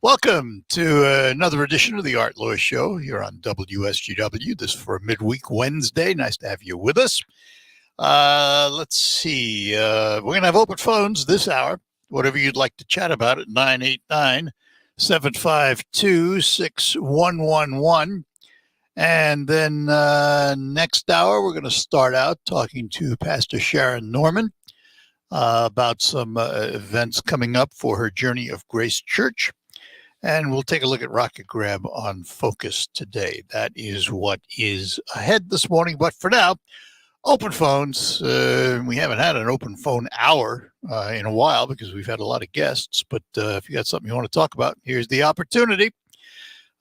Welcome to another edition of the Art Lewis Show here on WSGW. This for midweek Wednesday. Nice to have you with us. Let's see. We're going to have open phones this hour. Whatever you'd like to chat about at 989-752-6111. And then next hour, we're going to start out talking to Pastor Sharon Norman about some events coming up for her Journey of Grace Church. And we'll take a look at Rocket Grab on Focus today. That is what is ahead this morning. But for now, open phones. We haven't had an open phone hour in a while because we've had a lot of guests. But if you got something you want to talk about, here's the opportunity.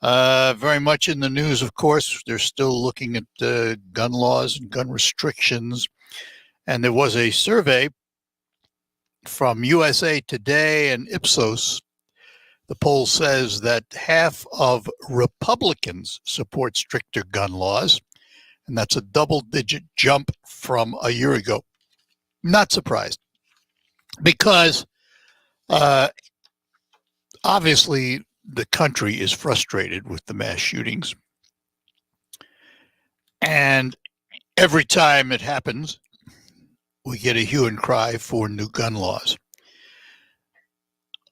Very much in the news, of course. They're still looking at gun laws and gun restrictions. And there was a survey from USA Today and Ipsos. The poll says that half of Republicans support stricter gun laws, and that's a double-digit jump from a year ago. Not surprised, because obviously the country is frustrated with the mass shootings, and every time it happens, we get a hue and cry for new gun laws.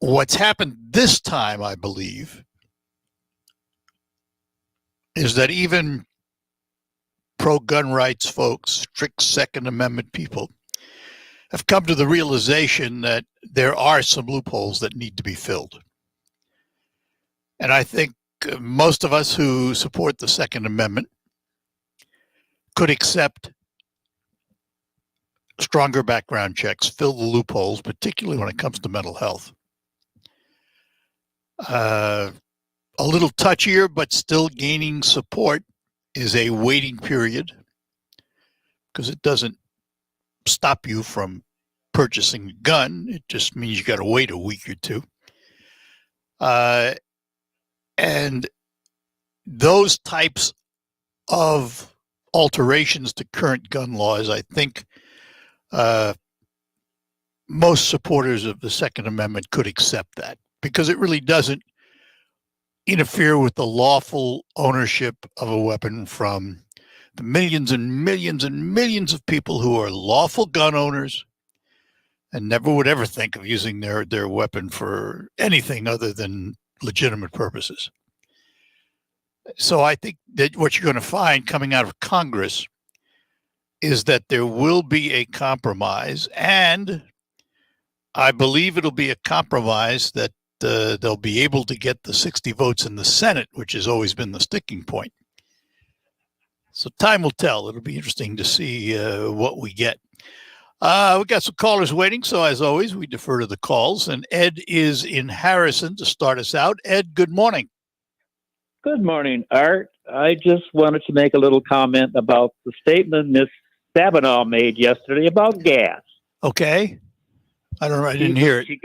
What's happened this time, I believe, is that even pro-gun rights folks, strict Second Amendment people, have come to the realization that there are some loopholes that need to be filled. And I think most of us who support the Second Amendment could accept stronger background checks, fill the loopholes, particularly when it comes to mental health. A little touchier, but still gaining support is a waiting period, because it doesn't stop you from purchasing a gun. It just means you got to wait a week or two. And those types of alterations to current gun laws, I think most supporters of the Second Amendment could accept that, because it really doesn't interfere with the lawful ownership of a weapon from the millions and millions and millions of people who are lawful gun owners and never would ever think of using their weapon for anything other than legitimate purposes. So I think that what you're going to find coming out of Congress is that there will be a compromise, and I believe it'll be a compromise that they'll be able to get the 60 votes in the Senate, which has always been the sticking point. So time will tell. It'll be interesting to see what we get. We've got some callers waiting, so as always, we defer to the calls. And Ed is in Harrison to start us out. Ed, good morning. Good morning, Art. I just wanted to make a little comment about the statement Miss Saginaw made yesterday about gas. Okay. I didn't hear it. She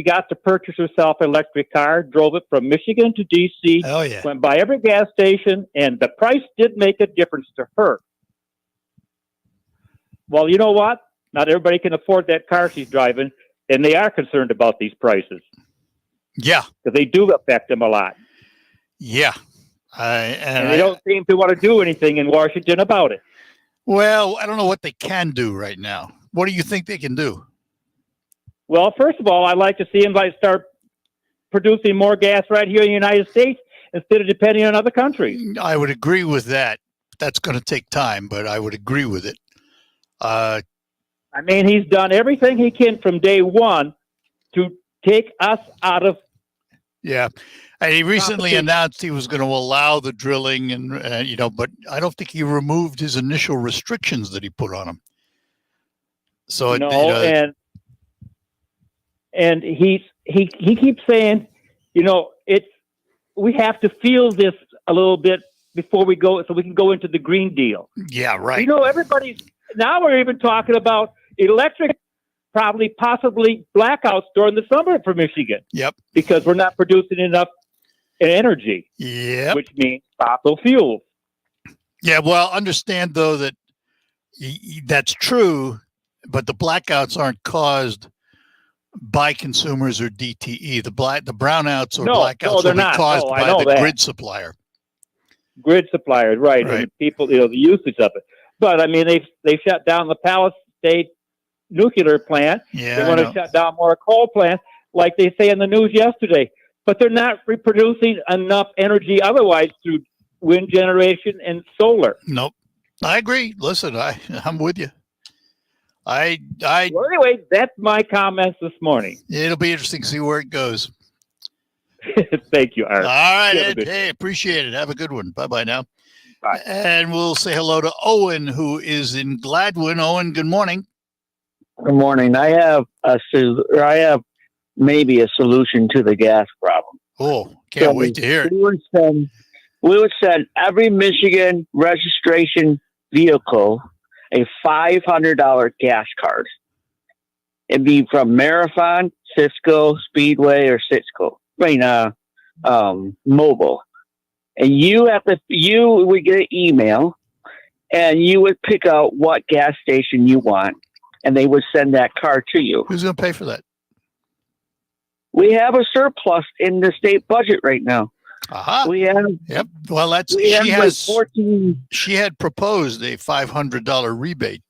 got to purchase herself an electric car, drove it from Michigan to D.C., Oh, yeah. went by every gas station, and the price did make a difference to her. Well, you know what? Not everybody can afford that car she's driving, and they are concerned about these prices. Yeah. Because they do affect them a lot. Yeah. And they don't seem to want to do anything in Washington about it. Well, I don't know what they can do right now. What do you think they can do? Well, first of all, I'd like to see them start producing more gas right here in the United States instead of depending on other countries. I would agree with that. That's going to take time, but I would agree with it. I mean, he's done everything he can from day one to take us out of. Yeah. And he recently announced he was going to allow the drilling and, but I don't think he removed his initial restrictions that he put on him. So and he keeps saying, we have to feel this a little bit before we go, so we can go into the Green Deal. Yeah, right. Now we're even talking about electric, possibly blackouts during the summer for Michigan. Yep. Because we're not producing enough energy. Yep. Which means fossil fuels. Yeah, well, understand, though, that that's true, but the blackouts aren't caused by consumers or DTE. The brownouts or No, blackouts they're will be not. caused No, I by know the that. grid supplier. Grid suppliers, right? Right. And people, the usage of it. But I mean, they shut down the Palace State nuclear plant. Yeah, They I want to know. shut down more coal plants, like they say in the news yesterday. But they're not reproducing enough energy otherwise through wind generation and solar. Nope. I agree. Listen, I'm with you. Well, anyway, that's my comments this morning. It'll be interesting to see where it goes. Thank you, Art. All right, You have a Ed. good Hey, appreciate it. Have a good one. Bye-bye now. Bye. And we'll say hello to Owen, who is in Gladwin. Owen, good morning. Good morning. I have maybe a solution to the gas problem. Oh, can't wait to hear it. We would send every Michigan registration vehicle a $500 gas card. It'd be from Marathon, Cisco, Speedway, or Cisco. Mobile. And you would get an email, and you would pick out what gas station you want, and they would send that card to you. Who's going to pay for that? We have a surplus in the state budget right now. Aha. We have. Yep. Well, she had proposed a $500 rebate.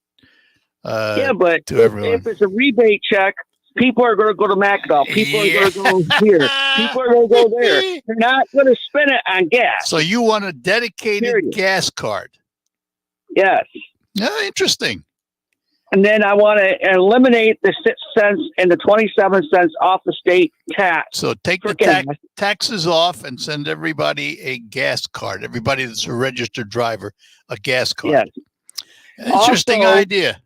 But to everyone. If it's a rebate check, people are going to go to Makeover. People are going to go here. People are going to go there. They're not going to spend it on gas. So you want a dedicated Period. gas card? Yes. Interesting. And then I want to eliminate the 6 cents and the 27 cents off the state tax. So take the taxes off and send everybody a gas card. Everybody that's a registered driver, a gas card. Yes. Interesting idea.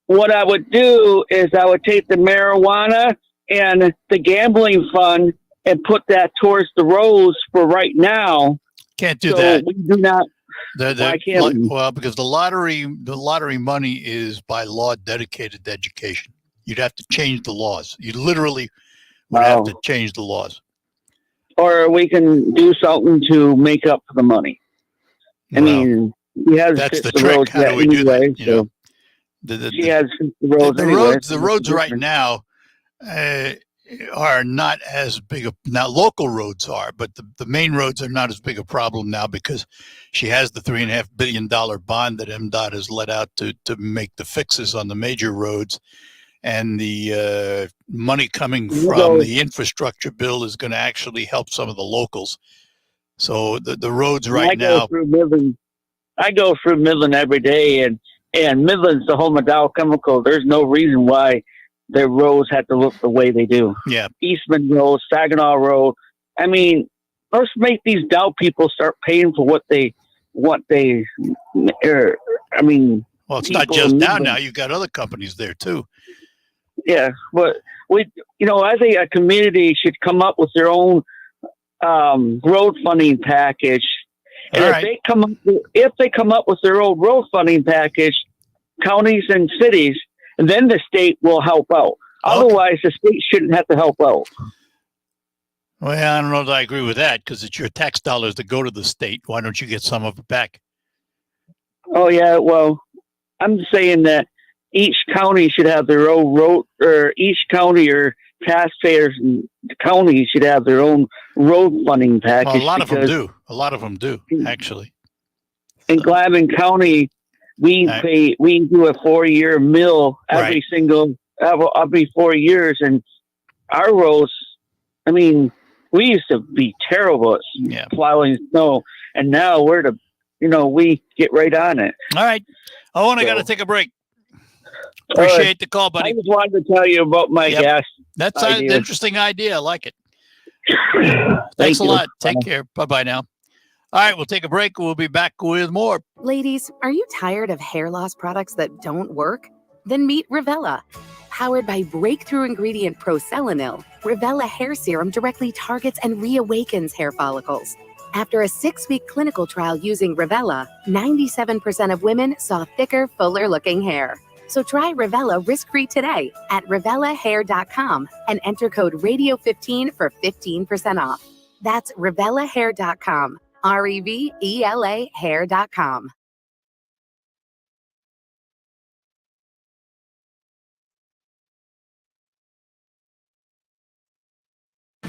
What I would do is I would take the marijuana and the gambling fund and put that towards the roads for right now. Can't do that. We do not. Why can't we? Well, because the lottery money is by law dedicated to education. You'd have to change the laws. You literally would have to change the laws. Or we can do something to make up for the money. I mean, that's the trick. How do we do that? You know, the roads right now are not as big now local roads are, but the main roads are not as big a problem now because she has the $3.5 billion bond that MDOT has let out to make the fixes on the major roads, and the money coming from the infrastructure bill is going to actually help some of the locals. So the roads right now. I go through Midland every day, and Midland's the home of Dow Chemical. There's no reason why their roads have to look the way they do. Yeah. Eastman Road, Saginaw Road. I mean, let's make these Dow people start paying for what they. Well, it's not just Dow now. You've got other companies there too. Yeah, but I think a community should come up with their own road funding package. And if they come up with their own road funding package, counties and cities, then the state will help out. Okay. Otherwise, the state shouldn't have to help out. Well, I don't know that I agree with that because it's your tax dollars that go to the state. Why don't you get some of it back? Oh, yeah. Well, I'm saying that each county should have their own road, or each county or taxpayers and counties should have their own road funding package. Well, a lot of them do, actually. In Gladwin County, we do a 4-year mill every 4 years, and our roads. I mean, we used to be terrible at plowing snow, and now we get right on it. All right. I got to take a break. Appreciate the call, buddy. I just wanted to tell you about my gas. That's an interesting idea. I like it. Thanks a lot. Take care. Bye-bye now. All right, we'll take a break. We'll be back with more. Ladies, are you tired of hair loss products that don't work? Then meet Revella. Powered by breakthrough ingredient proselenil, Revella hair serum directly targets and reawakens hair follicles. After a 6-week clinical trial using Revella, 97% of women saw thicker, fuller-looking hair. So try Revella risk-free today at RevellaHair.com and enter code Radio15 for 15% off. That's RevellaHair.com, REVELA hair.com.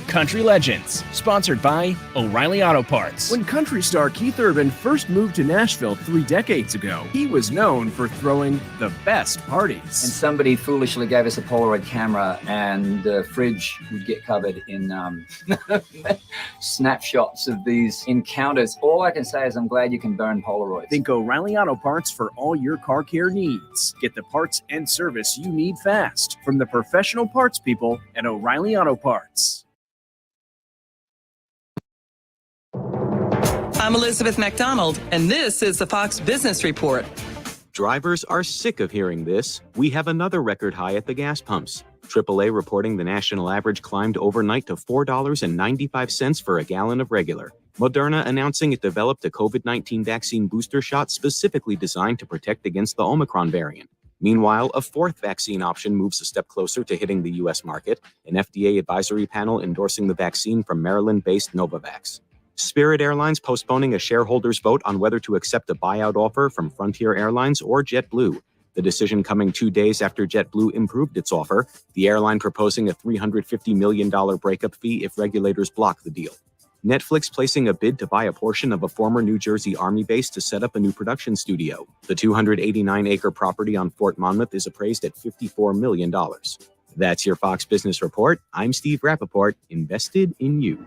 Country Legends, sponsored by O'Reilly Auto Parts. When country star Keith Urban first moved to Nashville 3 decades ago, he was known for throwing the best parties. And somebody foolishly gave us a Polaroid camera, and the fridge would get covered in snapshots of these encounters. All I can say is I'm glad you can burn Polaroids. Think O'Reilly Auto Parts for all your car care needs. Get the parts and service you need fast from the professional parts people at O'Reilly Auto Parts. I'm Elizabeth McDonald, and this is the Fox Business Report. Drivers are sick of hearing this. We have another record high at the gas pumps. AAA reporting the national average climbed overnight to $4.95 for a gallon of regular. Moderna announcing it developed a COVID-19 vaccine booster shot specifically designed to protect against the Omicron variant. Meanwhile, a fourth vaccine option moves a step closer to hitting the U.S. market, an FDA advisory panel endorsing the vaccine from Maryland-based Novavax. Spirit Airlines postponing a shareholders' vote on whether to accept a buyout offer from Frontier Airlines or JetBlue. The decision coming 2 days after JetBlue improved its offer, the airline proposing a $350 million breakup fee if regulators block the deal. Netflix placing a bid to buy a portion of a former New Jersey Army base to set up a new production studio. The 289-acre property on Fort Monmouth is appraised at $54 million. That's your Fox Business Report. I'm Steve Rappaport, invested in you.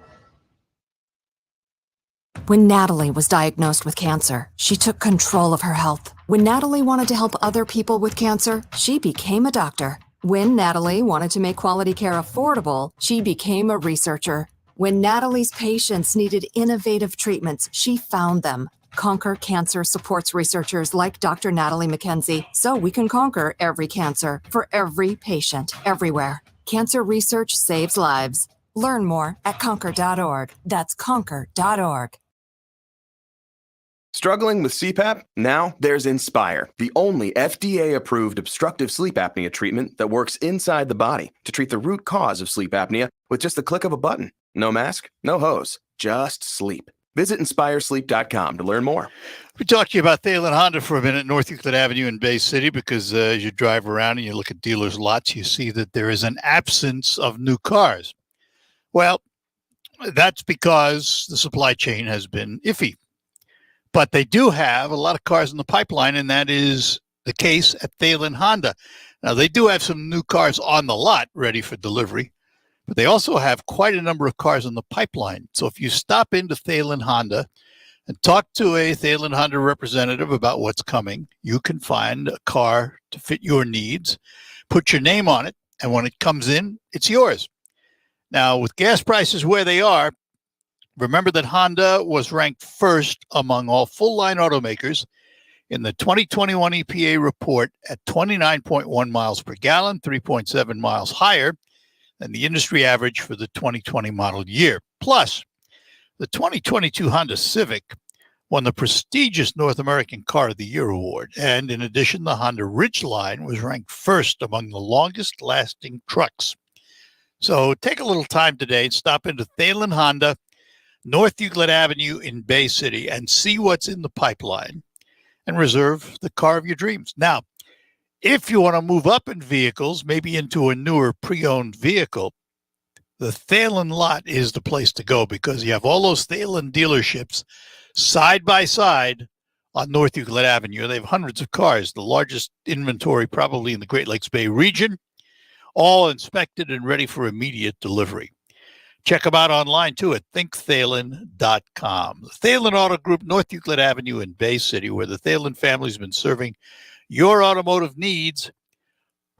When Natalie was diagnosed with cancer, she took control of her health. When Natalie wanted to help other people with cancer, she became a doctor. When Natalie wanted to make quality care affordable, she became a researcher. When Natalie's patients needed innovative treatments, she found them. Conquer Cancer supports researchers like Dr. Natalie McKenzie, so we can conquer every cancer for every patient, everywhere. Cancer research saves lives. Learn more at conquer.org. That's conquer.org. Struggling with CPAP? Now there's Inspire, the only FDA-approved obstructive sleep apnea treatment that works inside the body to treat the root cause of sleep apnea with just the click of a button. No mask, no hose, just sleep. Visit InspireSleep.com to learn more. We talked to you about Thalen Honda for a minute, North Euclid Avenue in Bay City, because as you drive around and you look at dealers' lots, you see that there is an absence of new cars. Well, that's because the supply chain has been iffy. But they do have a lot of cars in the pipeline, and that is the case at Thalen Honda. Now, they do have some new cars on the lot ready for delivery, but they also have quite a number of cars in the pipeline. So if you stop into Thalen Honda and talk to a Thalen Honda representative about what's coming, you can find a car to fit your needs, put your name on it, and when it comes in, it's yours. Now, with gas prices where they are, remember that Honda was ranked first among all full-line automakers in the 2021 EPA report at 29.1 miles per gallon, 3.7 miles higher than the industry average for the 2020 model year. Plus, the 2022 Honda Civic won the prestigious North American Car of the Year award. And in addition, the Honda Ridgeline was ranked first among the longest-lasting trucks. So take a little time today and stop into Thalen Honda, North Euclid Avenue in Bay City, and see what's in the pipeline and reserve the car of your dreams. Now, if you want to move up in vehicles, maybe into a newer pre-owned vehicle, the Thalen lot is the place to go because you have all those Thalen dealerships side by side on North Euclid Avenue. They have hundreds of cars, the largest inventory probably in the Great Lakes Bay region, all inspected and ready for immediate delivery. Check them out online, too, at thinkthalen.com. The Thalen Auto Group, North Euclid Avenue in Bay City, where the Thalen family's been serving your automotive needs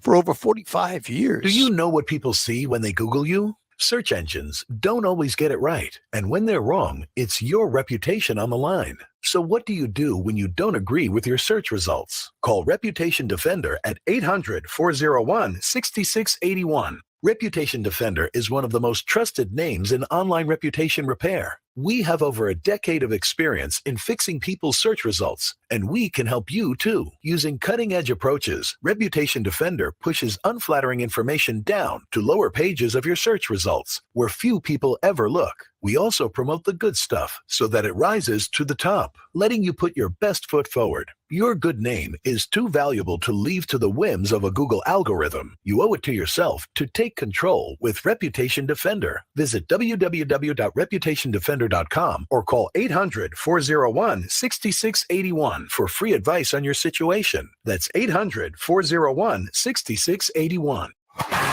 for over 45 years. Do you know what people see when they Google you? Search engines don't always get it right. And when they're wrong, it's your reputation on the line. So what do you do when you don't agree with your search results? Call Reputation Defender at 800-401-6681. Reputation Defender is one of the most trusted names in online reputation repair. We have over a decade of experience in fixing people's search results And we can help you too. Using cutting-edge approaches, Reputation Defender pushes unflattering information down to lower pages of your search results, where few people ever look. We also promote the good stuff so that it rises to the top, letting you put your best foot forward. Your good name is too valuable to leave to the whims of a Google algorithm. You owe it to yourself to take control with Reputation Defender. Visit www.reputationdefender.com or call 800-401-6681 for free advice on your situation. That's 800-401-6681.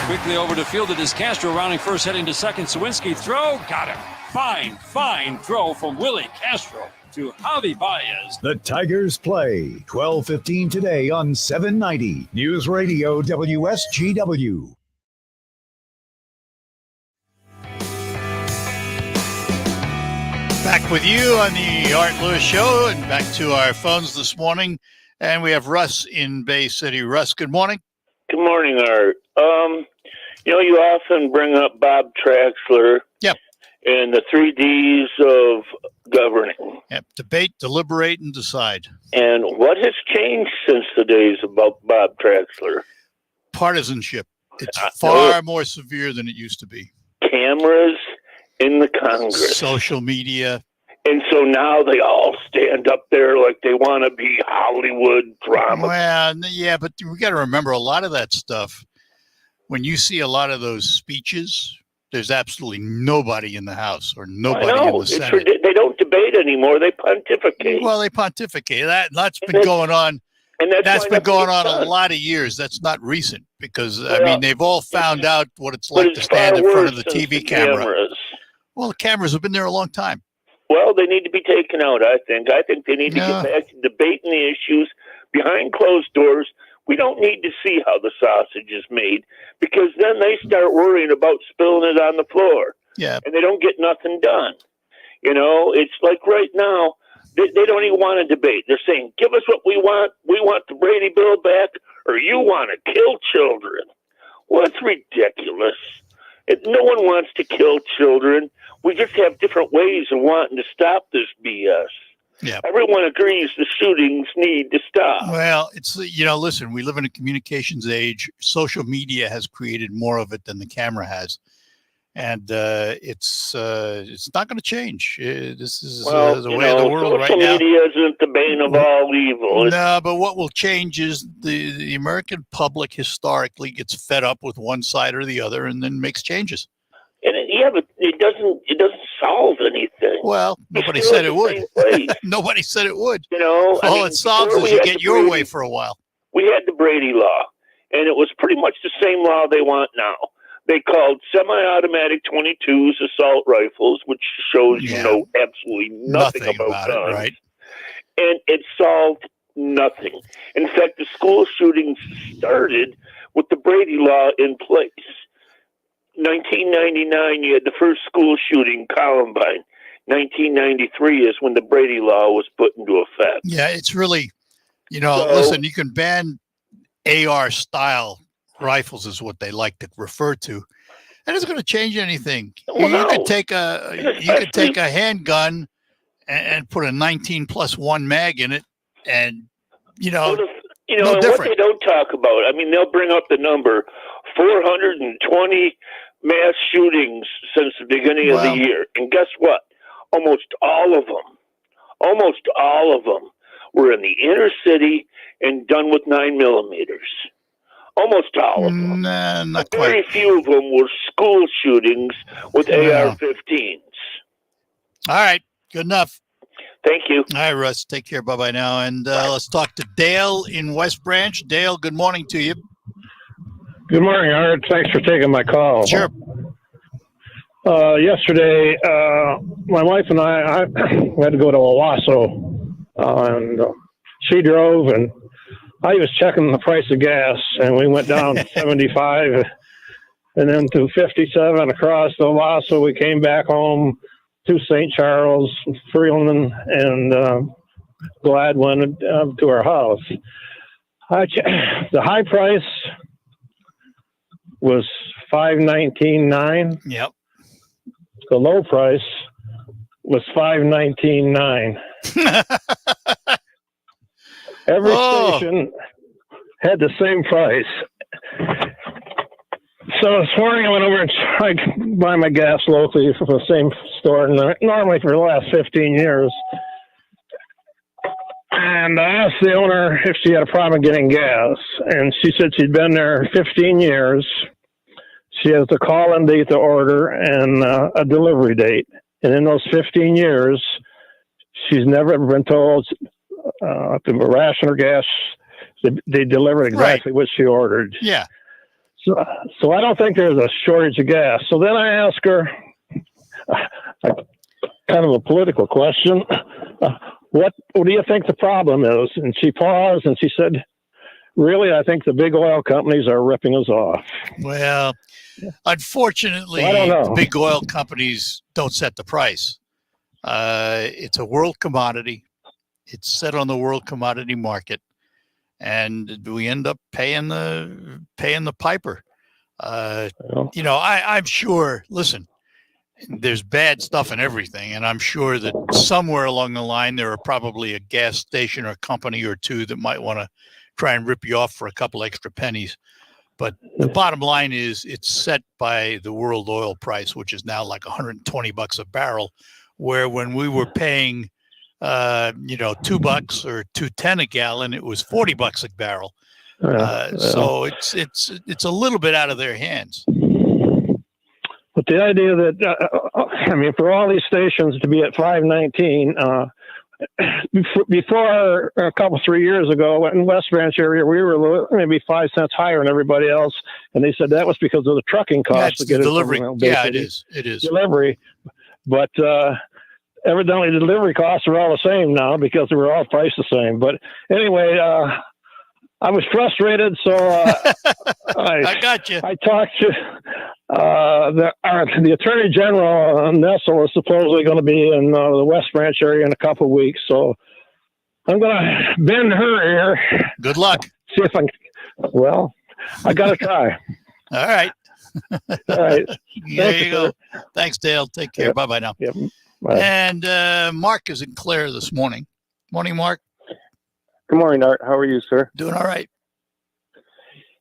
Quickly over to field. It is Castro rounding first, heading to second. Sawinski throw. Got him. Fine throw from Willie Castro to Javi Baez. The Tigers play 12:15 today on 790 News Radio WSGW. Back with you on the Art Lewis Show and back to our phones this morning. And we have Russ in Bay City. Russ, good morning. Good morning, Art. You often bring up Bob Traxler. Yep. And the 3 Ds of governing. Yep. Debate, deliberate, and decide. And what has changed since the days of Bob Traxler? Partisanship. It's far more severe than it used to be. Cameras in the Congress. Social media. And so now they all stand up there like they want to be Hollywood drama. Well, yeah, but we got to remember a lot of that stuff. When you see a lot of those speeches, there's absolutely nobody in the House or nobody in the Senate. They don't debate anymore. They pontificate. Well, they pontificate. That's been going on. And that's been going on a lot of years. That's not recent because, they've all found out what it's like to stand in front of the TV camera. Cameras. Well, the cameras have been there a long time. Well, they need to be taken out, I think. I think they need to get back to debating the issues behind closed doors. We don't need to see how the sausage is made because then they start worrying about spilling it on the floor. Yeah. And they don't get nothing done. It's like right now, they don't even want to debate. They're saying, give us what we want. We want the Brady Bill back, or you want to kill children. Well, it's ridiculous. No one wants to kill children. We just have different ways of wanting to stop this BS. Yeah. Everyone agrees the shootings need to stop. Well, it's, listen, we live in a communications age. Social media has created more of it than the camera has. And it's not going to change. This is the way of the world right now. Social media isn't the bane of all evil. No, but what will change is the American public historically gets fed up with one side or the other and then makes changes. And but it doesn't solve anything. Well, nobody said it would. Nobody said it would. All it solves is you get your way for a while. We had the Brady Law, and it was pretty much the same law they want now. They called semi-automatic 22s assault rifles, which shows you know absolutely nothing about guns. It, right? And it solved nothing. In fact, the school shootings started with the Brady Law in place. 1999, you had the first school shooting, Columbine. 1993 is when the Brady Law was put into effect. Yeah, it's really, listen, you can ban AR-style rifles is what they like to refer to. And it's going to change anything. Well, you could take a handgun and put a 19+1 mag in it, and no and different. What they don't talk about. I mean, they'll bring up the number 420 mass shootings since the beginning of the year, and guess what? Almost all of them were in the inner city and done with 9mm. Almost all of them. Nah, not quite. Very few of them were school shootings with AR-15s. All right, good enough. Thank you. All right, Russ, take care. Bye-bye now. And let's talk to Dale in West Branch. Dale, good morning to you. Good morning, Art. Thanks for taking my call. Sure. Yesterday, my wife and I had to go to Owasso, and she drove, and I was checking the price of gas, and we went down to 75 and then to 57 across Owasso. We came back home to St. Charles, Freeland, and Gladwin to our house. The high price was $519.9. Yep. The low price was $519.9. Every station had the same price. So this morning I went over and tried to buy my gas locally from the same store, normally for the last 15 years. And I asked the owner if she had a problem getting gas, and she said she'd been there 15 years. She has the call-in date to order and a delivery date. And in those 15 years, she's never been told to ration her gas. They delivered exactly what she ordered. Yeah. So I don't think there's a shortage of gas. So then I asked her, kind of a political question, what do you think the problem is? And she paused and she said, really, I think the big oil companies are ripping us off. Well, unfortunately, I don't know. the big oil companies don't set the price. It's a world commodity. It's set on the world commodity market, and we end up paying the piper. I'm sure. Listen, there's bad stuff in everything, and I'm sure that somewhere along the line there are probably a gas station or company or two that might want to try and rip you off for a couple extra pennies. But the bottom line is it's set by the world oil price, which is now like $120 a barrel, where when we were paying $2 or $2.10 a gallon, it was $40 a barrel. So it's a little bit out of their hands. But the idea that for all these stations to be at $5.19, before a couple 3 years ago in West Branch area, we were maybe 5 cents higher than everybody else, and they said that was because of the trucking costs to get delivery. It is delivery, but evidently the delivery costs are all the same now because they were all priced the same. But anyway, I was frustrated, so I got you. I talked to the Attorney General. Nessel is supposedly going to be in the West Branch area in a couple of weeks, so I'm going to bend her ear. Good luck. See if I got to try. All right. All right. There you go. Thanks, Dale. Take care. Yep. Bye-bye now. Yep. Bye. And Mark is in Clare this morning. Morning, Mark. Good morning, Art. How are you, sir? Doing all right.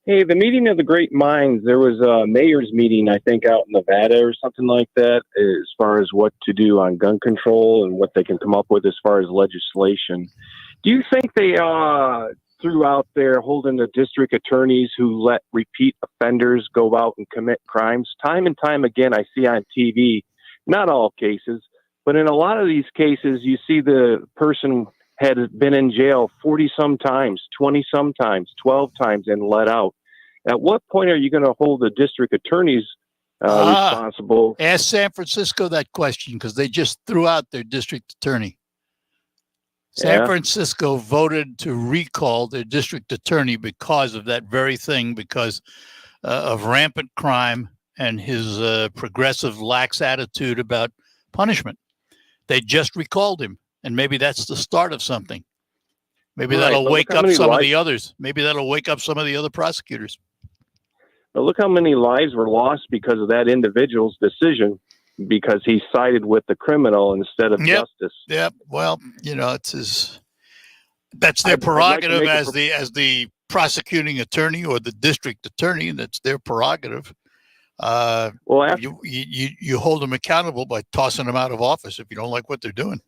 Hey, the meeting of the great minds, there was a mayor's meeting, I think, out in Nevada or something like that, as far as what to do on gun control and what they can come up with as far as legislation. Do you think they threw out there holding the district attorneys who let repeat offenders go out and commit crimes? Time and time again, I see on TV, not all cases, but in a lot of these cases, you see the person had been in jail 40-some times, 20-some times, 12 times, and let out. At what point are you going to hold the district attorneys responsible? Ask San Francisco that question because they just threw out their district attorney. San Francisco voted to recall their district attorney because of that very thing, because of rampant crime and his progressive, lax attitude about punishment. They just recalled him. And maybe that's the start of something. Maybe that'll wake up some of the others. Maybe that'll wake up some of the other prosecutors. But look how many lives were lost because of that individual's decision, because he sided with the criminal instead of justice. Yep. Well, that's their prerogative as the prosecuting attorney or the district attorney. That's their prerogative. You hold them accountable by tossing them out of office if you don't like what they're doing.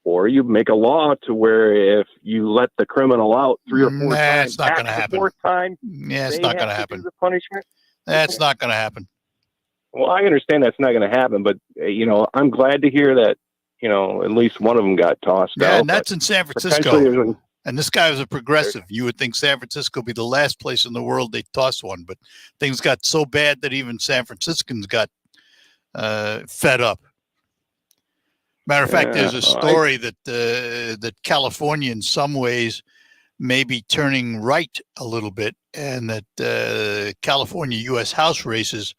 Or you make a law to where if you let the criminal out 3 or 4 times, it's not going to happen. 4th time, it's not going to happen. The punishment. That's not going to happen. Well, I understand that's not going to happen, but I'm glad to hear that at least one of them got tossed out. And that's in San Francisco. And this guy was a progressive. You would think San Francisco would be the last place in the world they'd toss one, but things got so bad that even San Franciscans got fed up. Matter of fact, there's a story that California, in some ways, may be turning right a little bit, and that California U.S. House races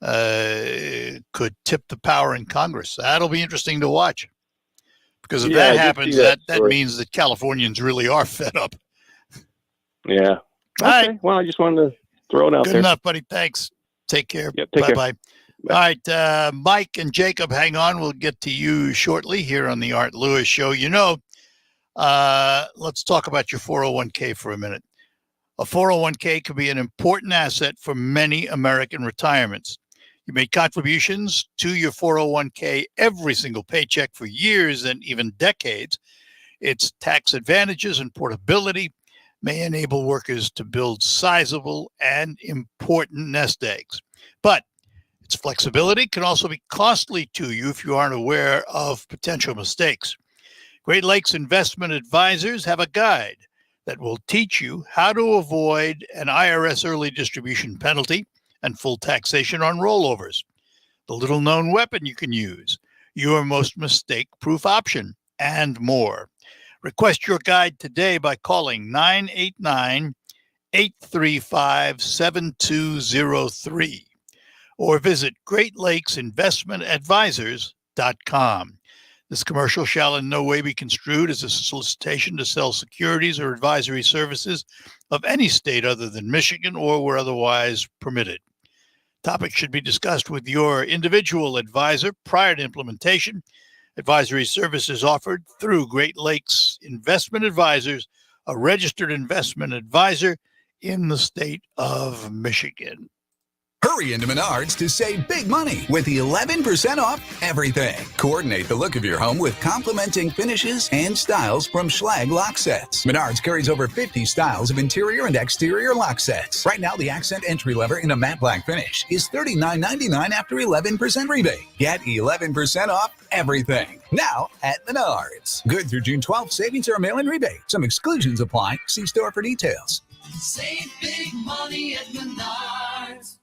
could tip the power in Congress. That'll be interesting to watch, because if that happens, that means that Californians really are fed up. Yeah. Okay. Well, I just wanted to throw it out there. Good enough, buddy. Thanks. Take care. Yep, take care. Bye. All right, Mike and Jacob, hang on. We'll get to you shortly here on the Art Lewis Show. Let's talk about your 401k for a minute. A 401k can be an important asset for many American retirements. You made contributions to your 401k every single paycheck for years and even decades. Its tax advantages and portability may enable workers to build sizable and important nest eggs. But its flexibility can also be costly to you if you aren't aware of potential mistakes. Great Lakes Investment Advisors have a guide that will teach you how to avoid an IRS early distribution penalty and full taxation on rollovers. The little-known weapon you can use, your most mistake-proof option, and more. Request your guide today by calling 989-835-7203 or visit GreatLakesInvestmentAdvisors.com. This commercial shall in no way be construed as a solicitation to sell securities or advisory services of any state other than Michigan or where otherwise permitted. Topics should be discussed with your individual advisor prior to implementation. Advisory services offered through Great Lakes Investment Advisors, a registered investment advisor in the state of Michigan. Hurry into Menards to save big money with 11% off everything. Coordinate the look of your home with complementing finishes and styles from Schlage lock sets. Menards carries over 50 styles of interior and exterior lock sets. Right now, the accent entry lever in a matte black finish is $39.99 after 11% rebate. Get 11% off everything now at Menards. Good through June 12th. Savings are a mail-in rebate. Some exclusions apply. See store for details. Save big money at Menards.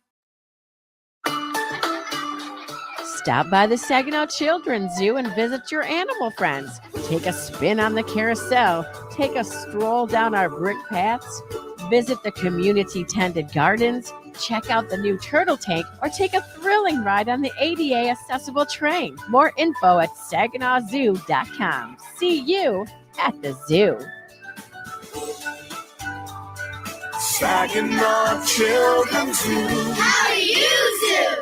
Stop by the Saginaw Children's Zoo and visit your animal friends. Take a spin on the carousel. Take a stroll down our brick paths. Visit the community-tended gardens. Check out the new turtle tank or take a thrilling ride on the ADA accessible train. More info at SaginawZoo.com. See you at the zoo. Saginaw Children's Zoo. How do you zoo?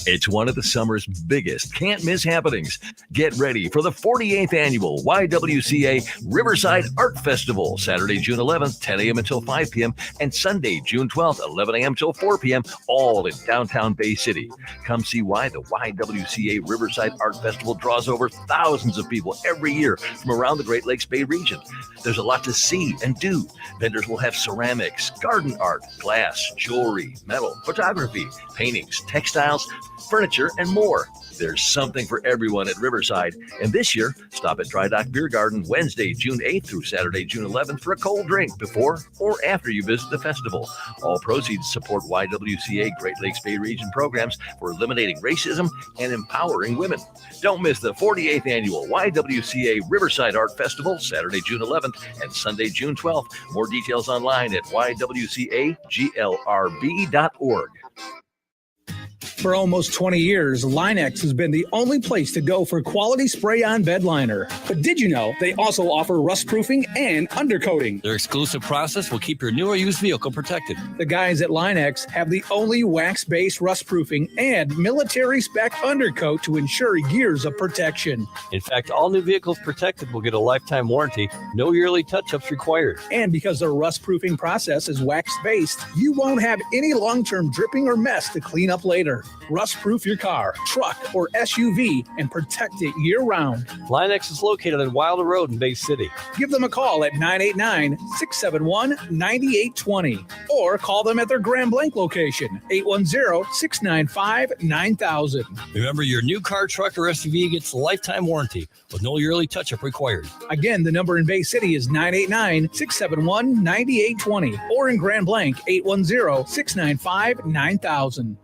It's one of the summer's biggest can't-miss happenings. Get ready for the 48th Annual YWCA Riverside Art Festival, Saturday, June 11th, 10 a.m. until 5 p.m., and Sunday, June 12th, 11 a.m. till 4 p.m., all in downtown Bay City. Come see why the YWCA Riverside Art Festival draws over thousands of people every year from around the Great Lakes Bay region. There's a lot to see and do. Vendors will have ceramics, garden art, glass, jewelry, metal, photography, paintings, textiles, furniture, and more. There's something for everyone at Riverside. And this year, stop at Dry Dock Beer Garden Wednesday, June 8th through Saturday, June 11th for a cold drink before or after you visit the festival. All proceeds support YWCA Great Lakes Bay Region programs for eliminating racism and empowering women. Don't miss the 48th Annual YWCA Riverside Art Festival, Saturday, June 11th and Sunday, June 12th. More details online at ywcaglrb.org. For almost 20 years, Linex has been the only place to go for quality spray-on bed liner. But did you know they also offer rust-proofing and undercoating? Their exclusive process will keep your new or used vehicle protected. The guys at Linex have the only wax-based rust-proofing and military-spec undercoat to ensure years of protection. In fact, all new vehicles protected will get a lifetime warranty, no yearly touch-ups required. And because their rust-proofing process is wax-based, you won't have any long-term dripping or mess to clean up later. Rust-proof your car, truck, or SUV and protect it year-round. Linex is located on Wilder Road in Bay City. Give them a call at 989-671-9820 or call them at their Grand Blanc location, 810-695-9000. Remember, your new car, truck, or SUV gets a lifetime warranty with no yearly touch-up required. Again, the number in Bay City is 989-671-9820 or in Grand Blanc, 810-695-9000.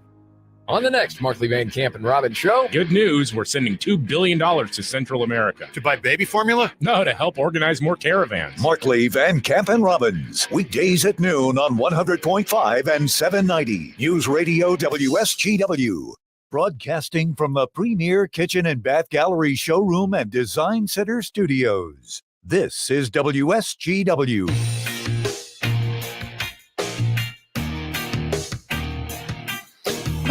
On the next Markley Van Camp and Robbins show, good news, we're sending $2 billion to Central America. To buy baby formula? No, to help organize more caravans. Markley Van Camp and Robbins, weekdays at noon on 100.5 and 790 News Radio WSGW. Broadcasting from the premier kitchen and bath gallery showroom and design center studios. This is WSGW.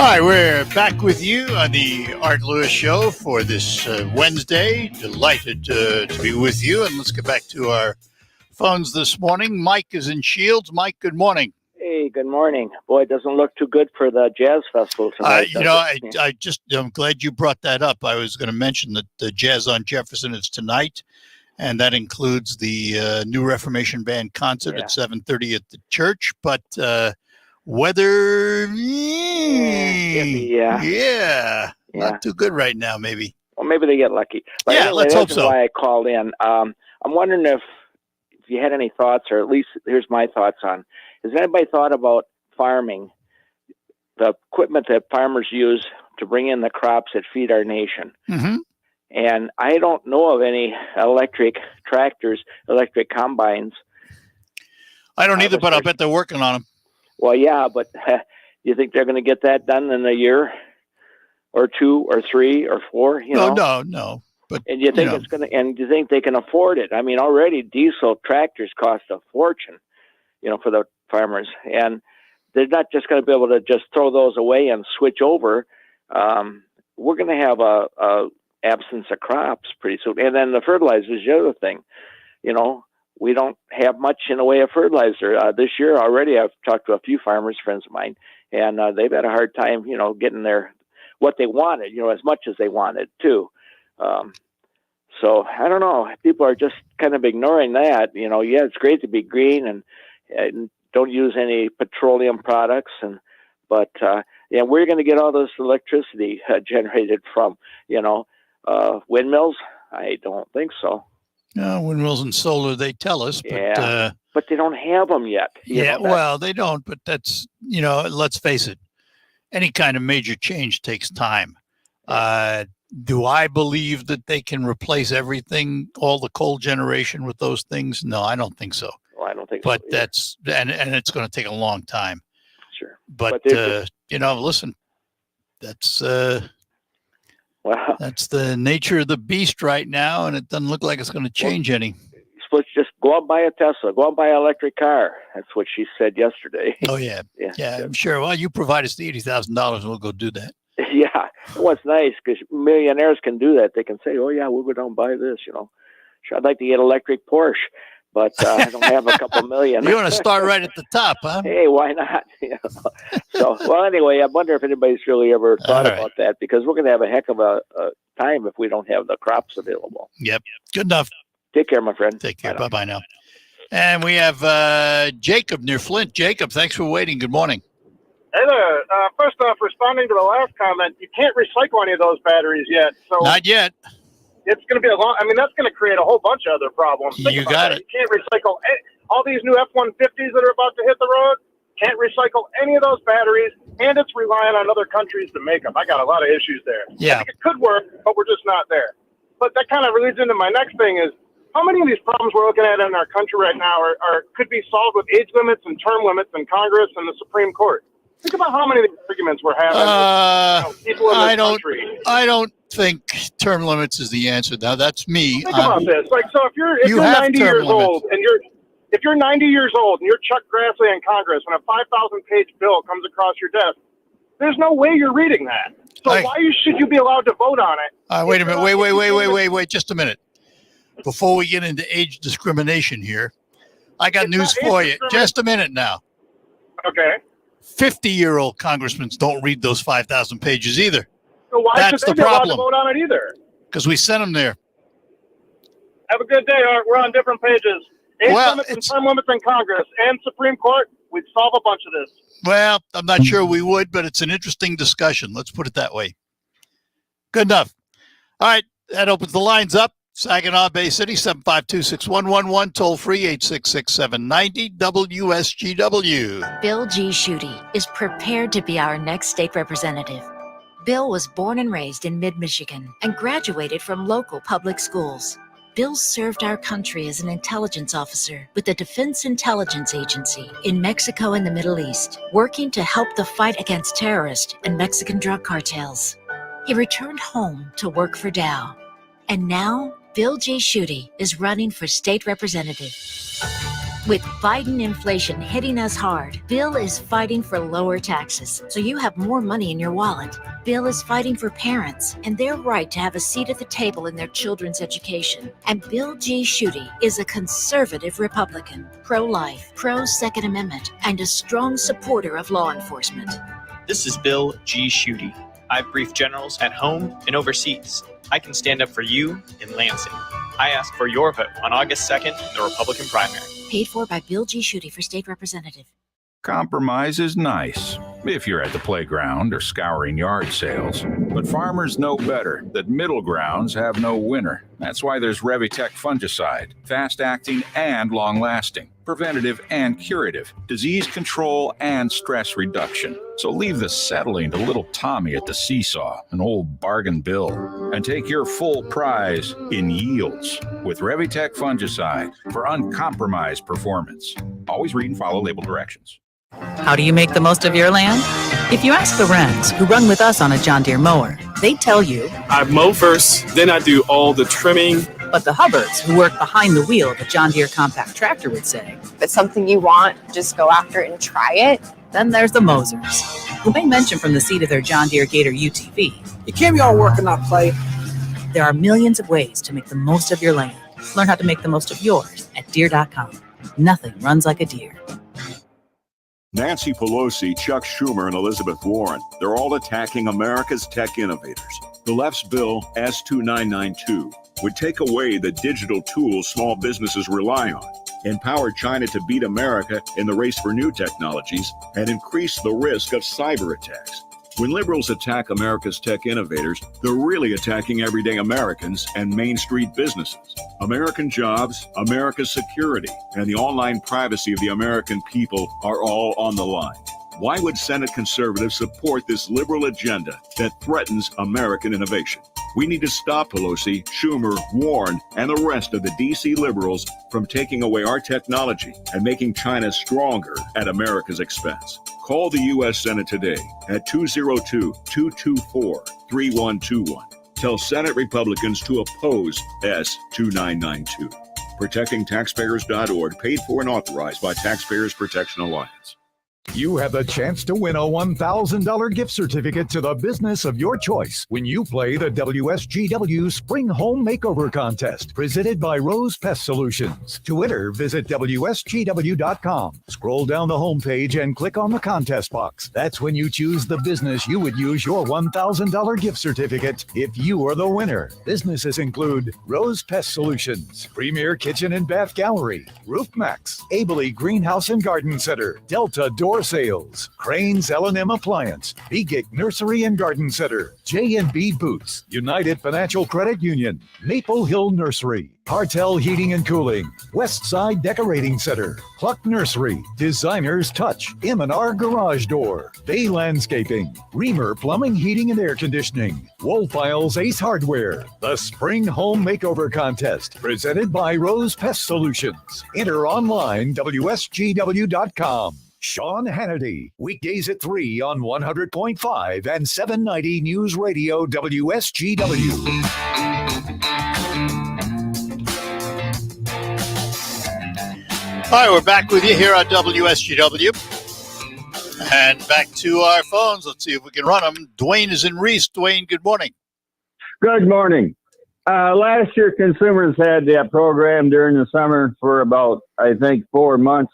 Hi, we're back with you on the Art Lewis Show for this Wednesday. Delighted to be with you. And let's get back to our phones this morning. Mike is in Shields. Mike, good morning. Hey, good morning. Boy, it doesn't look too good for the jazz festival tonight. I'm glad you brought that up. I was going to mention that the Jazz on Jefferson is tonight, and that includes the New Reformation Band concert at 7:30 at the church. But weather, not too good right now, maybe. Well, maybe they get lucky. But anyway, let's hope so. Why I called in. I'm wondering if you had any thoughts, or at least here's my thoughts on, has anybody thought about farming, the equipment that farmers use to bring in the crops that feed our nation? Mm-hmm. And I don't know of any electric tractors, electric combines. I don't either, but I'll bet they're working on them. Well, yeah, but do you think they're going to get that done in a year or 2 or 3 or 4? No. But and you think it's going to? And do you think they can afford it? I mean, already diesel tractors cost a fortune, for the farmers, and they're not just going to be able to just throw those away and switch over. We're going to have a absence of crops pretty soon, and then the fertilizer is the other thing. We don't have much in the way of fertilizer this year already. I've talked to a few farmers, friends of mine, and they've had a hard time, getting what they wanted, as much as they wanted too. So I don't know. People are just kind of ignoring that. It's great to be green and don't use any petroleum products, but where are you going to get all this electricity generated from? Windmills? I don't think so. No, windmills and solar, they tell us, but but they don't have them yet. They don't. But that's let's face it, any kind of major change takes time. Do I believe that they can replace everything, all the coal generation with those things? No, I don't think so. Well, I don't think but so. But that's and it's going to take a long time. Sure. But listen, that's that's the nature of the beast right now, and it doesn't look like it's going to change any. You're supposed to just go out and buy a Tesla, go out and buy an electric car. That's what she said yesterday. Oh yeah, I'm sure. Well, you provide us the $80,000, and we'll go do that. Yeah, what's nice because millionaires can do that. They can say, "Oh yeah, we'll go down and buy this." Sure, I'd like to get an electric Porsche, but I don't have a couple million. You want to start right at the top, huh? Hey, why not? So, well, anyway, I wonder if anybody's really ever thought about that, because we're going to have a heck of a time if we don't have the crops available. Yep, good enough. Take care, my friend. Take care. Bye now. And we have Jacob near Flint. Jacob, thanks for waiting. Good morning. Hey there. First off, responding to the last comment, you can't recycle any of those batteries yet. So not yet. It's going to be that's going to create a whole bunch of other problems. You got it. You can't recycle all these new F-150s that are about to hit the road. Can't recycle any of those batteries, and it's relying on other countries to make them. I got a lot of issues there. Yeah. I think it could work, but we're just not there. But that kind of leads into my next thing is, how many of these problems we're looking at in our country right now could be solved with age limits and term limits in Congress and the Supreme Court? Think about how many of these arguments we're having with people in this country. I don't think term limits is the answer. Now that's me. Think about this. So if you're 90 years old and you're 90 years old and you're Chuck Grassley in Congress and a 5,000-page bill comes across your desk, there's no way you're reading that. So why should you be allowed to vote on it? Wait a minute. Wait, just a minute. Before we get into age discrimination here, I got news for you. Just a minute now. Okay. 50-year-old congressmen don't read those 5,000 pages either. So why That's should the they be allowed to problem. vote on it either? Because we sent them there. Have a good day, Art. We're on different pages. Age limits and term limits in Congress and Supreme Court, we'd solve a bunch of this. Well, I'm not sure we would, but it's an interesting discussion. Let's put it that way. Good enough. All right, that opens the lines up. Saginaw Bay City, 752-6111, toll free 866-790 WSGW. Bill G. Schuette is prepared to be our next state representative. Bill was born and raised in mid-Michigan and graduated from local public schools. Bill served our country as an intelligence officer with the Defense Intelligence Agency in Mexico and the Middle East, working to help the fight against terrorists and Mexican drug cartels. He returned home to work for Dow. And now, Bill G. Schuette is running for state representative. With Biden inflation hitting us hard, Bill is fighting for lower taxes, so you have more money in your wallet. Bill is fighting for parents and their right to have a seat at the table in their children's education. And Bill G. Schuette is a conservative Republican, pro-life, pro-Second Amendment, and a strong supporter of law enforcement. This is Bill G. Schuette. I've briefed generals at home and overseas. I can stand up for you in Lansing. I ask for your vote on August 2nd in the Republican primary. Paid for by Bill G. Schuette for state representative. Compromise is nice if you're at the playground or scouring yard sales. But farmers know better that middle grounds have no winner. That's why there's Revitec fungicide, fast-acting and long-lasting, preventative and curative, disease control and stress reduction. So leave the settling to little Tommy at the seesaw, an old bargain bill, and take your full prize in yields with Revitec fungicide for uncompromised performance. Always read and follow label directions. How do you make the most of your land? If you ask the Wrens, who run with us on a John Deere mower, they tell you, I mow first, then I do all the trimming. But the Hubbards, who work behind the wheel of a John Deere compact tractor, would say, if it's something you want, just go after it and try it. Then there's the Mosers, who may mention from the seat of their John Deere Gator UTV, you can't be all work and not play. There are millions of ways to make the most of your land. Learn how to make the most of yours at Deere.com. Nothing runs like a Deere. Nancy Pelosi, Chuck Schumer, and Elizabeth Warren, they're all attacking America's tech innovators. The left's bill, S2992, would take away the digital tools small businesses rely on, empower China to beat America in the race for new technologies, and increase the risk of cyber attacks. When liberals attack America's tech innovators, they're really attacking everyday Americans and Main Street businesses. American jobs, America's security, and the online privacy of the American people are all on the line. Why would Senate conservatives support this liberal agenda that threatens American innovation? We need to stop Pelosi, Schumer, Warren, and the rest of the D.C. liberals from taking away our technology and making China stronger at America's expense. Call the U.S. Senate today at 202-224-3121. Tell Senate Republicans to oppose S2992. ProtectingTaxpayers.org, paid for and authorized by Taxpayers Protection Alliance. You have the chance to win a $1,000 gift certificate to the business of your choice when you play the WSGW Spring Home Makeover Contest, presented by Rose Pest Solutions. To enter, visit WSGW.com. Scroll down the homepage and click on the contest box. That's when you choose the business you would use your $1,000 gift certificate if you are the winner. Businesses include Rose Pest Solutions, Premier Kitchen and Bath Gallery, Roof Max, Abley Greenhouse and Garden Center, Delta Door Sales, Crane's L&M Appliance, Begic Nursery and Garden Center, J&B Boots, United Financial Credit Union, Maple Hill Nursery, Hartel Heating and Cooling, Westside Decorating Center, Cluck Nursery, Designer's Touch, M&R Garage Door, Bay Landscaping, Reamer Plumbing, Heating and Air Conditioning, Woolfiles Ace Hardware, the Spring Home Makeover Contest, presented by Rose Pest Solutions. Enter online, WSGW.com. Sean Hannity, weekdays at 3 on 100.5 and 790 News Radio WSGW. All right, we're back with you here on WSGW. And back to our phones. Let's see if we can run them. Dwayne is in Reese. Dwayne, good morning. Good morning. Last year, consumers had that program during the summer for about, I think, 4 months.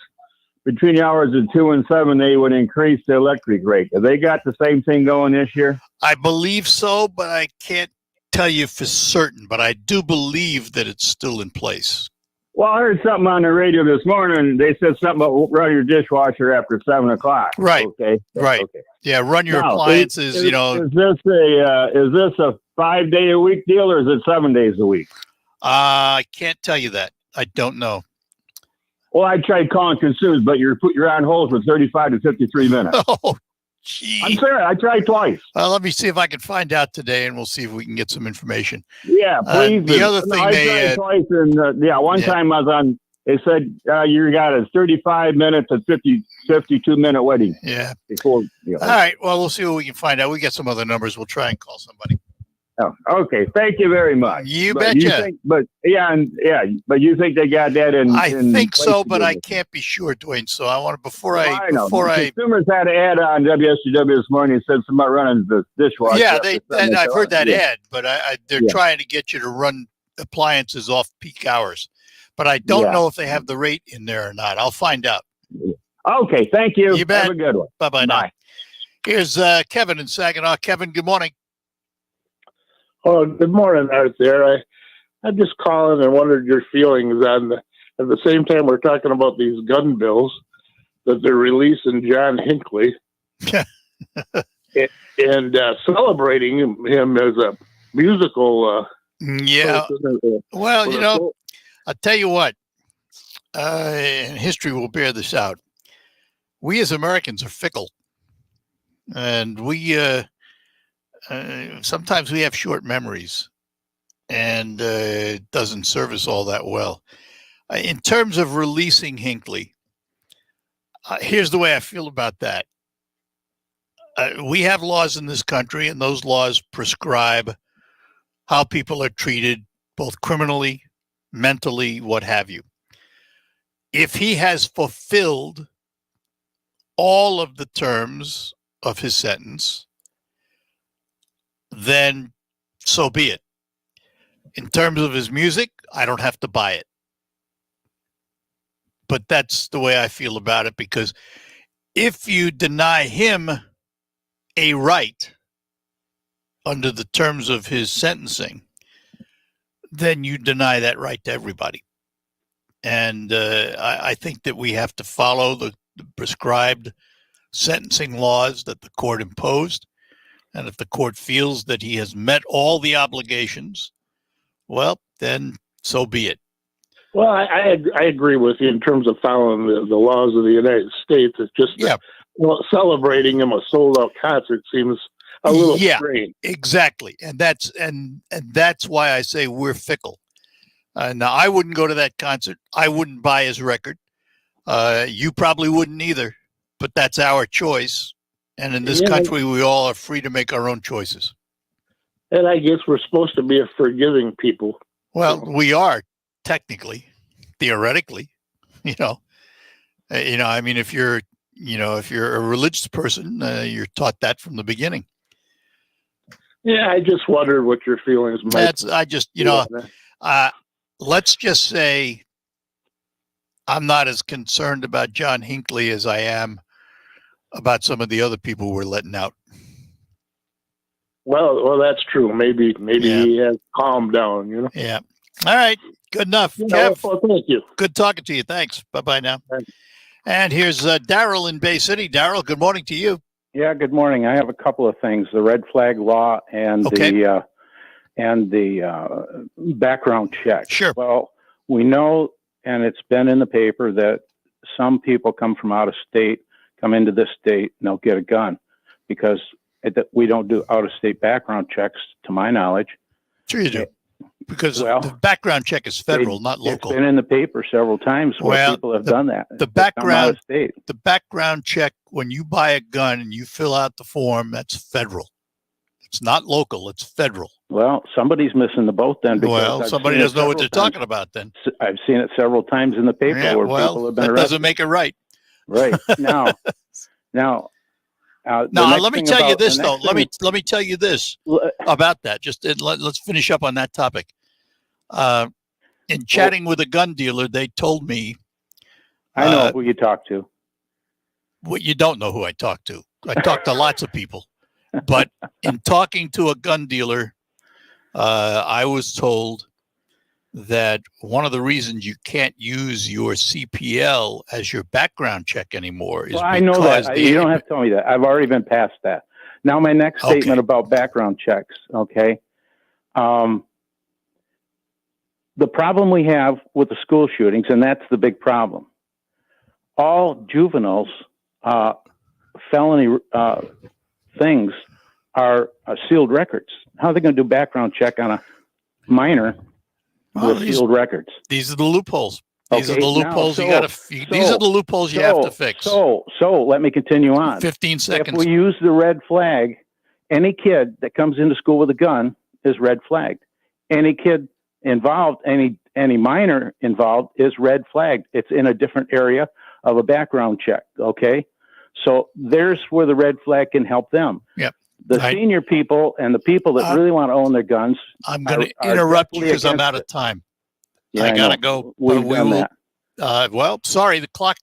Between the hours of 2 and 7, they would increase the electric rate. Have they got the same thing going this year? I believe so, but I can't tell you for certain. But I do believe that it's still in place. Well, I heard something on the radio this morning. They said something about run your dishwasher after 7 o'clock. Right. Okay. Right. Okay. Yeah. Run your now, appliances. Is this a 5-day-a-week deal or is it 7 days a week? I can't tell you that. I don't know. Well, I tried calling consumers, but you're on hold for 35 to 53 minutes. Oh, gee. I'm sorry. I tried twice. Let me see if I can find out today, and we'll see if we can get some information. Yeah, please. The other thing I tried twice, and one time I was on. They said you got a 35 minutes and 52-minute waiting. Yeah. Before. All right. Well, we'll see what we can find out. We get some other numbers. We'll try and call somebody. Oh, okay. Thank you very much. You but betcha. But you think they got that in? I in think so, place but I again? can't be sure, Dwayne. So I want to I know. Consumers had an ad on WSGW this morning. It said something about running the dishwasher. Yeah, after Sunday, I've so heard that yeah. ad, but they're Yeah. trying to get you to run appliances off peak hours. But I don't Yeah. know if they have the rate in there or not. I'll find out. Okay, thank you. You bet. Have a good one. Bye-bye now. Bye. Here's Kevin in Saginaw. Kevin, good morning. Oh, good morning out there. I'm just calling and wondered your feelings on at the same time we're talking about these gun bills that they're releasing John Hinckley and celebrating him as a musical. Yeah. person, Well, I'll tell you what, and history will bear this out. We as Americans are fickle, and we sometimes we have short memories, and it doesn't serve us all that well. In terms of releasing Hinckley, here's the way I feel about that. We have laws in this country, and those laws prescribe how people are treated, both criminally, mentally, what have you. If he has fulfilled all of the terms of his sentence, then so be it. In terms of his music, I don't have to buy it. But that's the way I feel about it, because if you deny him a right under the terms of his sentencing, then you deny that right to everybody. And I think that we have to follow the prescribed sentencing laws that the court imposed. And if the court feels that he has met all the obligations, well, then so be it. Well, I agree with you in terms of following the laws of the United States. It's just celebrating him a sold out concert seems a little strange. Exactly, and that's why I say we're fickle. Now, I wouldn't go to that concert. I wouldn't buy his record. You probably wouldn't either, but that's our choice. And in this country, we all are free to make our own choices. And I guess we're supposed to be a forgiving people. Well, we are technically, theoretically, I mean, if you're a religious person, you're taught that from the beginning. Yeah, I just wondered what your feelings might. Let's just say I'm not as concerned about John Hinckley as I am about some of the other people we're letting out. Well, that's true. Maybe he has calmed down, Yeah. All right. Good enough. Kev, well, thank you. Good talking to you. Thanks. Bye-bye now. Thanks. And here's Daryl in Bay City. Daryl, good morning to you. Yeah, good morning. I have a couple of things: the red flag law and the background check. Sure. Well, we know, and it's been in the paper, that some people come from out of state, come into this state, and they'll get a gun because we don't do out of state background checks, to my knowledge. Sure you do. Because the background check is federal, not local. It's been in the paper several times where people have done that. The background check, when you buy a gun and you fill out the form, that's federal. It's not local, it's federal. Well, somebody's missing the boat then. Well, somebody doesn't know what they're talking about then. I've seen it several times in the paper where people have been arrested. That doesn't make it right. Right. Now, let me tell you this, though. Let me tell you this about that. Let's finish up on that topic. In chatting with a gun dealer, they told me. I know who you talk to. Well, you don't know who I talk to. I talk to lots of people. But in talking to a gun dealer, I was told that one of the reasons you can't use your CPL as your background check anymore is I know that. You don't have to tell me that. I've already been past that. Now, my next statement about background checks, okay? The problem we have with the school shootings, and that's the big problem, all juveniles, felony things are sealed records. How are they going to do background check on a minor with sealed records? These are the loopholes. These are the loopholes you got to. These are the loopholes you have to fix. So let me continue on. 15 seconds. If we use the red flag, any kid that comes into school with a gun is red flagged. Any kid involved, any minor involved is red flagged. It's in a different area of a background check. Okay. So there's where the red flag can help them. Yep. The senior people and the people that really want to own their guns. I'm going to interrupt you because I'm out of time. Yeah, I got to go. We've done that. Well, sorry, the clock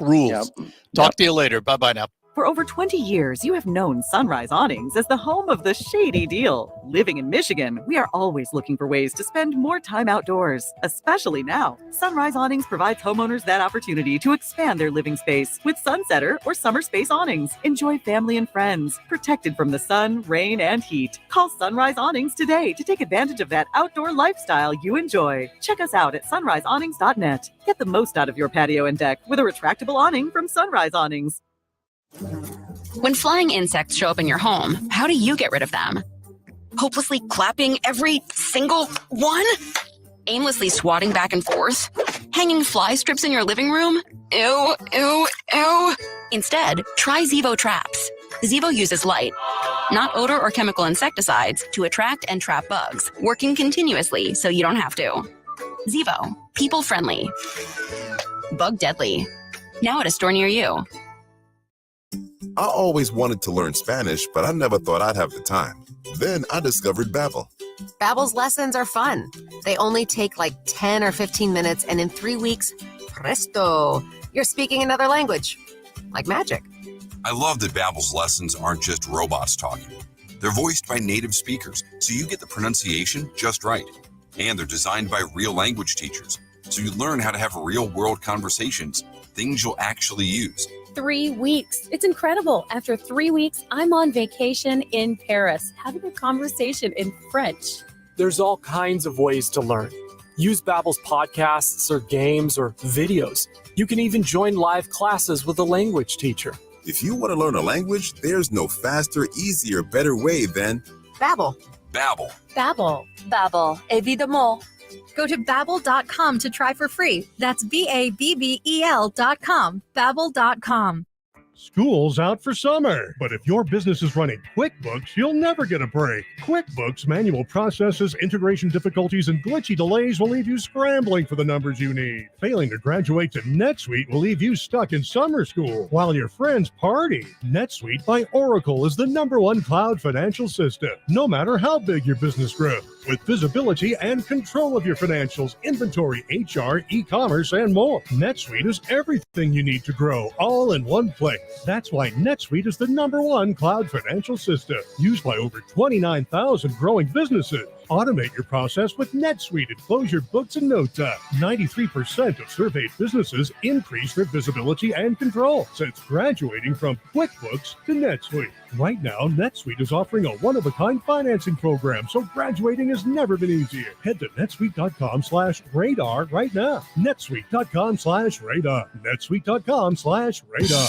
rules. Talk to you later. Bye-bye now. For over 20 years, you have known Sunrise Awnings as the home of the shady deal. Living in Michigan, we are always looking for ways to spend more time outdoors, especially now. Sunrise Awnings provides homeowners that opportunity to expand their living space with Sunsetter or Summer Space Awnings. Enjoy family and friends, protected from the sun, rain, and heat. Call Sunrise Awnings today to take advantage of that outdoor lifestyle you enjoy. Check us out at sunriseawnings.net. Get the most out of your patio and deck with a retractable awning from Sunrise Awnings. When flying insects show up in your home, how do you get rid of them? Hopelessly clapping every single one? Aimlessly swatting back and forth? Hanging fly strips in your living room? Ew, ew, ew. Instead, try Zevo traps. Zevo uses light, not odor or chemical insecticides, to attract and trap bugs, working continuously so you don't have to. Zevo, people friendly, bug deadly. Now at a store near you. I always wanted to learn Spanish, but I never thought I'd have the time. Then I discovered Babbel. Babbel's lessons are fun. They only take like 10 or 15 minutes, and in 3 weeks, presto, you're speaking another language. Like magic. I love that Babbel's lessons aren't just robots talking. They're voiced by native speakers, so you get the pronunciation just right. And they're designed by real language teachers, so you learn how to have real-world conversations, things you'll actually use. 3 weeks. It's incredible. After 3 weeks, I'm on vacation in Paris, having a conversation in French. There's all kinds of ways to learn. Use Babbel's podcasts or games or videos. You can even join live classes with a language teacher. If you want to learn a language, there's no faster, easier, better way than Babbel. Babbel. Babbel. Babbel. Évidemment. Go to Babbel.com to try for free. That's Babbel.com. Babbel.com. School's out for summer, but if your business is running QuickBooks, you'll never get a break. QuickBooks manual processes, integration difficulties, and glitchy delays will leave you scrambling for the numbers you need. Failing to graduate to NetSuite will leave you stuck in summer school while your friends party. NetSuite by Oracle is the #1 cloud financial system, no matter how big your business grows. With visibility and control of your financials, inventory, HR, e-commerce, and more. NetSuite is everything you need to grow, all in one place. That's why NetSuite is the #1 cloud financial system, used by over 29,000 growing businesses. Automate your process with NetSuite and close your books in no time. 93% of surveyed businesses increase their visibility and control since graduating from QuickBooks to NetSuite. Right now, NetSuite is offering a one-of-a-kind financing program, so graduating has never been easier. Head to netsuite.com/radar right now. netsuite.com/radar. netsuite.com/radar.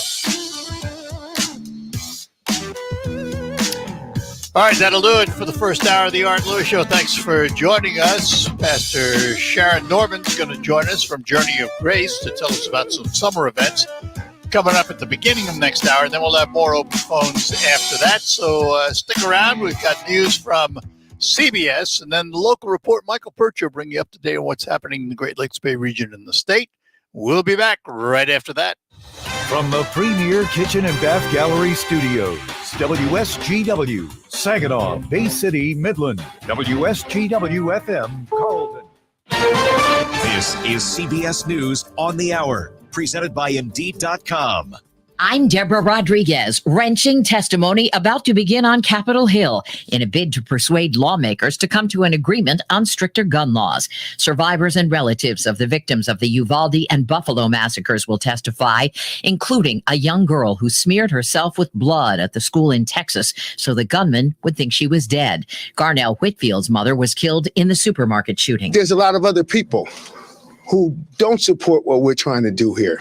All right, that'll do it for the first hour of the Art Lewis Show. Thanks for joining us. Pastor Sharon Norman's going to join us from Journey of Grace to tell us about some summer events coming up at the beginning of next hour, and then we'll have more open phones after that. So stick around. We've got news from CBS, and then the local report. Michael Perch will bring you up to date on what's happening in the Great Lakes Bay region and the state. We'll be back right after that. From the Premier Kitchen and Bath Gallery Studios, WSGW, Saginaw, Bay City, Midland, WSGW-FM, Carlton. This is CBS News on the Hour, presented by Indeed.com. I'm Deborah Rodriguez. Wrenching testimony about to begin on Capitol Hill in a bid to persuade lawmakers to come to an agreement on stricter gun laws. Survivors and relatives of the victims of the Uvalde and Buffalo massacres will testify, including a young girl who smeared herself with blood at the school in Texas so the gunman would think she was dead. Garnell Whitfield's mother was killed in the supermarket shooting. There's a lot of other people who don't support what we're trying to do here.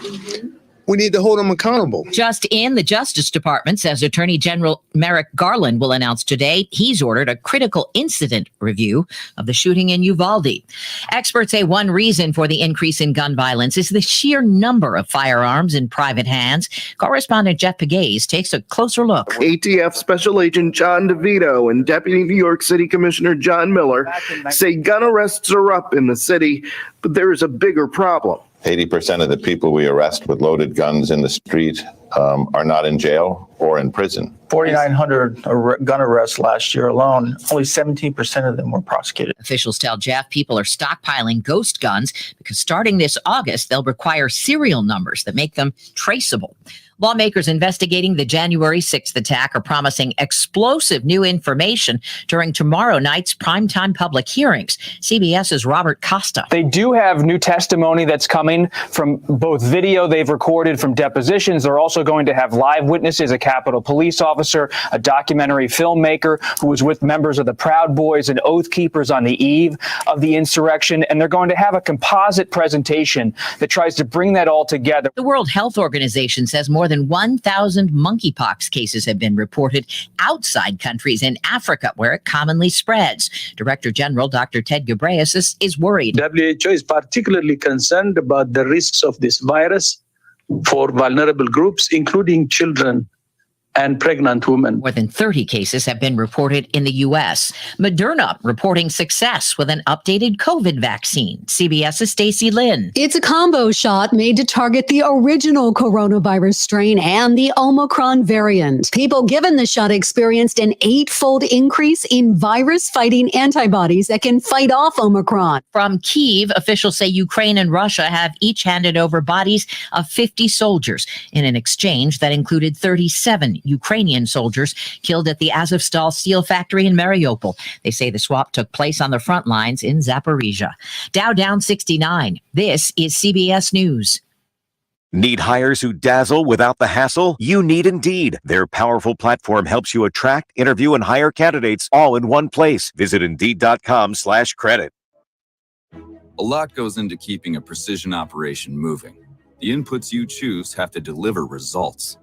We need to hold them accountable. Just in, the Justice Department says Attorney General Merrick Garland will announce today he's ordered a critical incident review of the shooting in Uvalde. Experts say one reason for the increase in gun violence is the sheer number of firearms in private hands. Correspondent Jeff Pegues takes a closer look. ATF Special Agent John DeVito and Deputy New York City Commissioner John Miller say gun arrests are up in the city, but there is a bigger problem. 80% of the people we arrest with loaded guns in the street are not in jail or in prison. 4,900 gun arrests last year alone. Only 17% of them were prosecuted. Officials tell Jeff people are stockpiling ghost guns because starting this August, they'll require serial numbers that make them traceable. Lawmakers investigating the January 6th attack are promising explosive new information during tomorrow night's primetime public hearings. CBS's Robert Costa. They do have new testimony that's coming from both video they've recorded from depositions. They're also going to have live witnesses, a Capitol Police officer, a documentary filmmaker who was with members of the Proud Boys and Oath Keepers on the eve of the insurrection. And they're going to have a composite presentation that tries to bring that all together. The World Health Organization says more than 1,000 monkeypox cases have been reported outside countries in Africa, where it commonly spreads. Director General Dr. Ted Ghebreyesus is worried. WHO is particularly concerned about the risks of this virus for vulnerable groups, including children and pregnant women. More than 30 cases have been reported in the U.S. Moderna reporting success with an updated COVID vaccine. CBS's Stacey Lynn. It's a combo shot made to target the original coronavirus strain and the Omicron variant. People given the shot experienced an 8-fold increase in virus-fighting antibodies that can fight off Omicron. From Kyiv, officials say Ukraine and Russia have each handed over bodies of 50 soldiers in an exchange that included 37 Ukrainian soldiers killed at the Azovstal steel factory in Mariupol. They say the swap took place on the front lines in Zaporizhia. Dow down 69. This is CBS News. Need hires who dazzle without the hassle? You need Indeed. Their powerful platform helps you attract, interview, and hire candidates all in one place. Visit Indeed.com/credit. A lot goes into keeping a precision operation moving. The inputs you choose have to deliver results.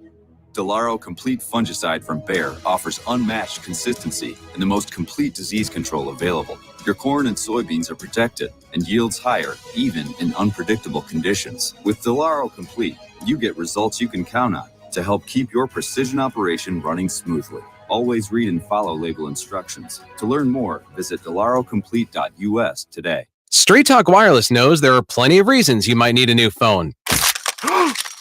Delaro Complete Fungicide from Bayer offers unmatched consistency and the most complete disease control available. Your corn and soybeans are protected and yields higher, even in unpredictable conditions. With Delaro Complete, you get results you can count on to help keep your precision operation running smoothly. Always read and follow label instructions. To learn more, visit delarocomplete.us today. Straight Talk Wireless knows there are plenty of reasons you might need a new phone.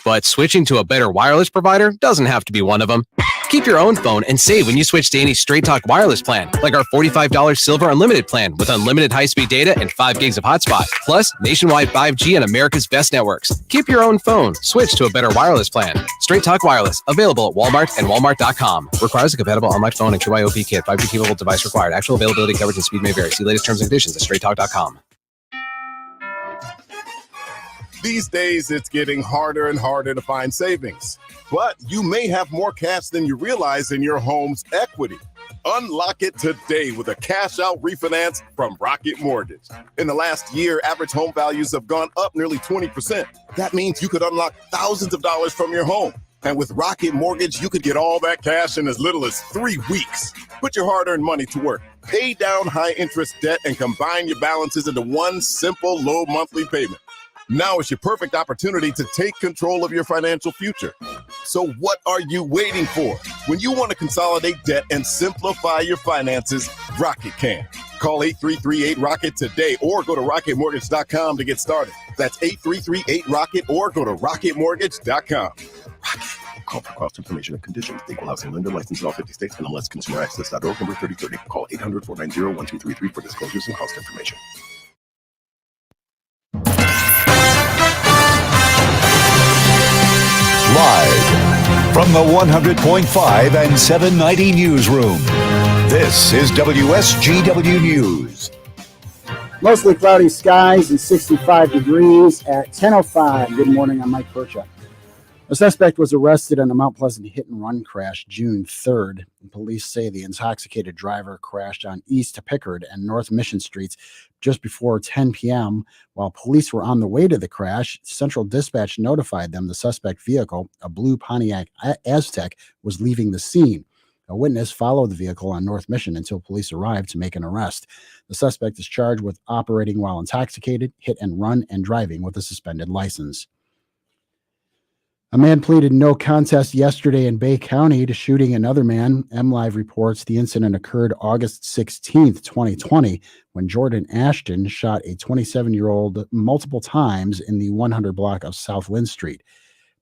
But switching to a better wireless provider doesn't have to be one of them. Keep your own phone and save when you switch to any Straight Talk Wireless plan, like our $45 Silver Unlimited plan with unlimited high-speed data and 5 gigs of hotspot, plus nationwide 5G and America's best networks. Keep your own phone. Switch to a better wireless plan. Straight Talk Wireless, available at Walmart and Walmart.com. Requires a compatible unlocked phone and TrueIOP kit. 5G capable device required. Actual availability, coverage, and speed may vary. See latest terms and conditions at straighttalk.com. These days, it's getting harder and harder to find savings. But you may have more cash than you realize in your home's equity. Unlock it today with a cash-out refinance from Rocket Mortgage. In the last year, average home values have gone up nearly 20%. That means you could unlock thousands of dollars from your home. And with Rocket Mortgage, you could get all that cash in as little as 3 weeks. Put your hard-earned money to work. Pay down high-interest debt and combine your balances into one simple, low monthly payment. Now is your perfect opportunity to take control of your financial future. So what are you waiting for? When you want to consolidate debt and simplify your finances, Rocket can. Call 8338-ROCKET today or go to rocketmortgage.com to get started. That's 8338-ROCKET or go to rocketmortgage.com. Rocket. Call for cost information and conditions. Equal housing lender licensed in all 50 states and unless consumeraccess.org number 3030. Call 800-490-1233 for disclosures and cost information. Live from the 100.5 and 790 newsroom, this is WSGW News. Mostly cloudy skies and 65 degrees at 10:05. Good morning, I'm Mike Percha. A suspect was arrested in a Mount Pleasant hit-and-run crash June 3rd. Police say the intoxicated driver crashed on East Pickard and North Mission Streets just before 10 p.m. While police were on the way to the crash, Central Dispatch notified them the suspect vehicle, a blue Pontiac Aztec, was leaving the scene. A witness followed the vehicle on North Mission until police arrived to make an arrest. The suspect is charged with operating while intoxicated, hit and run, and driving with a suspended license. A man pleaded no contest yesterday in Bay County to shooting another man. MLive reports the incident occurred August 16th, 2020, when Jordan Ashton shot a 27-year-old multiple times in the 100 block of South Lynn Street.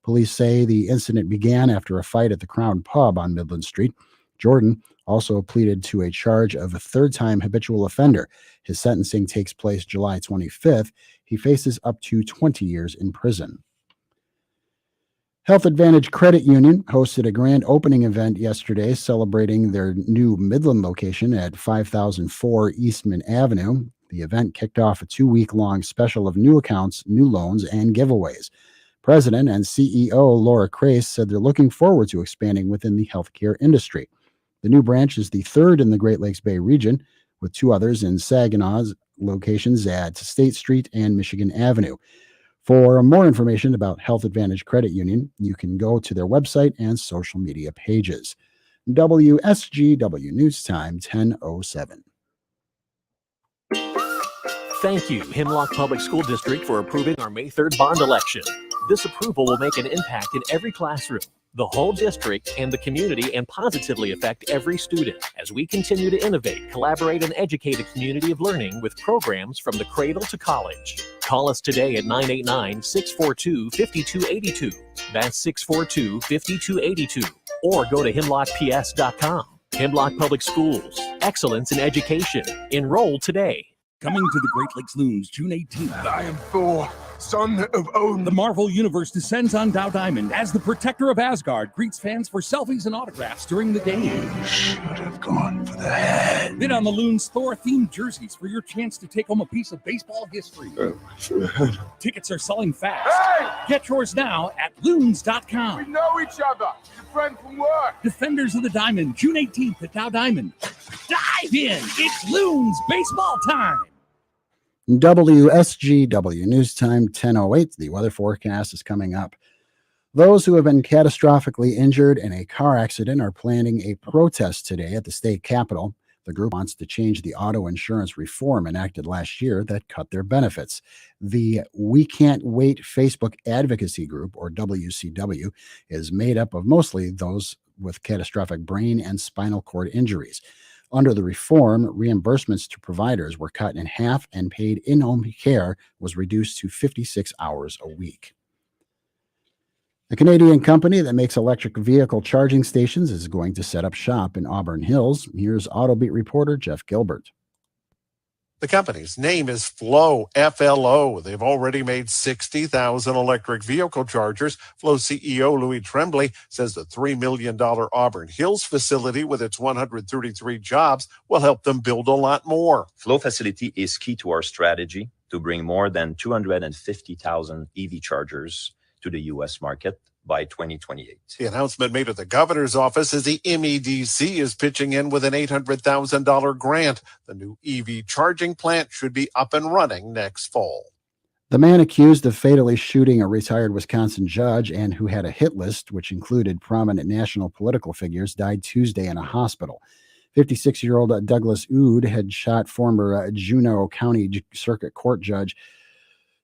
Police say the incident began after a fight at the Crown Pub on Midland Street. Jordan also pleaded to a charge of a third-time habitual offender. His sentencing takes place July 25th. He faces up to 20 years in prison. Health Advantage Credit Union hosted a grand opening event yesterday celebrating their new Midland location at 5004 Eastman Avenue. The event kicked off a 2-week-long special of new accounts, new loans, and giveaways. President and CEO Laura Crace said they're looking forward to expanding within the healthcare industry. The new branch is the third in the Great Lakes Bay region, with 2 others in Saginaw's locations at State Street and Michigan Avenue. For more information about Health Advantage Credit Union, you can go to their website and social media pages. WSGW News Time 10:07. Thank you, Hemlock Public School District, for approving our May 3rd bond election. This approval will make an impact in every classroom, the whole district, and the community, and positively affect every student as we continue to innovate, collaborate, and educate a community of learning with programs from the cradle to college. Call us today at 989-642-5282. That's 642-5282. Or go to hemlockps.com. Hemlock Public Schools. Excellence in education. Enroll today. Coming to the Great Lakes Loons, June 18th. I am Thor, son of Odin. The Marvel Universe descends on Dow Diamond as the protector of Asgard greets fans for selfies and autographs during the game. You should have gone for the head. Bid on the Loons Thor-themed jerseys for your chance to take home a piece of baseball history. Tickets are selling fast. Hey! Get yours now at loons.com. We know each other. You're friends from work. Defenders of the Diamond, June 18th at Dow Diamond. Dive in. It's Loons baseball time. WSGW News Time 10:08. The weather forecast is coming up. Those who have been catastrophically injured in a car accident are planning a protest today at the state capitol. The group wants to change the auto insurance reform enacted last year that cut their benefits. The We Can't Wait Facebook advocacy group, or WCW, is made up of mostly those with catastrophic brain and spinal cord injuries. Under the reform, reimbursements to providers were cut in half, and paid in-home care was reduced to 56 hours a week. A Canadian company that makes electric vehicle charging stations is going to set up shop in Auburn Hills. Here's Autobeat reporter Jeff Gilbert. The company's name is Flow, F-L-O. They've already made 60,000 electric vehicle chargers. Flow CEO Louis Tremblay says the $3 million Auburn Hills facility with its 133 jobs will help them build a lot more. Flow facility is key to our strategy to bring more than 250,000 EV chargers to the U.S. market by 2028. The announcement made at the governor's office as the MEDC is pitching in with an $800,000 grant. The new EV charging plant should be up and running next fall. The man accused of fatally shooting a retired Wisconsin judge and who had a hit list, which included prominent national political figures, died Tuesday in a hospital. 56-year-old Douglas Oud had shot former Juneau County Circuit Court Judge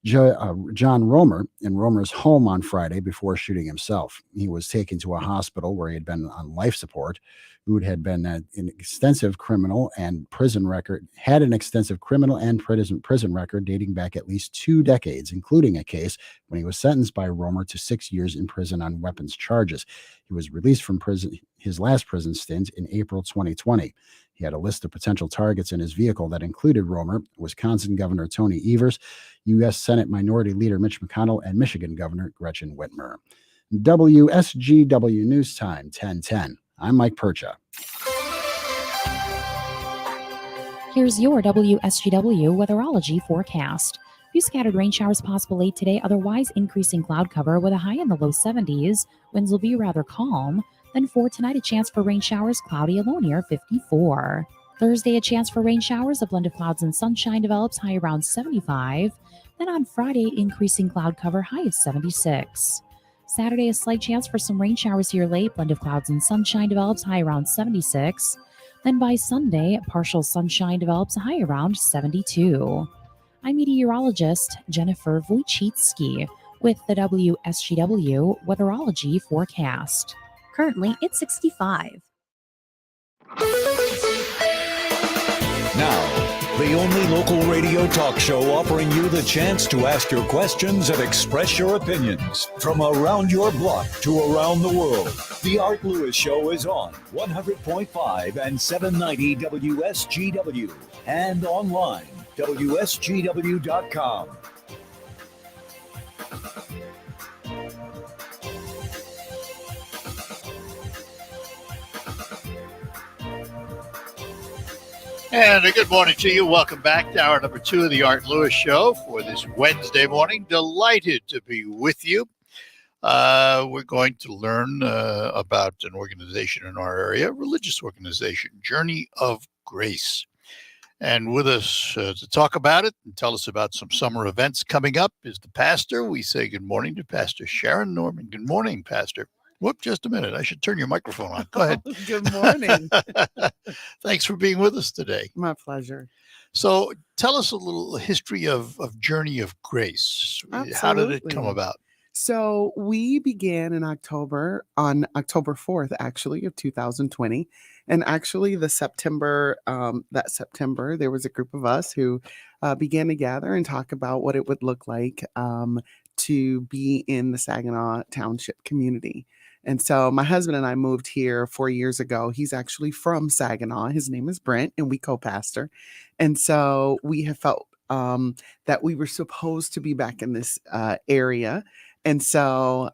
John Romer in Romer's home on Friday before shooting himself. He was taken to a hospital where he had been on life support. Oud had been an extensive criminal and prison record, prison record dating back at least 2 decades, including a case when he was sentenced by Romer to 6 years in prison on weapons charges. He was released from prison, his last prison stint, in April 2020. He had a list of potential targets in his vehicle that included Romer, Wisconsin Governor Tony Evers, U.S. Senate Minority Leader Mitch McConnell, and Michigan Governor Gretchen Whitmer. WSGW News Time 10:10. I'm Mike Percha. Here's your WSGW Weatherology Forecast. Few scattered rain showers possible late today, otherwise increasing cloud cover with a high in the low 70s. Winds will be rather calm. Then for tonight, a chance for rain showers, cloudy, a low near 54. Thursday, a chance for rain showers, a blend of clouds and sunshine develops, high around 75. Then on Friday, increasing cloud cover, high of 76. Saturday, a slight chance for some rain showers here late, blend of clouds and sunshine develops, high around 76. Then by Sunday, partial sunshine develops, a high around 72. I'm meteorologist Jennifer Wojcicki with the WSGW Weatherology Forecast. Currently, it's 65. Now, the only local radio talk show offering you the chance to ask your questions and express your opinions from around your block to around the world. The Art Lewis Show is on 100.5 and 790 WSGW and online, WSGW.com. And a good morning to you. Welcome back to hour number 2 of the Art Lewis Show for this Wednesday morning. Delighted to be with you. We're going to learn about an organization in our area, a religious organization, Journey of Grace. And with us to talk about it and tell us about some summer events coming up is the pastor. We say good morning to Pastor Sharon Norman. Good morning, Pastor. Whoop, just a minute. I should turn your microphone on. Go ahead. Good morning. Thanks for being with us today. My pleasure. So tell us a little history of Journey of Grace. Absolutely. How did it come about? So we began in October, on October 4th, actually, of 2020. And actually that September, there was a group of us who began to gather and talk about what it would look like to be in the Saginaw Township community. And so my husband and I moved here 4 years ago. He's actually from Saginaw. His name is Brent, and we co-pastor. And so we have felt that we were supposed to be back in this area. And so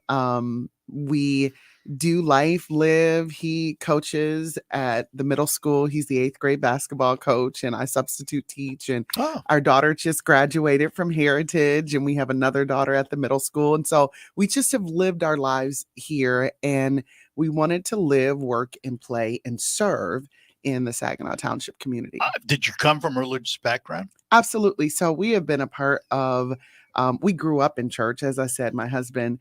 we do live. He coaches at the middle school. He's the 8th grade basketball coach, and I substitute teach. And our daughter just graduated from Heritage, and we have another daughter at the middle school. And so we just have lived our lives here, and we wanted to live, work, and play and serve in the Saginaw Township community. Did you come from a religious background? Absolutely. So we have been a part of we grew up in church. As I said, my husband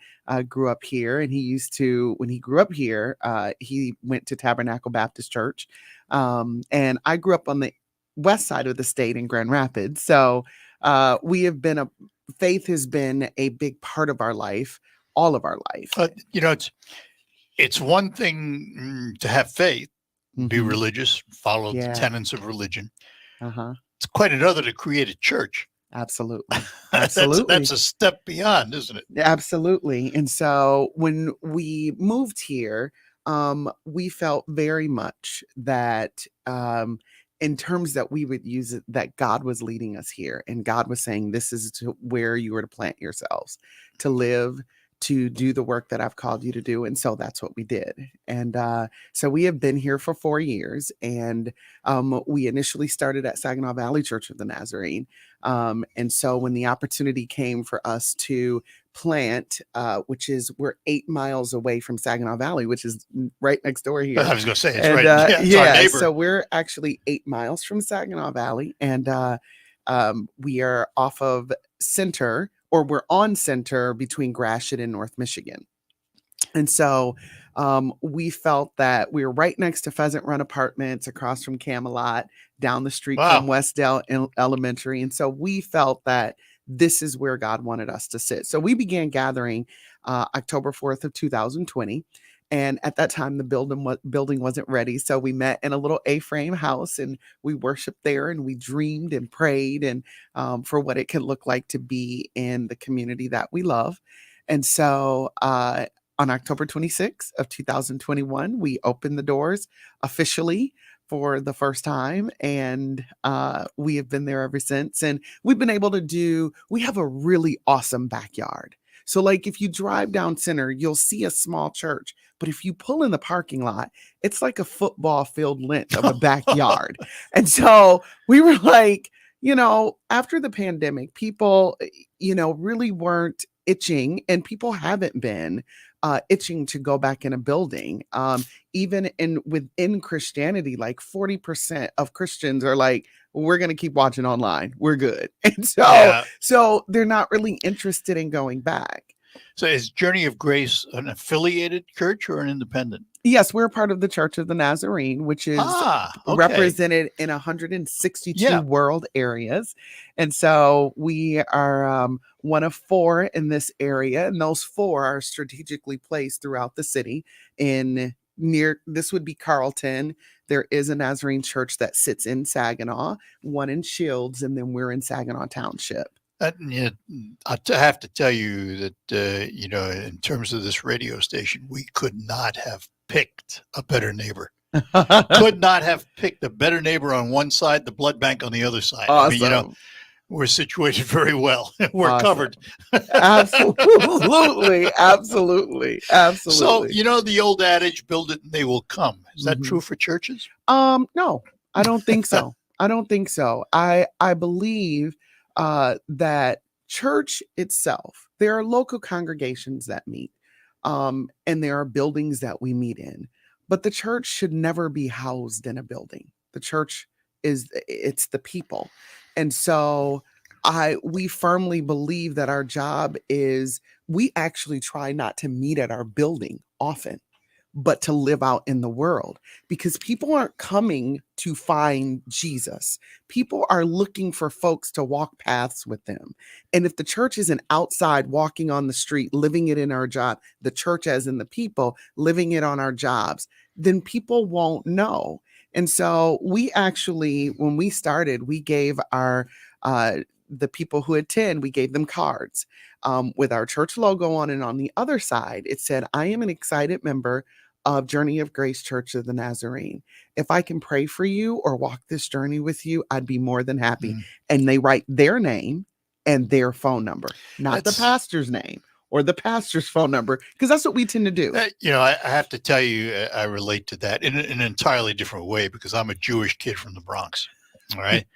grew up here, and when he grew up here, he went to Tabernacle Baptist Church. And I grew up on the west side of the state in Grand Rapids. So faith has been a big part of our life, all of our life. It's one thing to have faith, be religious, follow the tenets of religion. It's quite another to create a church. Absolutely. Absolutely. That's a step beyond, isn't it? Absolutely. And so when we moved here, we felt very much that in terms that we would use it, that God was leading us here, and God was saying, this is where you were to plant yourselves, to live, to do the work that I've called you to do. And so that's what we did. And so we have been here for 4 years, and we initially started at Saginaw Valley Church of the Nazarene. And so when the opportunity came for us to plant, we're 8 miles away from Saginaw Valley, which is right next door here. I was going to say, it's right. It's our neighbor. So we're actually 8 miles from Saginaw Valley, and we are off of Center, or we're on Center between Gratiot and North Michigan. And so we felt that we were right next to Pheasant Run Apartments, across from Camelot, down the street from Westdale Elementary. And so we felt that this is where God wanted us to sit. So we began gathering October 4th of 2020. And at that time, the building wasn't ready. So we met in a little A-frame house, and we worshiped there, and we dreamed and prayed and for what it could look like to be in the community that we love. And so on October 26th of 2021, we opened the doors officially for the first time, and we have been there ever since. And we've been able to we have a really awesome backyard. So like if you drive down Center, you'll see a small church, but if you pull in the parking lot, it's like a football field length of a backyard. And so we were like, After the pandemic, people, really weren't itching, and people haven't been itching to go back in a building. Even within Christianity, like 40% of Christians are like, we're going to keep watching online. We're good. And so they're not really interested in going back. So is Journey of Grace an affiliated church or an independent? Yes, we're part of the Church of the Nazarene, which is represented in 162 world areas. And so we are one of 4 in this area, and those 4 are strategically placed throughout the city. This would be Carlton. There is a Nazarene church that sits in Saginaw, one in Shields, and then we're in Saginaw Township. I have to tell you that, in terms of this radio station, we could not have picked a better neighbor. Could not have picked a better neighbor on one side, the blood bank on the other side. Awesome. I mean, we're situated very well. We're covered. Absolutely. Absolutely. So, the old adage, build it and they will come. Is that true for churches? No, I don't think so. I don't think so. I believe that church itself, there are local congregations that meet, and there are buildings that we meet in, but the church should never be housed in a building. The church it's the people. And so we firmly believe that our job is, we actually try not to meet at our building often, but to live out in the world, because people aren't coming to find Jesus. People are looking for folks to walk paths with them. And if the church isn't outside walking on the street, living it in our job, the church as in the people, living it on our jobs, then people won't know. And so we actually, when we started, we gave the people who attend, we gave them cards with our church logo on, and on the other side, it said, I am an excited member of Journey of Grace Church of the Nazarene. If I can pray for you or walk this journey with you, I'd be more than happy. And they write their name and their phone number, not the pastor's name or the pastor's phone number, because that's what we tend to do. I have to tell you, I relate to that in an entirely different way, because I'm a Jewish kid from the Bronx. All right.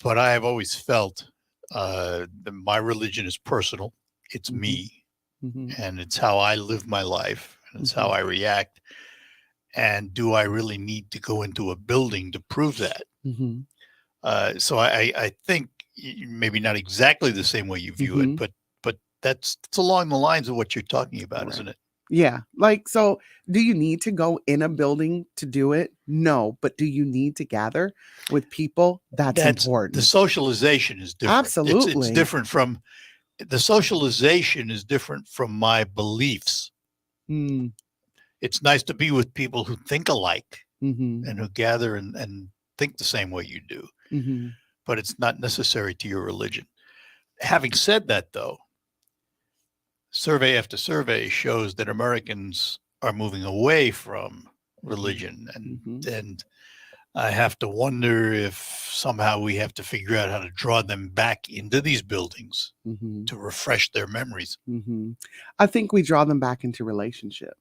But I have always felt that my religion is personal. It's me, and it's how I live my life. And it's how I react. And do I really need to go into a building to prove that? So I think maybe not exactly the same way you view it, but it's along the lines of what you're talking about, isn't it? Yeah. So do you need to go in a building to do it? No. But do you need to gather with people? That's important. The socialization is different. Absolutely. It's different from, the socialization is different from my beliefs. It's nice to be with people who think alike and who gather and think the same way you do, but it's not necessary to your religion. Having said that, though, survey after survey shows that Americans are moving away from religion, and I have to wonder if somehow we have to figure out how to draw them back into these buildings to refresh their memories. I think we draw them back into relationship,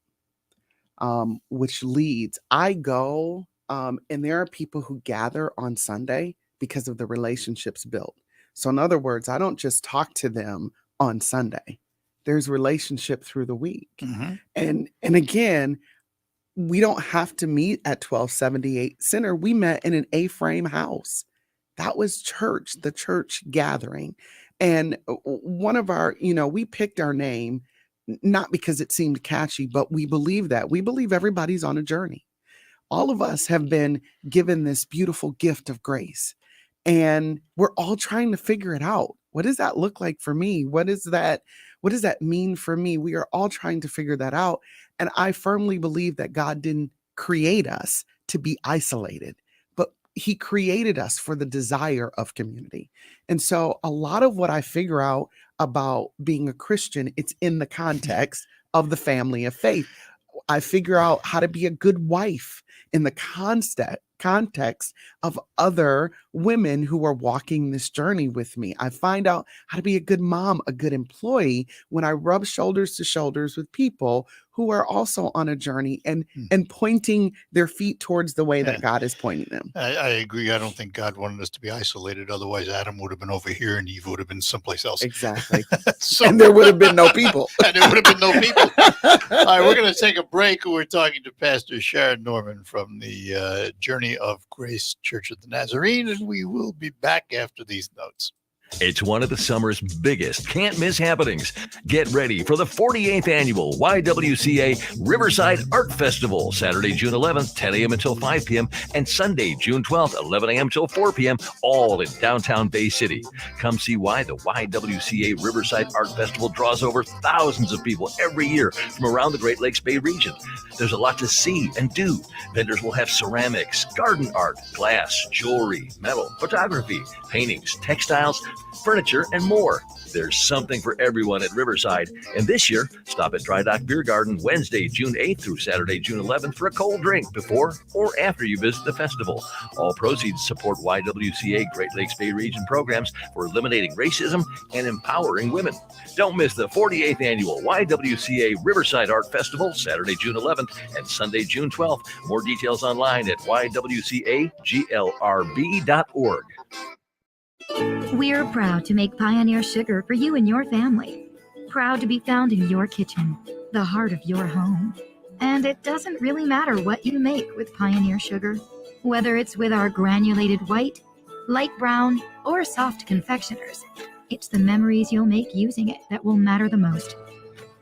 which leads, I go, and there are people who gather on Sunday because of the relationships built. So in other words, I don't just talk to them on Sunday. There's relationship through the week. And again, we don't have to meet at 1278 Center. We met in an A-frame house. That was church, the church gathering. And one of our, we picked our name, not because it seemed catchy, but we believe that. We believe everybody's on a journey. All of us have been given this beautiful gift of grace, and we're all trying to figure it out. What does that look like for me? What does that mean for me? We are all trying to figure that out. And I firmly believe that God didn't create us to be isolated, but he created us for the desire of community. And so a lot of what I figure out about being a Christian, it's in the context of the family of faith. I figure out how to be a good wife in the context of other women who are walking this journey with me. I find out how to be a good mom, a good employee when I rub shoulders to shoulders with people who are also on a journey and pointing their feet towards the way that God is pointing them. I agree. I don't think God wanted us to be isolated. Otherwise, Adam would have been over here and Eve would have been someplace else. Exactly. And there would have been no people. And there would have been no people. All right, we're going to take a break. We're talking to Pastor Sharon Norman from the Journey of Grace Church of the Nazarene, and we will be back after these notes. It's one of the summer's biggest can't-miss happenings. Get ready for the 48th Annual YWCA Riverside Art Festival, Saturday, June 11th, 10 a.m. until 5 p.m., and Sunday, June 12th, 11 a.m. till 4 p.m., all in downtown Bay City. Come see why the YWCA Riverside Art Festival draws over thousands of people every year from around the Great Lakes Bay region. There's a lot to see and do. Vendors will have ceramics, garden art, glass, jewelry, metal, photography, paintings, textiles, furniture, and more. There's something for everyone at Riverside. And this year, stop at Dry Dock Beer Garden Wednesday, June 8th through Saturday, June 11th for a cold drink before or after you visit the festival. All proceeds support YWCA Great Lakes Bay Region programs for eliminating racism and empowering women. Don't miss the 48th Annual YWCA Riverside Art Festival, Saturday, June 11th and Sunday, June 12th. More details online at ywcaglrb.org. We're proud to make Pioneer Sugar for you and your family. Proud to be found in your kitchen, the heart of your home. And it doesn't really matter what you make with Pioneer Sugar, whether it's with our granulated white, light brown, or soft confectioners. It's the memories you'll make using it that will matter the most.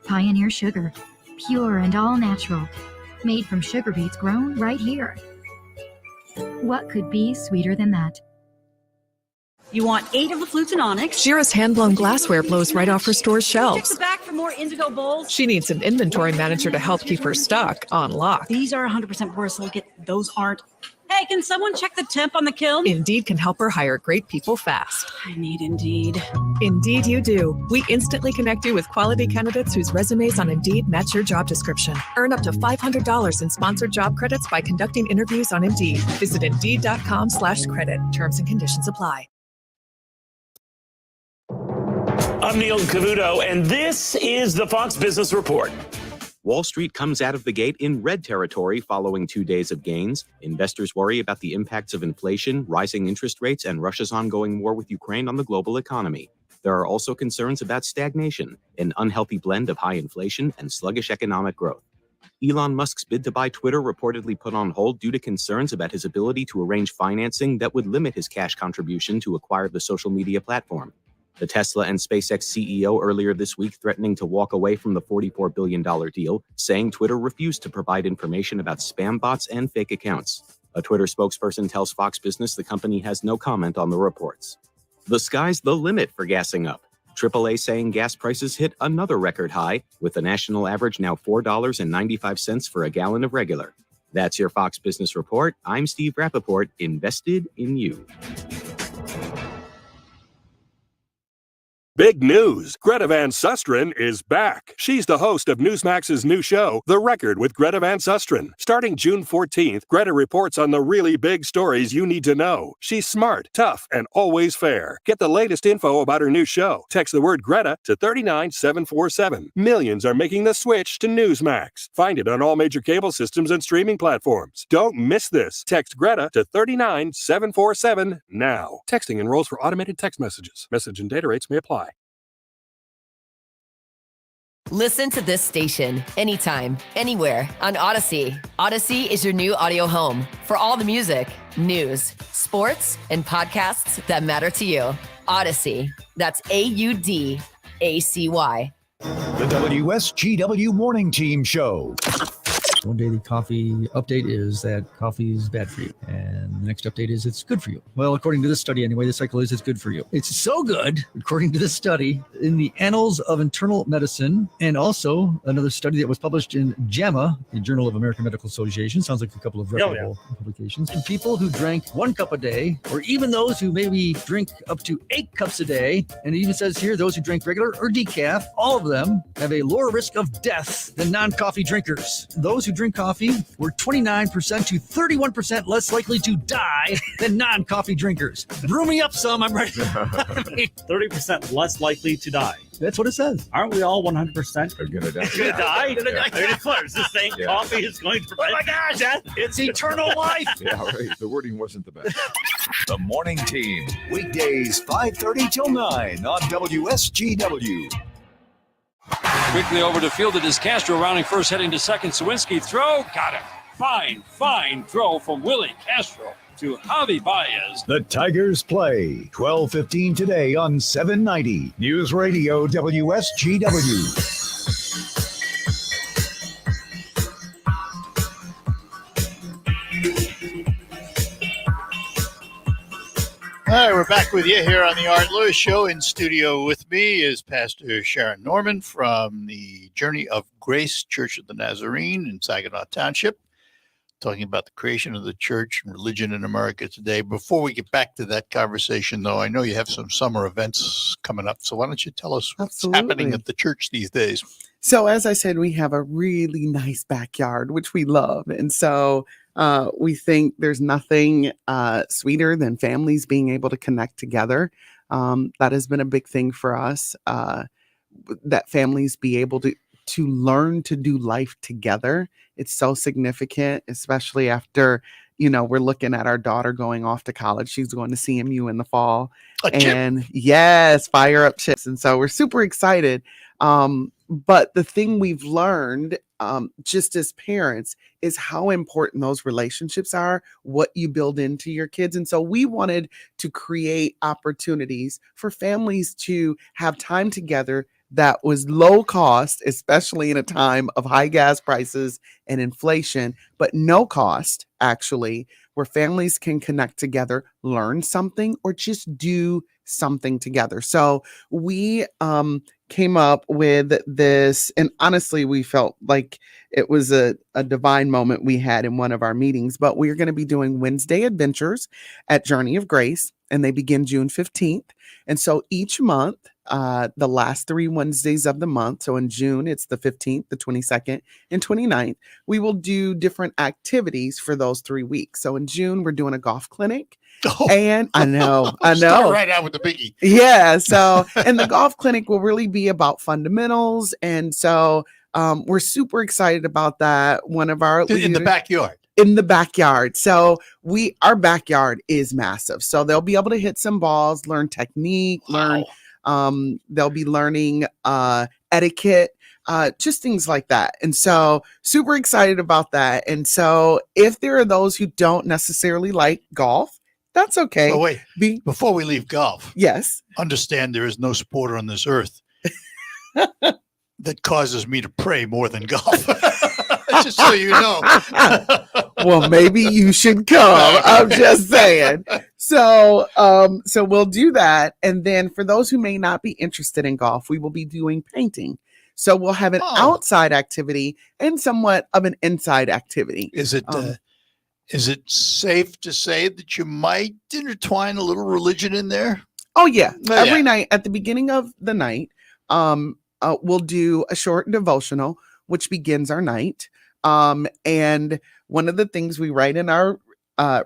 Pioneer Sugar, pure and all natural, made from sugar beets grown right here. What could be sweeter than that? You want 8 of the flutes and onyx. Shira's hand-blown glassware blows right off her store's Check shelves. the back for more indigo bowls. She needs an inventory manager to help keep her stock on lock. These are 100% borosilicate. Those aren't. Hey, can someone check the temp on the kiln? Indeed can help her hire great people fast. I need Indeed. Indeed you do. We instantly connect you with quality candidates whose resumes on Indeed match your job description. Earn up to $500 in sponsored job credits by conducting interviews on Indeed. Visit Indeed.com/credit. Terms and conditions apply. I'm Neil Cavuto, and this is the Fox Business Report. Wall Street comes out of the gate in red territory following 2 days of gains. Investors worry about the impacts of inflation, rising interest rates, and Russia's ongoing war with Ukraine on the global economy. There are also concerns about stagnation, an unhealthy blend of high inflation and sluggish economic growth. Elon Musk's bid to buy Twitter reportedly put on hold due to concerns about his ability to arrange financing that would limit his cash contribution to acquire the social media platform. The Tesla and SpaceX CEO earlier this week threatening to walk away from the $44 billion deal, saying Twitter refused to provide information about spam bots and fake accounts. A Twitter spokesperson tells Fox Business the company has no comment on the reports. The sky's the limit for gassing up. AAA saying gas prices hit another record high, with the national average now $4.95 for a gallon of regular. That's your Fox Business Report. I'm Steve Rappaport, invested in you. Big news! Greta Van Susteren is back. She's the host of Newsmax's new show, The Record with Greta Van Susteren. Starting June 14th, Greta reports on the really big stories you need to know. She's smart, tough, and always fair. Get the latest info about her new show. Text the word Greta to 39747. Millions are making the switch to Newsmax. Find it on all major cable systems and streaming platforms. Don't miss this. Text Greta to 39747 now. Texting enrolls for automated text messages. Message and data rates may apply. Listen to this station anytime, anywhere on Odyssey. Odyssey is your new audio home for all the music, news, sports, and podcasts that matter to you. Odyssey. That's AUDACY. The WSGW Morning Team Show. One daily coffee update is that coffee is bad for you. And the next update is it's good for you. Well, according to this study anyway, the cycle is it's good for you. It's so good, according to this study, in the Annals of Internal Medicine, and also another study that was published in JAMA, the Journal of American Medical Association. Sounds like a couple of reputable publications. And people who drank 1 cup a day, or even those who maybe drink up to 8 cups a day, and it even says here, those who drink regular or decaf, all of them have a lower risk of death than non-coffee drinkers. Those who drink coffee were 29% to 31% less likely to die than non-coffee drinkers. Brew me up some, I'm ready. 30% less likely to die. That's what it says. Aren't we all 100% They're gonna die. gonna die? Gonna die. I mean, what, is this saying coffee is going to prevent death? It's eternal life. Yeah, right. The wording wasn't the best. The Morning Team, weekdays 5:30 till 9 on WSGW. Quickly over to field. It is Castro rounding first, heading to second. Sawinski throw. Got it. Fine throw from Willie Castro to Javi Baez. The Tigers play 12:15 today on 790 News Radio WSGW. All right, we're back with you here on the Art Lewis Show. In studio with me is Pastor Sharon Norman from the Journey of Grace Church of the Nazarene in Saginaw Township, talking about the creation of the church and religion in America today. Before we get back to that conversation, though, I know you have some summer events coming up. So why don't you tell us what's happening at the church these days? So as I said, we have a really nice backyard, which we love. And so we think there's nothing sweeter than families being able to connect together. That has been a big thing for us, that families be able to learn to do life together. It's so significant, especially after, we're looking at our daughter going off to college. She's going to CMU in the fall. And yes, fire up chips. And so we're super excited. But the thing we've learned just as parents is how important those relationships are, what you build into your kids. And so we wanted to create opportunities for families to have time together that was low cost, especially in a time of high gas prices and inflation, but no cost, actually, where families can connect together, learn something, or just do something together. So we came up with this, and honestly, we felt like it was a divine moment we had in one of our meetings, but we're going to be doing Wednesday adventures at Journey of Grace, and they begin June 15th. And so each month, the last 3 Wednesdays of the month, so in June, it's the 15th, the 22nd, and 29th, we will do different activities for those 3 weeks. So in June, we're doing a golf clinic. And I know. Start right out with the biggie. Yeah. So, and the golf clinic will really be about fundamentals. And so we're super excited about that. One of our in the backyard. In the backyard. So our backyard is massive. So they'll be able to hit some balls, learn technique, they'll be learning etiquette, just things like that. And so super excited about that. And so if there are those who don't necessarily like golf, that's okay. Oh, wait. Before we leave golf, yes, understand there is no sport on this earth that causes me to pray more than golf. Just so you know. Well, maybe you should come. I'm just saying. So we'll do that. And then for those who may not be interested in golf, we will be doing painting. So we'll have an outside activity and somewhat of an inside activity. Is it safe to say that you might intertwine a little religion in there? Oh, yeah. Every night at the beginning of the night, we'll do a short devotional, which begins our night. And one of the things we write in our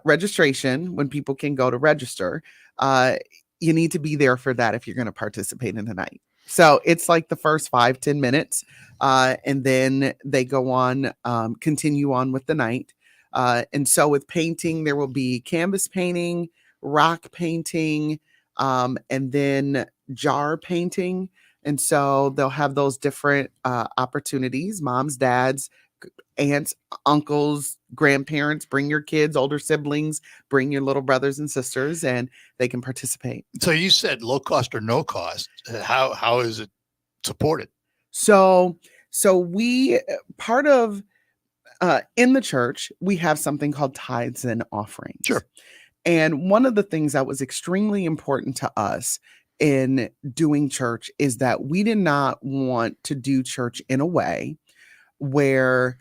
registration when people can go to register, you need to be there for that if you're going to participate in the night. So it's like the first 5-10 minutes, and then they go on, continue on with the night. And so with painting, there will be canvas painting, rock painting, and then jar painting. And so they'll have those different opportunities. Moms, dads, aunts, uncles, grandparents, bring your kids, older siblings, bring your little brothers and sisters, and they can participate. So you said low cost or no cost. How is it supported? So we part of in the church, we have something called Tithes and Offerings. Sure. And one of the things that was extremely important to us in doing church is that we did not want to do church in a way where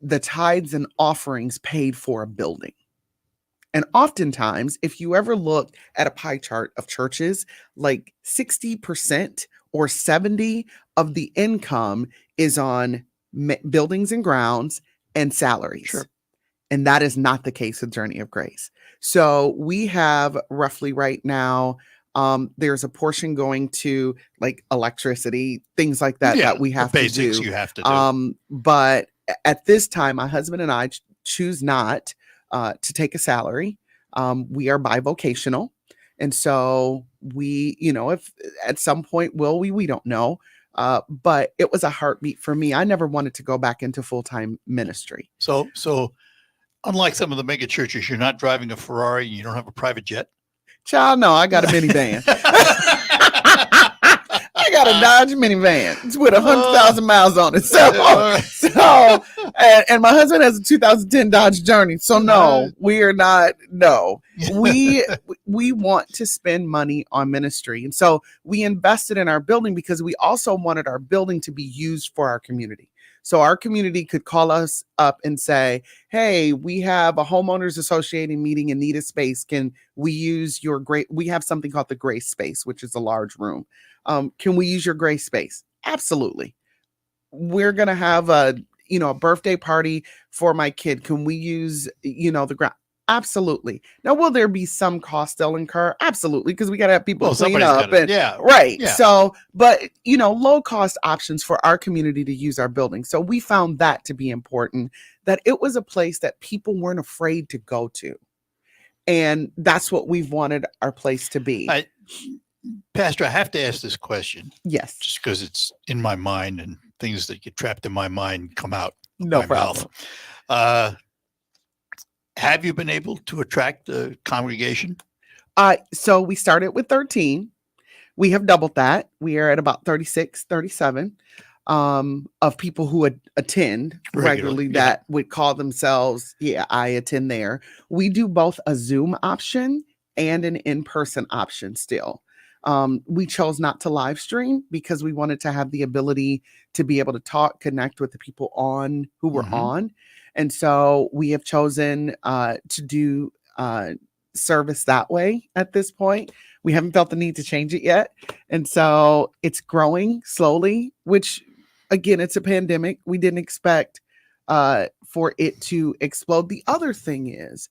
the tithes and offerings paid for a building. And oftentimes, if you ever look at a pie chart of churches, like 60% or 70% of the income is on buildings and grounds, and salaries. Sure. And that is not the case with Journey of Grace. So we have roughly right now, there's a portion going to like electricity, things like that, Yeah, that we the have to basics do. you have to do. But at this time, my husband and I choose not to take a salary. We are bivocational. And so we, if at some point we don't know. But it was a heartbeat for me. I never wanted to go back into full-time ministry. So unlike some of the mega churches, you're not driving a Ferrari and you don't have a private jet. Child, no, I got a minivan. I got a Dodge minivan. It's with 100,000 miles on it. And my husband has a 2010 Dodge Journey. So no, we are not. No, we want to spend money on ministry. And so we invested in our building because we also wanted our building to be used for our community. So our community could call us up and say, hey, we have a homeowners association meeting and need a space. Can we use we have something called the Grace Space, which is a large room. Can we use your Grace Space? Absolutely. We're going to have a birthday party for my kid. Can we use, the ground? Absolutely. Now, will there be some cost they'll incur? Absolutely. Because we got to have people clean up. Right. Yeah. So, but, low cost options for our community to use our building. So we found that to be important, that it was a place that people weren't afraid to go to. And that's what we've wanted our place to be. Pastor, I have to ask this question. Yes. Just because it's in my mind and things that get trapped in my mind come out. No problem. Have you been able to attract the congregation? So we started with 13. We have doubled that. We are at about 36, 37 of people who attend regularly that would call themselves, I attend there. We do both a Zoom option and an in-person option still. We chose not to live stream because we wanted to have the ability to be able to connect with the people who were on. And so we have chosen to do service that way at this point. We haven't felt the need to change it yet. And so it's growing slowly, which again, it's a pandemic. We didn't expect for it to explode. The other thing is,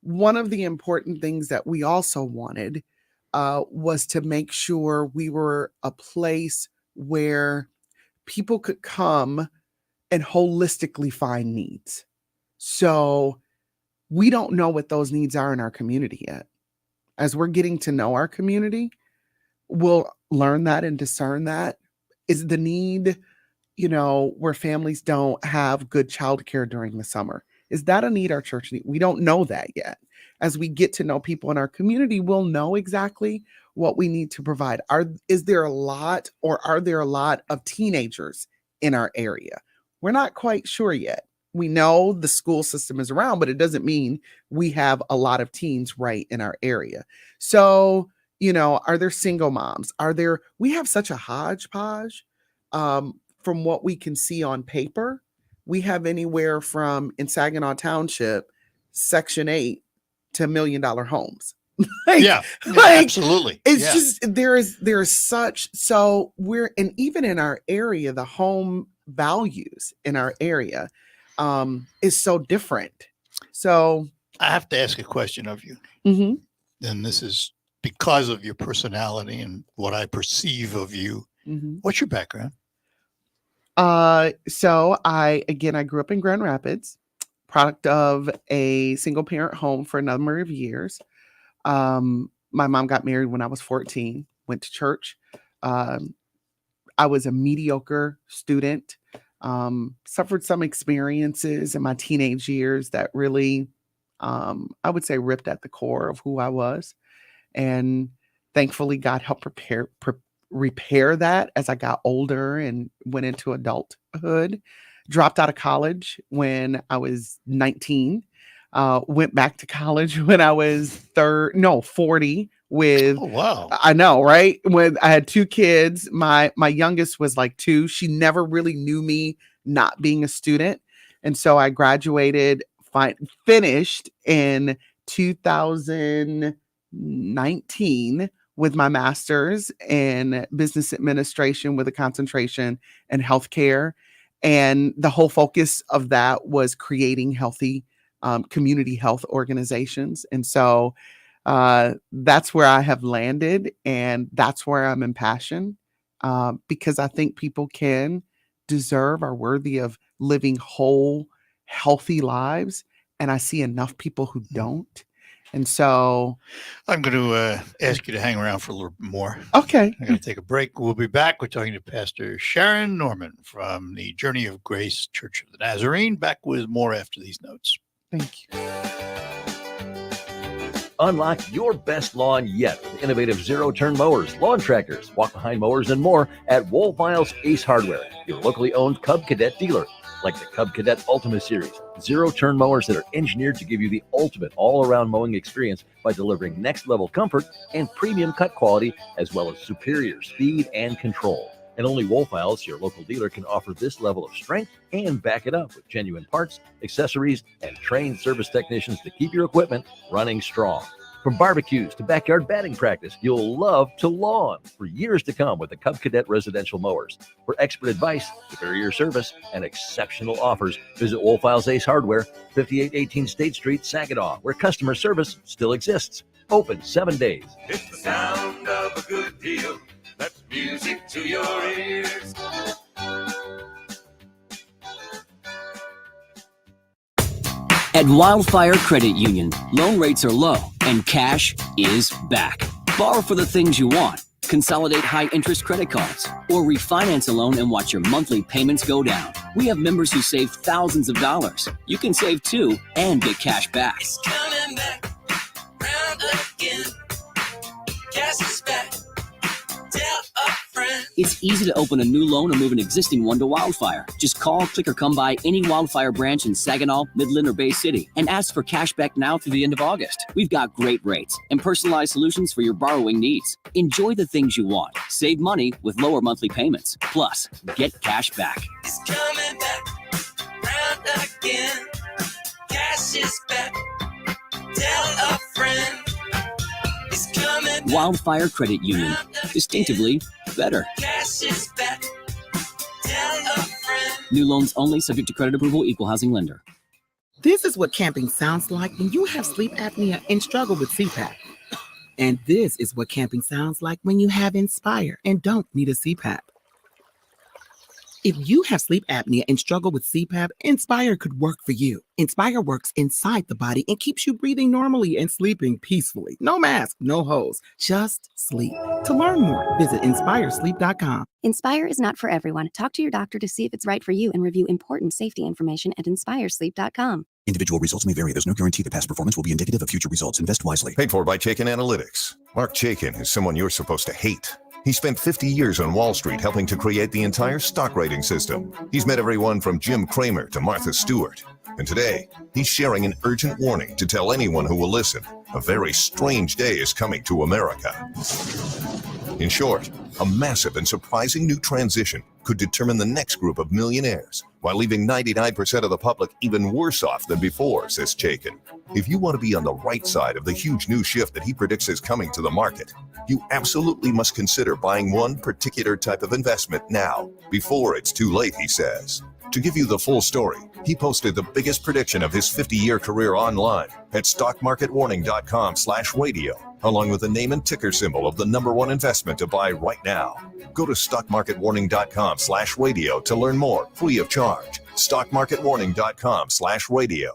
one of the important things that we also wanted was to make sure we were a place where people could come and holistically find needs. So we don't know what those needs are in our community yet. As we're getting to know our community, we'll learn that and discern that. Is the need, where families don't have good childcare during the summer? Is that a need our church needs? We don't know that yet. As we get to know people in our community, we'll know exactly what we need to provide. Are there a lot of teenagers in our area? We're not quite sure yet. We know the school system is around, but it doesn't mean we have a lot of teens right in our area. So, are there single moms? We have such a hodgepodge from what we can see on paper. We have anywhere from, in Saginaw Township, Section 8 to $1 million homes. Absolutely. It's just, there is such, so and even in our area, the home values in our area is so different. So I have to ask a question of you. And this is because of your personality and what I perceive of you. What's your background? So I grew up in Grand Rapids, product of a single parent home for a number of years. My mom got married when I was 14, went to church. I was a mediocre student, suffered some experiences in my teenage years that really, I would say, ripped at the core of who I was. And thankfully, God helped repair that as I got older and went into adulthood. Dropped out of college when I was 19. Went back to college when I was 40 with, oh, wow. I know, right? When I had 2 kids, my youngest was like 2. She never really knew me not being a student. And so I graduated, finished in 2019 with my master's in business administration with a concentration in healthcare. And the whole focus of that was creating healthy community health organizations. And so that's where I have landed, and that's where I'm impassioned, because I think people are worthy of living whole, healthy lives. And I see enough people who don't. And so I'm going to ask you to hang around for a little bit more. Okay. I'm going to take a break. We'll be back. We're talking to Pastor Sharon Norman from the Journey of Grace Church of the Nazarene. Back with more after these notes. Thank you. Unlock your best lawn yet with innovative zero-turn mowers, lawn tractors, walk-behind mowers, and more at Woolfile's Ace Hardware, your locally owned Cub Cadet dealer. Like the Cub Cadet Ultima Series, zero-turn mowers that are engineered to give you the ultimate all-around mowing experience by delivering next-level comfort and premium cut quality, as well as superior speed and control. And only Woolfile's, your local dealer, can offer this level of strength and back it up with genuine parts, accessories, and trained service technicians to keep your equipment running strong. From barbecues to backyard batting practice, you'll love to lawn for years to come with the Cub Cadet residential mowers. For expert advice, superior service, and exceptional offers, visit Woolfile's Ace Hardware, 5818 State Street, Saginaw, where customer service still exists. Open 7 days. It's the sound of a good deal. That's music to your ears. At Wildfire Credit Union, loan rates are low and cash is back. Borrow for the things you want, consolidate high-interest credit cards, or refinance a loan and watch your monthly payments go down. We have members who save thousands of dollars. You can save too and get cash back. It's coming back round again. Cash is back. Tell a friend. It's easy to open a new loan or move an existing one to Wildfire. Just call, click, or come by any Wildfire branch in Saginaw, Midland, or Bay City and ask for cash back now through the end of August. We've got great rates and personalized solutions for your borrowing needs. Enjoy the things you want. Save money with lower monthly payments. Plus, get cash back. It's coming back round again. Cash is back. Tell a friend. It's coming back. Wildfire Credit Union. Distinctively better. Cash is back. Tell a friend. New loans only, subject to credit approval, equal housing lender. This is what camping sounds like when you have sleep apnea and struggle with CPAP. And this is what camping sounds like when you have Inspire and don't need a CPAP. If you have sleep apnea and struggle with CPAP, Inspire could work for you. Inspire works inside the body and keeps you breathing normally and sleeping peacefully. No mask, no hose, just sleep. To learn more, visit inspiresleep.com. Inspire is not for everyone. Talk to your doctor to see if it's right for you and review important safety information at inspiresleep.com. Individual results may vary. There's no guarantee that past performance will be indicative of future results. Invest wisely. Paid for by Chaikin Analytics. Mark Chaikin is someone you're supposed to hate. He spent 50 years on Wall Street helping to create the entire stock rating system. He's met everyone from Jim Cramer to Martha Stewart. And today, he's sharing an urgent warning to tell anyone who will listen. A very strange day is coming to America. In short, a massive and surprising new transition could determine the next group of millionaires, while leaving 99% of the public even worse off than before, says Chaikin. If you want to be on the right side of the huge new shift that he predicts is coming to the market, you absolutely must consider buying one particular type of investment now, before it's too late, he says. To give you the full story, he posted the biggest prediction of his 50-year career online at stockmarketwarning.com/radio, along with the name and ticker symbol of the #1 investment to buy right now. Go to stockmarketwarning.com/radio to learn more, free of charge. stockmarketwarning.com/radio.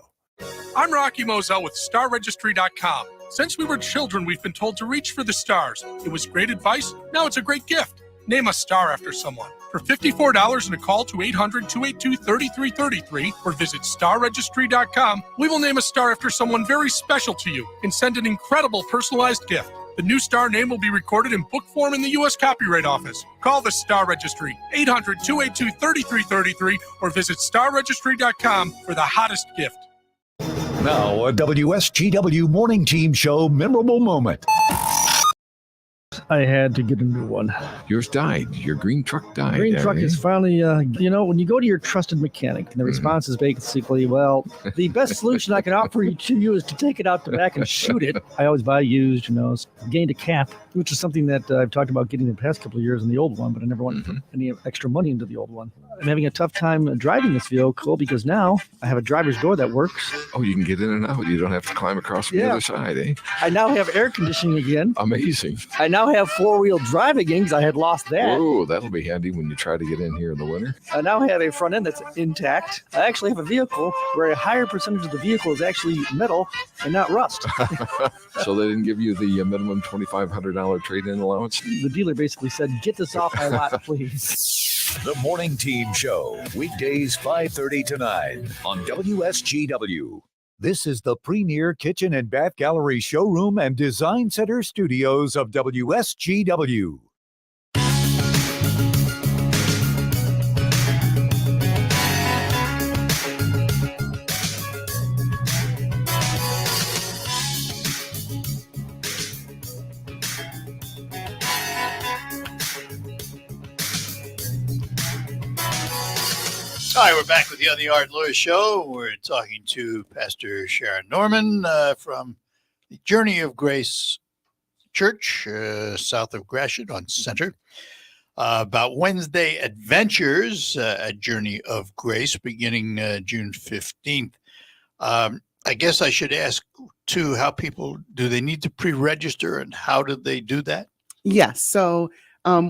I'm Rocky Moselle with StarRegistry.com. Since we were children, we've been told to reach for the stars. It was great advice. Now it's a great gift. Name a star after someone. For $54 and a call to 800-282-3333 or visit StarRegistry.com, we will name a star after someone very special to you and send an incredible personalized gift. The new star name will be recorded in book form in the U.S. Copyright Office. Call the Star Registry, 800-282-3333 or visit StarRegistry.com for the hottest gift. Now, a WSGW Morning Team Show memorable moment. I had to get a new one. Yours died. Your green truck died. Green truck eh? is finally, when you go to your trusted mechanic and the response is basically, well, the best solution I can offer you to you is to take it out the back and shoot it. I always buy used, gained a cap, which is something that I've talked about getting the past couple of years in the old one, but I never wanted to put any extra money into the old one. I'm having a tough time driving this vehicle because now I have a driver's door that works. Oh, you can get in and out. You don't have to climb across from the other side, eh? I now have air conditioning again. Amazing. I now have four-wheel drive again because I had lost that. Oh, that'll be handy when you try to get in here in the winter. I now have a front end that's intact. I actually have a vehicle where a higher percentage of the vehicle is actually metal and not rust. So they didn't give you the minimum $2,500 trade-in allowance? The dealer basically said, get this off my lot, please. The Morning Team Show, weekdays 5:30 to 9 on WSGW. This is the premier kitchen and bath gallery showroom and design center studios of WSGW. All right, we're back with the On the Art Lawyer Show. We're talking to Pastor Sharon Norman from the Journey of Grace Church, south of Gratiot on Center, about Wednesday Adventures, a Journey of Grace, beginning June 15th. I guess I should ask, too, how people, do they need to pre-register, and how do they do that? Yes. So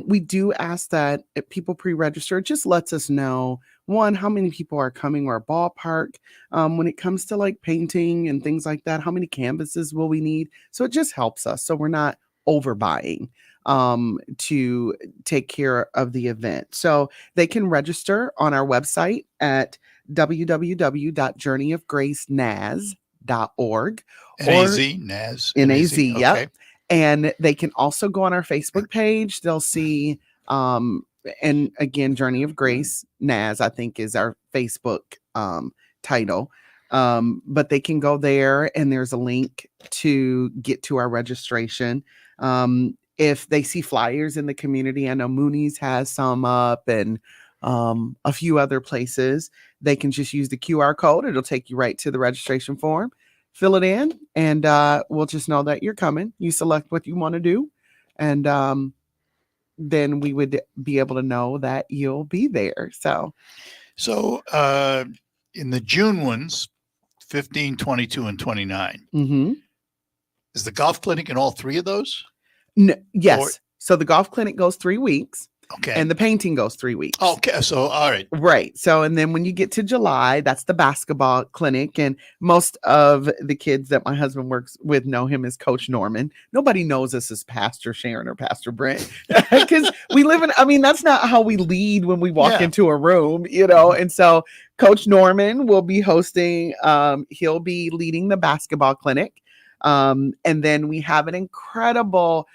we do ask that if people pre-register. It just lets us know, one, how many people are coming, or a ballpark. When it comes to like painting and things like that, how many canvases will we need? So it just helps us. So we're not overbuying to take care of the event. So they can register on our website at www.journeyofgracenaz.org. N-A-Z, Naz. N-A-Z, yep. Okay. And they can also go on our Facebook page. They'll see, and again, Journey of Grace, Naz, I think is our Facebook title. But they can go there and there's a link to get to our registration. If they see flyers in the community, I know Mooney's has some up and a few other places, they can just use the QR code. It'll take you right to the registration form. Fill it in, and we'll just know that you're coming. You select what you want to do, and then we would be able to know that you'll be there. So in the June ones, 15, 22, and 29, is the golf clinic in all three of those? No, yes. So the golf clinic goes 3 weeks. Okay. And the painting goes 3 weeks. Okay. So, all right. Right. So, and then when you get to July, that's the basketball clinic. And most of the kids that my husband works with know him as Coach Norman. Nobody knows us as Pastor Sharon or Pastor Brent because we live in, that's not how we lead when we walk into a room, And so Coach Norman will be hosting, he'll be leading the basketball clinic. And then we have an incredible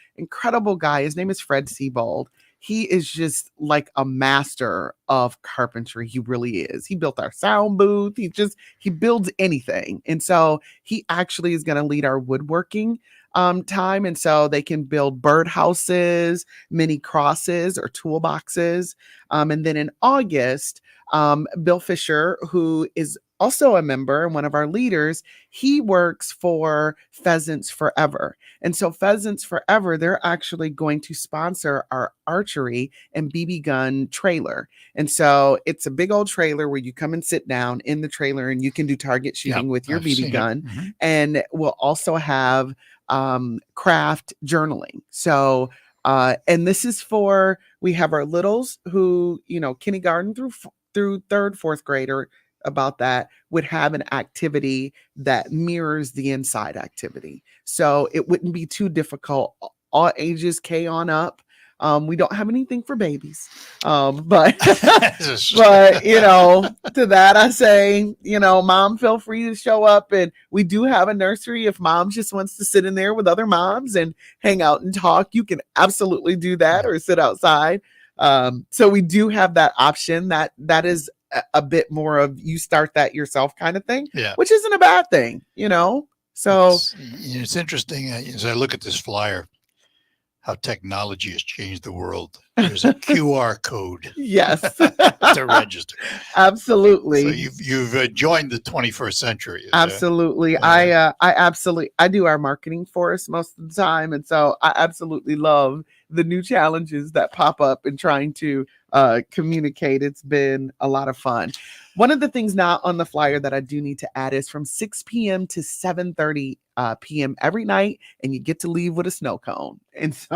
guy. His name is Fred Siebold. He is just like a master of carpentry. He really is. He built our sound booth. He builds anything. And so he actually is going to lead our woodworking time. And so they can build birdhouses, mini crosses, or toolboxes. And then in August, Bill Fisher, who is also a member and one of our leaders, he works for Pheasants Forever. And so Pheasants Forever, they're actually going to sponsor our archery and BB gun trailer. And so it's a big old trailer where you come and sit down in the trailer and you can do target shooting with your BB gun. And we'll also have craft journaling. So and this is for, we have our littles who, kindergarten through third, fourth grader, about that would have an activity that mirrors the inside activity. So it wouldn't be too difficult. All ages K on up. We don't have anything for babies. But to that I say, mom, feel free to show up. And we do have a nursery. If mom just wants to sit in there with other moms and hang out and talk, you can absolutely do that, or sit outside. So we do have that option. That is a bit more of you start that yourself kind of thing, which isn't a bad thing, So it's interesting as I look at this flyer, how technology has changed the world. There's a QR code. Yes. To register. Absolutely. So you've joined the 21st century. Absolutely. I do our marketing for us most of the time. And so I absolutely love the new challenges that pop up in trying to communicate. It's been a lot of fun. One of the things not on the flyer that I do need to add is from 6 p.m. to 7:30 p.m. every night, and you get to leave with a snow cone. And so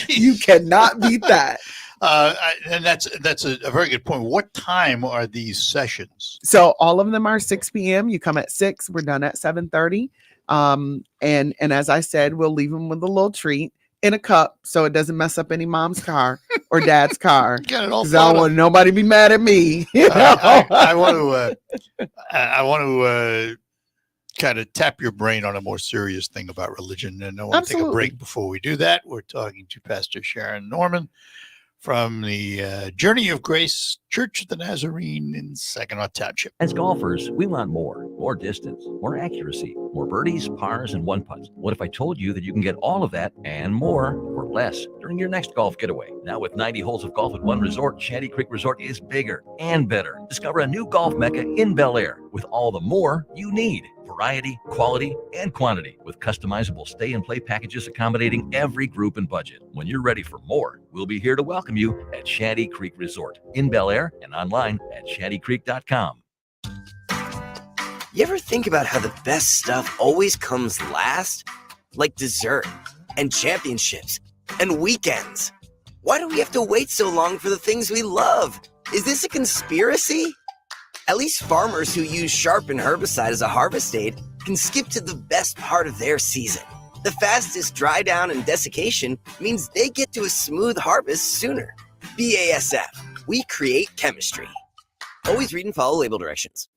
you cannot beat that. And that's a very good point. What time are these sessions? So all of them are 6 p.m. You come at 6. We're done at 7:30. And as I said, we'll leave them with a little treat in a cup so it doesn't mess up any mom's car or dad's car. Got it all Because I don't want nobody be mad at me. You know? I want to kind of tap your brain on a more serious thing about religion, and I want to take a break before we do that. We're talking to Pastor Sharon Norman from the Journey of Grace Church of the Nazarene in Saginaw Township. As golfers, we want more distance, more accuracy, more birdies, pars, and one putts. What if I told you that you can get all of that and more for less during your next golf getaway? Now with 90 holes of golf at one resort, Shanty Creek Resort is bigger and better. Discover a new golf mecca in Bel Air with all the more you need. Variety, quality, and quantity with customizable stay and play packages accommodating every group and budget. When you're ready for more, we'll be here to welcome you at Shanty Creek Resort in Bel Air and online at shantycreek.com. You ever think about how the best stuff always comes last? Like dessert and championships and weekends. Why do we have to wait so long for the things we love? Is this a conspiracy? At least farmers who use Sharpen herbicide as a harvest aid can skip to the best part of their season. The fastest dry down and desiccation means they get to a smooth harvest sooner. BASF, we create chemistry. Always read and follow label directions.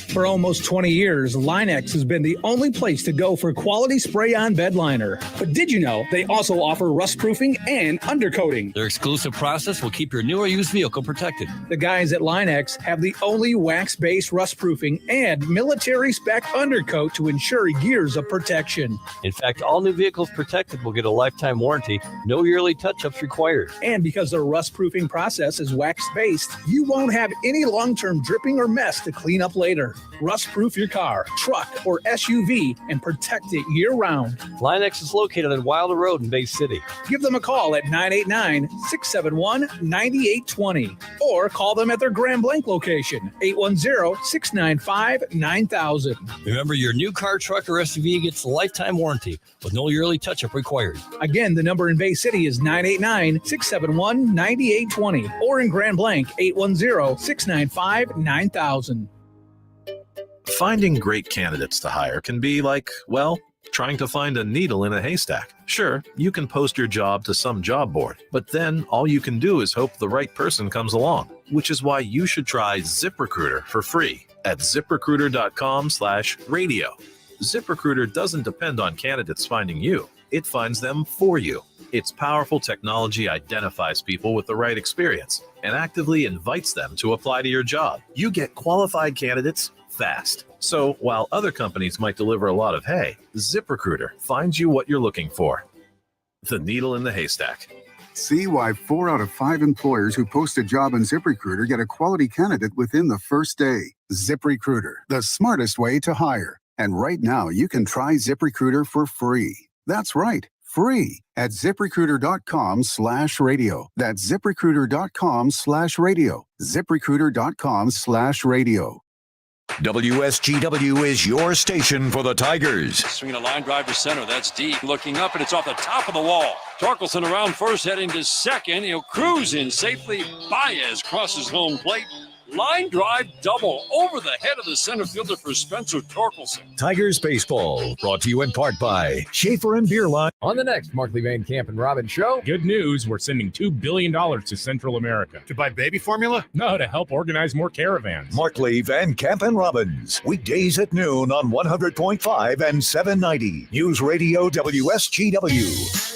For almost 20 years, Linex has been the only place to go for quality spray-on bed liner. But did you know they also offer rust-proofing and undercoating? Their exclusive process will keep your new or used vehicle protected. The guys at Linex have the only wax-based rust-proofing and military-spec undercoat to ensure years of protection. In fact, all new vehicles protected will get a lifetime warranty, no yearly touch-ups required. And because their rust-proofing process is wax-based, you won't have any long-term dripping or mess to clean up later. Rust-proof your car, truck, or SUV and protect it year-round. Linex is located on Wilder Road in Bay City. Give them a call at 989-671-9820 or call them at their Grand Blanc location, 810-695-9000. Remember, your new car, truck, or SUV gets a lifetime warranty with no yearly touch-up required. Again, the number in Bay City is 989-671-9820 or in Grand Blanc, 810-695-9000. Finding great candidates to hire can be like, well, trying to find a needle in a haystack. Sure, you can post your job to some job board, but then all you can do is hope the right person comes along, which is why you should try ZipRecruiter for free at ZipRecruiter.com/radio. ZipRecruiter doesn't depend on candidates finding you. It finds them for you. Its powerful technology identifies people with the right experience and actively invites them to apply to your job. You get qualified candidates fast. So while other companies might deliver a lot of hay, ZipRecruiter finds you what you're looking for. The needle in the haystack. See why 4 out of 5 employers who post a job on ZipRecruiter get a quality candidate within the first day. ZipRecruiter, the smartest way to hire. And right now, you can try ZipRecruiter for free. That's right, free at ZipRecruiter.com/radio. That's ZipRecruiter.com/radio. ZipRecruiter.com/radio. WSGW is your station for the Tigers. Swinging a line drive to center. That's deep. Looking up, and it's off the top of the wall. Torkelson around first, heading to second. He'll cruise in safely. Baez crosses home plate. Line drive double over the head of the center fielder for Spencer Torkelson. Tigers baseball brought to you in part by Schaefer and Beer Line. On the next Markley Van Camp and Robin show. Good news, we're sending $2 billion to Central America. To buy baby formula? No, to help organize more caravans. Markley, Van Camp, and Robbins. Weekdays at noon on 100.5 and 790. News Radio WSGW.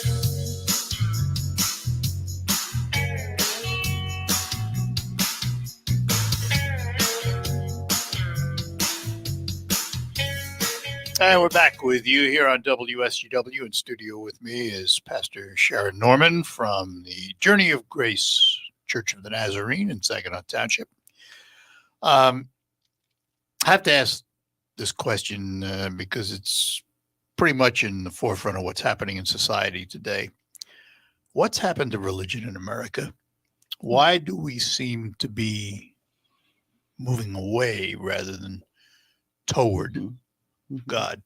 And we're back with you here on WSGW. In studio with me is Pastor Sharon Norman from the Journey of Grace Church of the Nazarene in Saginaw Township. I have to ask this question because it's pretty much in the forefront of what's happening in society today. What's happened to religion in America? Why do we seem to be moving away rather than toward God?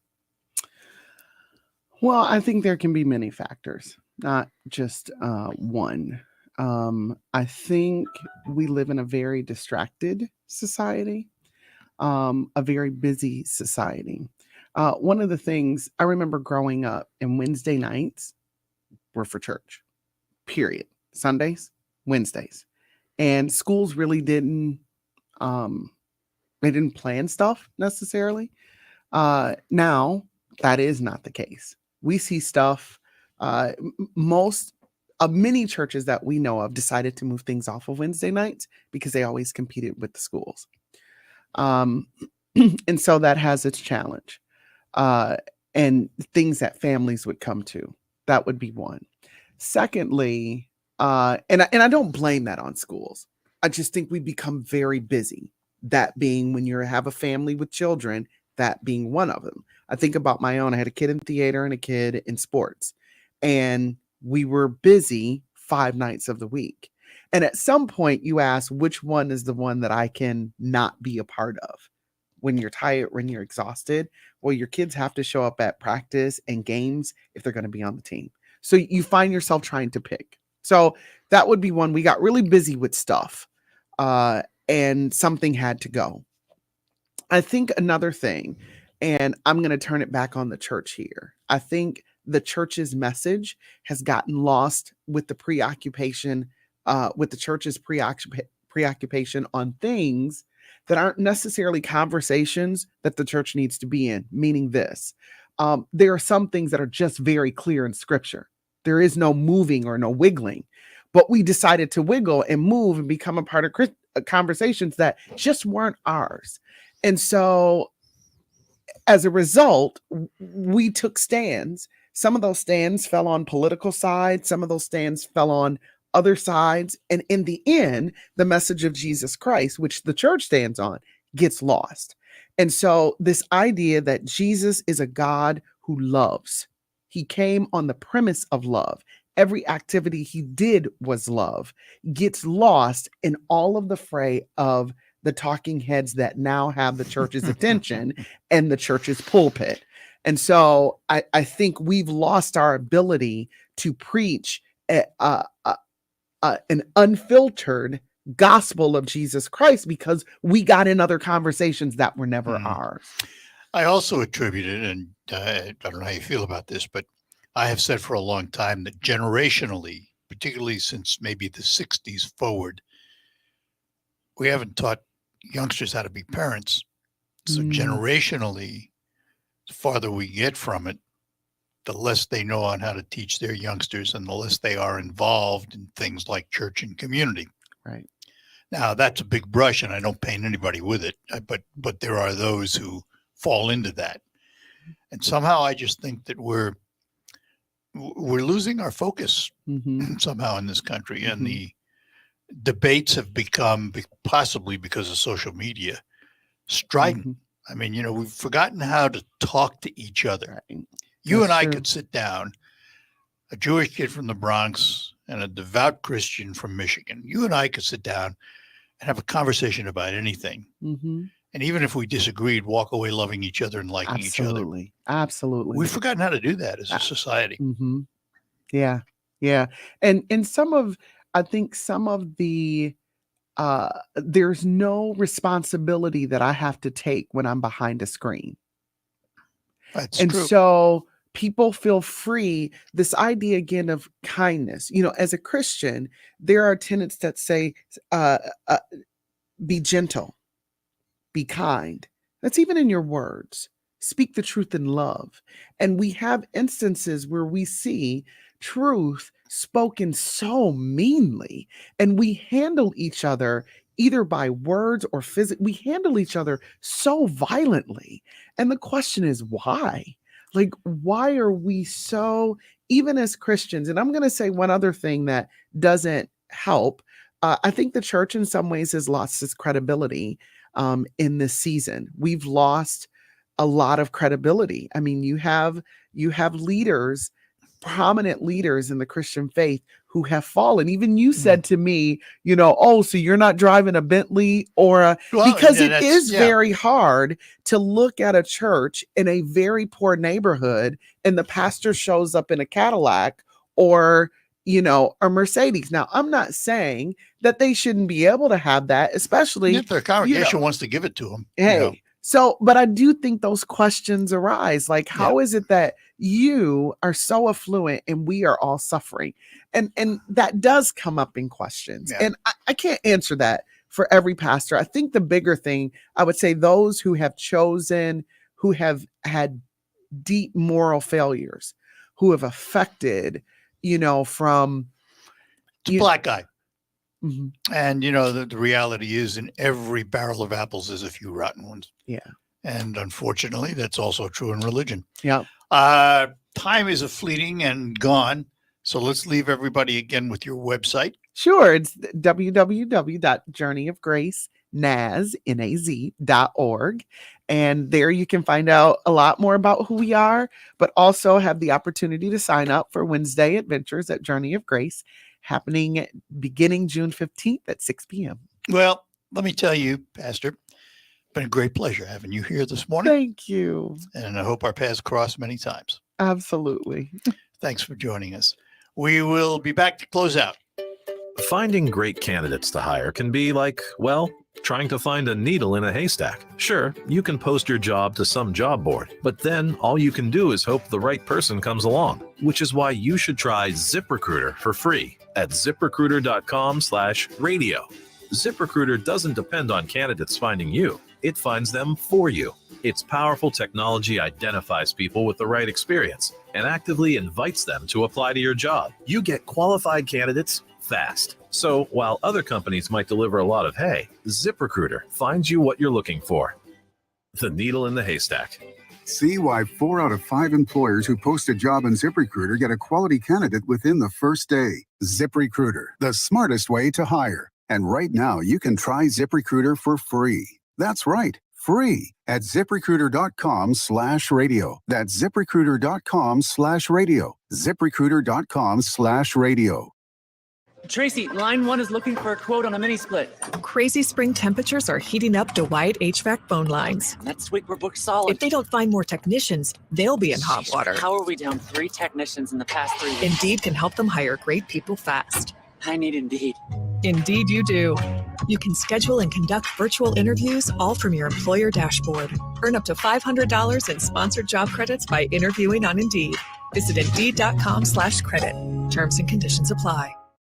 Well, I think there can be many factors, not just one. I think we live in a very distracted society, a very busy society. One of the things I remember growing up, and Wednesday nights were for church, period. Sundays, Wednesdays. And schools really didn't, they didn't plan stuff necessarily. Now, that is not the case. We see stuff, many churches that we know of decided to move things off of Wednesday nights because they always competed with the schools. And so that has its challenge. And things that families would come to. That would be one. Secondly, and I don't blame that on schools. I just think we become very busy. That being when you have a family with children, that being one of them. I think about my own. I had a kid in theater and a kid in sports, and we were busy 5 nights of the week. And at some point you ask, which one is the one that I can not be a part of? When you're tired, when you're exhausted, well, your kids have to show up at practice and games if they're going to be on the team. So you find yourself trying to pick. So that would be one. We got really busy with stuff, and something had to go. I think another thing, and I'm going to turn it back on the church here. I think the church's message has gotten lost with the preoccupation, with the church's preoccupation on things that aren't necessarily conversations that the church needs to be in, meaning this. There are some things that are just very clear in scripture. There is no moving or no wiggling, but we decided to wiggle and move and become a part of conversations that just weren't ours. And so as a result, we took stands. Some of those stands fell on political sides. Some of those stands fell on other sides. And in the end, the message of Jesus Christ, which the church stands on, gets lost. And so this idea that Jesus is a God who loves, he came on the premise of love. Every activity he did was love, gets lost in all of the fray of the talking heads that now have the church's attention and the church's pulpit. And so I think we've lost our ability to preach an unfiltered gospel of Jesus Christ because we got in other conversations that were never ours. I also attribute it, and I don't know how you feel about this, but I have said for a long time that generationally, particularly since maybe the 60s forward, we haven't taught youngsters how to be parents. So generationally, the farther we get from it, the less they know on how to teach their youngsters and the less they are involved in things like church and community. Right. Now, that's a big brush, and I don't paint anybody with it, but there are those who fall into that. And somehow I just think that we're losing our focus somehow in this country. And the debates have become, possibly because of social media, strident. I mean, we've forgotten how to talk to each other. Right. You and I could sit down, a Jewish kid from the Bronx and a devout Christian from Michigan. You and I could sit down and have a conversation about anything. And even if we disagreed, walk away loving each other and liking each other. Absolutely. We've forgotten how to do that as a society. Yeah. Yeah. And I think some of the, there's no responsibility that I have to take when I'm behind a screen. That's and true. So people feel free. This idea again of kindness, as a Christian, there are tenets that say, be gentle, be kind. That's even in your words. Speak the truth in love. And we have instances where we see truth spoken so meanly, and we handle each other either by words or we handle each other so violently. And the question is why? Like, why are we so, even as Christians? And I'm going to say one other thing that doesn't help. I think the church in some ways has lost its credibility in this season. We've lost a lot of credibility. I mean, you have leaders, prominent leaders in the Christian faith who have fallen. Even you said to me, oh, so you're not driving a Bentley or because it is very hard to look at a church in a very poor neighborhood and the pastor shows up in a Cadillac or a Mercedes. Now, I'm not saying that they shouldn't be able to have that, especially if their congregation wants to give it to them. Hey, so, but I do think those questions arise. Like, how is it that you are so affluent and we are all suffering? And that does come up in questions. Yeah. And I can't answer that for every pastor. I think the bigger thing, I would say those who have chosen, who have had deep moral failures, who have affected, from it's a black guy. Mm-hmm. And the reality is in every barrel of apples there's a few rotten ones. Yeah. And unfortunately that's also true in religion. Yeah. Time is fleeting and gone. So let's leave everybody again with your website. Sure. It's www.journeyofgracenaz.org. And there you can find out a lot more about who we are, but also have the opportunity to sign up for Wednesday Adventures at Journey of Grace, happening beginning June 15th at 6 p.m. Well, let me tell you, Pastor, it's been a great pleasure having you here this morning. Thank you. And I hope our paths cross many times. Absolutely. Thanks for joining us. We will be back to close out. Finding great candidates to hire can be like, well, trying to find a needle in a haystack. Sure, you can post your job to some job board, but then all you can do is hope the right person comes along, which is why you should try ZipRecruiter for free at ZipRecruiter.com/radio. ZipRecruiter doesn't depend on candidates finding you. It finds them for you. Its powerful technology identifies people with the right experience and actively invites them to apply to your job. You get qualified candidates fast. So while other companies might deliver a lot of hay, ZipRecruiter finds you what you're looking for. The needle in the haystack. See why 4 out of 5 employers who post a job on ZipRecruiter get a quality candidate within the first day. ZipRecruiter, the smartest way to hire. And right now, you can try ZipRecruiter for free. That's right, free at ZipRecruiter.com/radio. That's ZipRecruiter.com/radio. ZipRecruiter.com/radio. Tracy, line 1 is looking for a quote on a mini split. Crazy spring temperatures are heating up Dwight HVAC phone lines. Next week we're booked solid. If they don't find more technicians, they'll be in hot water. How are we down 3 technicians in the past 3 weeks? Indeed can help them hire great people fast. I need Indeed. Indeed you do. You can schedule and conduct virtual interviews all from your employer dashboard. Earn up to $500 in sponsored job credits by interviewing on Indeed. Visit Indeed.com/credit. Terms and conditions apply.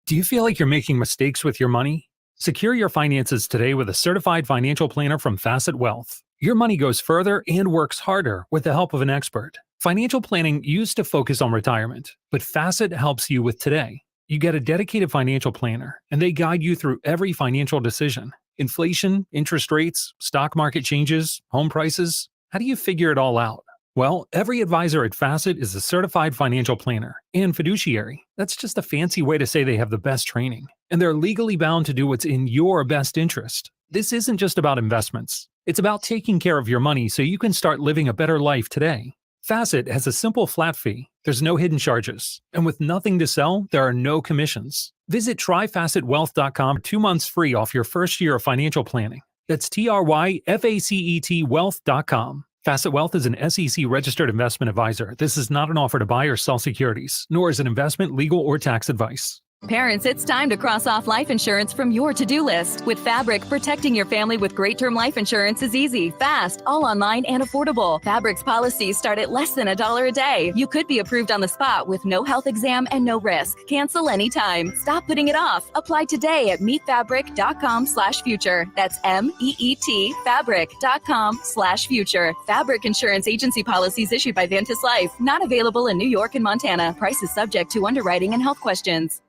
Do you feel like you're making mistakes with your money? Secure your finances today with a certified financial planner from Facet Wealth. Your money goes further and works harder with the help of an expert. Financial planning used to focus on retirement, but Facet helps you with today. You get a dedicated financial planner, and they guide you through every financial decision. Inflation, interest rates, stock market changes, home prices. How do you figure it all out? Well, every advisor at Facet is a certified financial planner and fiduciary. That's just a fancy way to say they have the best training, and they're legally bound to do what's in your best interest. This isn't just about investments. It's about taking care of your money so you can start living a better life today. Facet has a simple flat fee. There's no hidden charges. And with nothing to sell, there are no commissions. Visit tryfacetwealth.com for 2 months free off your first year of financial planning. That's TRYFACET wealth.com. Facet Wealth is an SEC registered investment advisor. This is not an offer to buy or sell securities, nor is it investment, legal, or tax advice. Parents, it's time to cross off life insurance from your to-do list. With Fabric, protecting your family with great term life insurance is easy, fast, all online, and affordable. Fabric's policies start at less than $1 a day. You could be approved on the spot with no health exam and no risk. Cancel anytime. Stop putting it off. Apply today at meetfabric.com/future. That's MEET fabric.com/future. Fabric Insurance Agency policies issued by Ventus Life. Not available in New York and Montana. Prices subject to underwriting and health questions.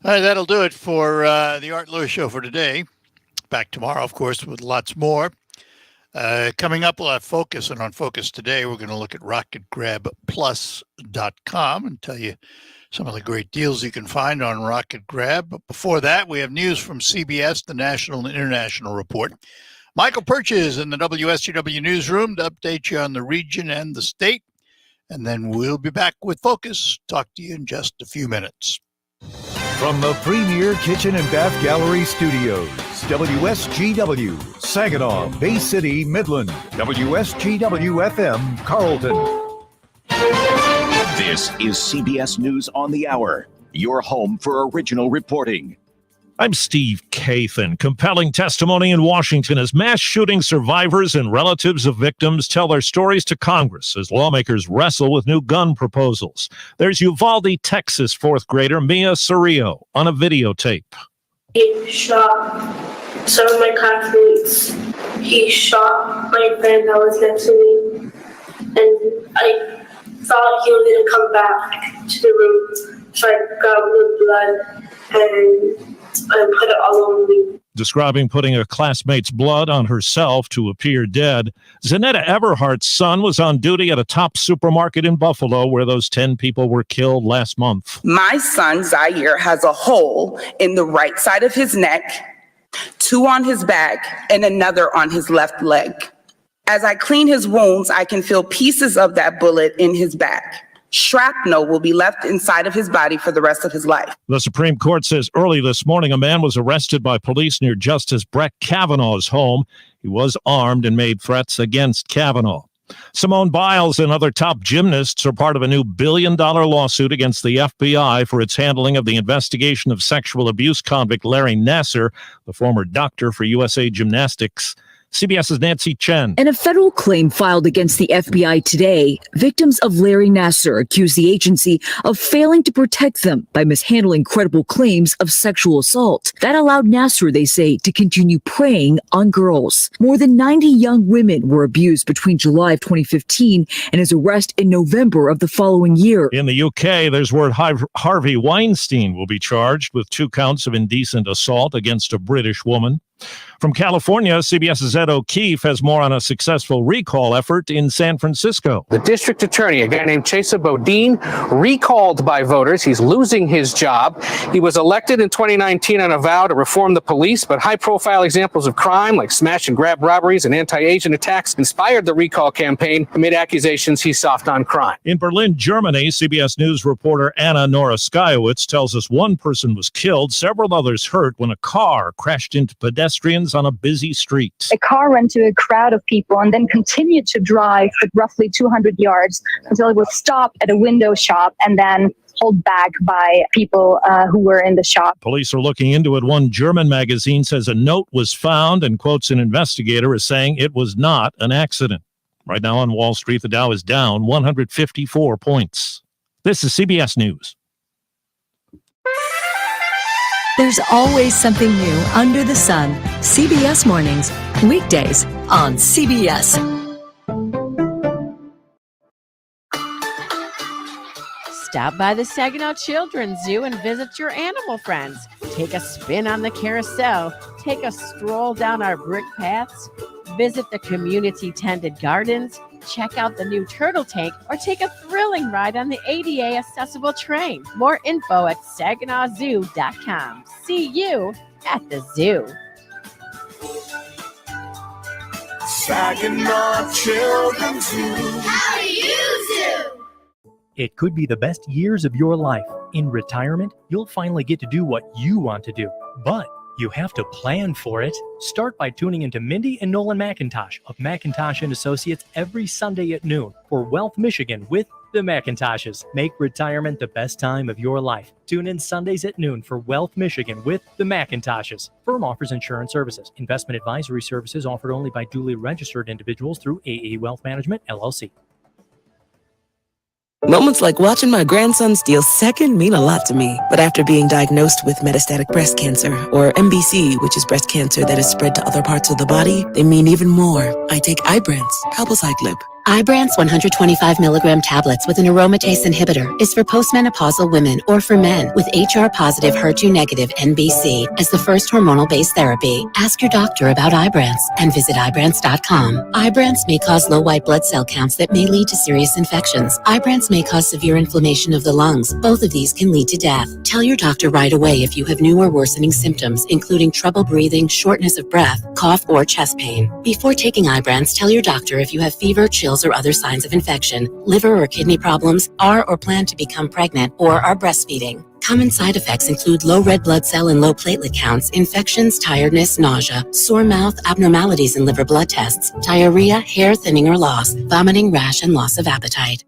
All right, that'll do it for the Art Lewis Show for today. Back tomorrow, of course, with lots more. Coming up, we'll have Focus, and on Focus today, we're going to look at RocketGrabPlus.com and tell you some of the great deals you can find on Rocket Grab. But before that, we have news from CBS, the National and International Report. Michael Perch is in the WSGW newsroom to update you on the region and the state. And then we'll be back with Focus. Talk to you in just a few minutes. From the Premier Kitchen and Bath Gallery Studios, WSGW, Saginaw, Bay City, Midland, WSGW-FM, Carlton. This is CBS News on the Hour, your home for original reporting. I'm Steve Kathan. Compelling testimony in Washington as mass shooting survivors and relatives of victims tell their stories to Congress as lawmakers wrestle with new gun proposals. There's Uvalde, Texas fourth grader Mia Cerrillo on a videotape. He shot some of my classmates. He shot my friend that was next to me. And I thought he was going to come back to the room. So I grabbed the blood and put it all over me. Describing putting a classmate's blood on herself to appear dead, Zanetta Everhart's son was on duty at a top supermarket in Buffalo where those 10 people were killed last month. My son, Zaire, has a hole in the right side of his neck, 2 on his back, and another on his left leg. As I clean his wounds, I can feel pieces of that bullet in his back. Shrapnel will be left inside of his body for the rest of his life. The Supreme Court says early this morning a man was arrested by police near Justice Brett Kavanaugh's home. He was armed and made threats against Kavanaugh. Simone Biles and other top gymnasts are part of a new billion-dollar lawsuit against the FBI for its handling of the investigation of sexual abuse convict Larry Nassar, the former doctor for USA Gymnastics. CBS's Nancy Chen. In a federal claim filed against the FBI today, victims of Larry Nassar accuse the agency of failing to protect them by mishandling credible claims of sexual assault. That allowed Nassar, they say, to continue preying on girls. More than 90 young women were abused between July of 2015 and his arrest in November of the following year. In the UK, there's word Harvey Weinstein will be charged with 2 counts of indecent assault against a British woman. From California, CBS's Ed O'Keefe has more on a successful recall effort in San Francisco. The district attorney, a guy named Chesa Bodine, recalled by voters. He's losing his job. He was elected in 2019 on a vow to reform the police, but high-profile examples of crime like smash and grab robberies and anti-Asian attacks inspired the recall campaign amid accusations he's soft on crime. In Berlin, Germany, CBS News reporter Anna Nora-Skywitz tells us one person was killed, several others hurt when a car crashed into pedestrians on a busy street. A car ran to a crowd of people and then continued to drive for roughly 200 yards until it would stop at a window shop and then pulled back by people who were in the shop. Police are looking into it. One German magazine says a note was found and quotes an investigator as saying it was not an accident. Right now on Wall Street, the Dow is down 154 points. This is CBS News. There's always something new under the sun. CBS Mornings, weekdays on CBS. Stop by the Saginaw Children's Zoo and visit your animal friends. Take a spin on the carousel. Take a stroll down our brick paths. Visit the community-tended gardens. Check out the new turtle tank or take a thrilling ride on the ADA accessible train. More info at SaginawZoo.com. See you at the zoo. Saginaw Children's Zoo. How do you zoo? It could be the best years of your life. In retirement, you'll finally get to do what you want to do. But you have to plan for it. Start by tuning into Mindy and Nolan McIntosh of McIntosh & Associates every Sunday at noon for Wealth Michigan with the McIntoshes. Make retirement the best time of your life. Tune in Sundays at noon for Wealth Michigan with the McIntoshes. Firm offers insurance services. Investment advisory services offered only by duly registered individuals through AE Wealth Management, LLC. Moments like watching my grandson steal second mean a lot to me. But after being diagnosed with metastatic breast cancer, or MBC, which is breast cancer that is spread to other parts of the body, they mean even more. I take Ibrance, palbociclib. Ibrance 125 milligram tablets with an aromatase inhibitor is for postmenopausal women or for men with HR-positive, HER2-negative NBC as the first hormonal-based therapy. Ask your doctor about Ibrance and visit Ibrance.com. Ibrance may cause low white blood cell counts that may lead to serious infections. Ibrance may cause severe inflammation of the lungs. Both of these can lead to death. Tell your doctor right away if you have new or worsening symptoms, including trouble breathing, shortness of breath, cough, or chest pain. Before taking Ibrance, tell your doctor if you have fever, chills, or other signs of infection, liver or kidney problems, are or plan to become pregnant, or are breastfeeding. Common side effects include low red blood cell and low platelet counts, infections, tiredness, nausea, sore mouth, abnormalities in liver blood tests, diarrhea, hair thinning or loss, vomiting, rash, and loss of appetite.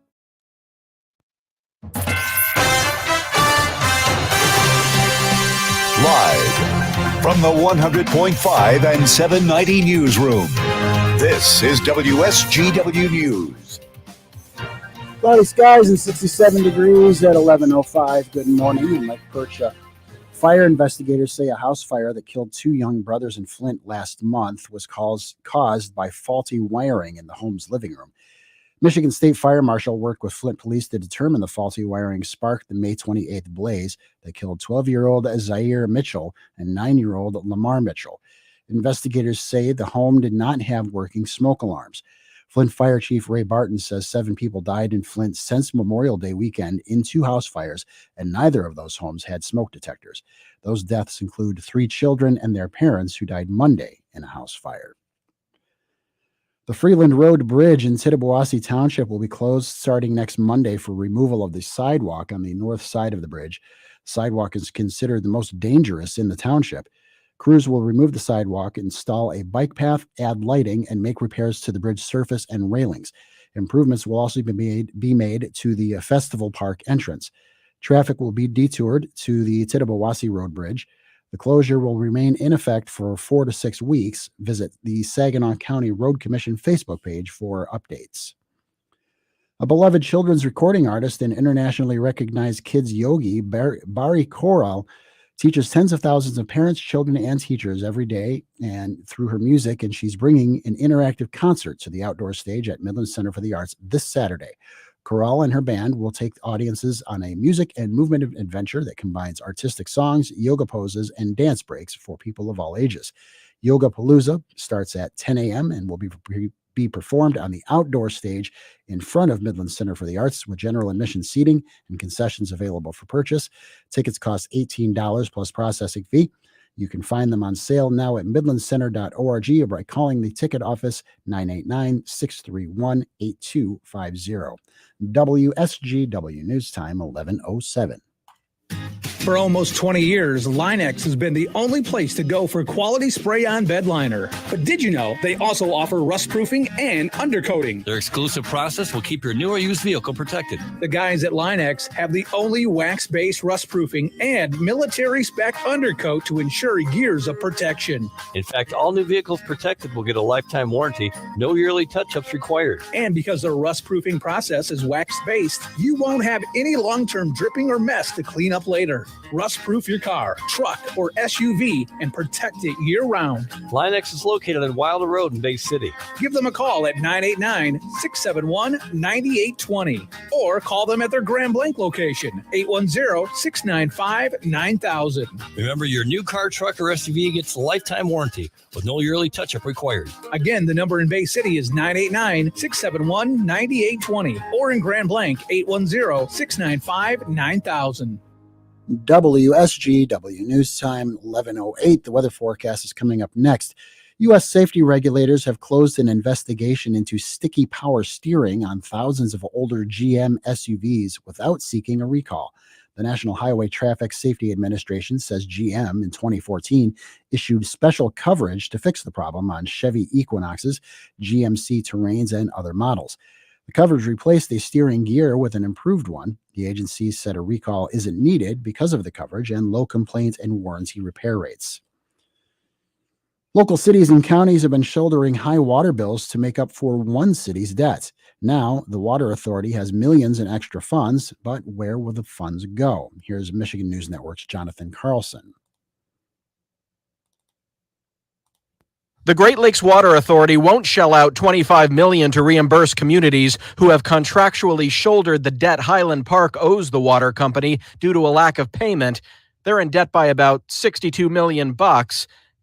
Live from the 100.5 and 790 newsroom, this is WSGW News. Cloudy skies and 67 degrees at 11:05. Good morning. I'm Mike Percha. Fire investigators say a house fire that killed two young brothers in Flint last month was caused by faulty wiring in the home's living room. Michigan State Fire Marshal worked with Flint police to determine the faulty wiring sparked the May 28th blaze that killed 12-year-old Zaire Mitchell and 9-year-old Lamar Mitchell. Investigators say the home did not have working smoke alarms. Flint Fire Chief Ray Barton says 7 people died in Flint since Memorial Day weekend in 2 house fires, and neither of those homes had smoke detectors. Those deaths include 3 children and their parents who died Monday in a house fire. The Freeland Road Bridge in Tittabawassee Township will be closed starting next Monday for removal of the sidewalk on the north side of the bridge. The sidewalk is considered the most dangerous in the township. Crews will remove the sidewalk, install a bike path, add lighting, and make repairs to the bridge surface and railings. Improvements will also be made to the Festival Park entrance. Traffic will be detoured to the Tittabawassee Road Bridge. The closure will remain in effect for 4 to 6 weeks. Visit the Saginaw County Road Commission Facebook page for updates. A beloved children's recording artist and internationally recognized kids yogi, Bari Koral, teaches tens of thousands of parents, children, and teachers every day and through her music, and she's bringing an interactive concert to the outdoor stage at Midland Center for the Arts this Saturday. Corral and her band will take audiences on a music and movement adventure that combines artistic songs, yoga poses, and dance breaks for people of all ages. Yoga Palooza starts at 10 a.m. and will be performed on the outdoor stage in front of Midland Center for the Arts with general admission seating and concessions available for purchase. Tickets cost $18 plus processing fee. You can find them on sale now at midlandcenter.org or by calling the ticket office 989-631-8250. WSGW News Time 11:07. For almost 20 years, Linex has been the only place to go for quality spray-on bed liner. But did you know they also offer rust-proofing and undercoating? Their exclusive process will keep your new or used vehicle protected. The guys at Linex have the only wax-based rust-proofing and military-spec undercoat to ensure years of protection. In fact, all new vehicles protected will get a lifetime warranty, no yearly touch-ups required. And because their rust-proofing process is wax-based, you won't have any long-term dripping or mess to clean up later. Rust-proof your car, truck, or SUV and protect it year-round. Linex is located on Wilder Road in Bay City. Give them a call at 989-671-9820 or call them at their Grand Blanc location, 810-695-9000. Remember, your new car, truck, or SUV gets a lifetime warranty with no yearly touch-up required. Again, the number in Bay City is 989-671-9820 or in Grand Blanc, 810-695-9000. WSGW News Time 11:08. The weather forecast is coming up next. U.S. safety regulators have closed an investigation into sticky power steering on thousands of older GM SUVs without seeking a recall. The National Highway Traffic Safety Administration says GM in 2014 issued special coverage to fix the problem on Chevy Equinoxes, GMC Terrains, and other models. The coverage replaced a steering gear with an improved one. The agency said a recall isn't needed because of the coverage and low complaint and warranty repair rates. Local cities and counties have been shouldering high water bills to make up for one city's debt. Now, the Water Authority has millions in extra funds, but where will the funds go? Here's Michigan News Network's Jonathan Carlson. The Great Lakes Water Authority won't shell out $25 million to reimburse communities who have contractually shouldered the debt Highland Park owes the water company due to a lack of payment. They're in debt by about $62 million.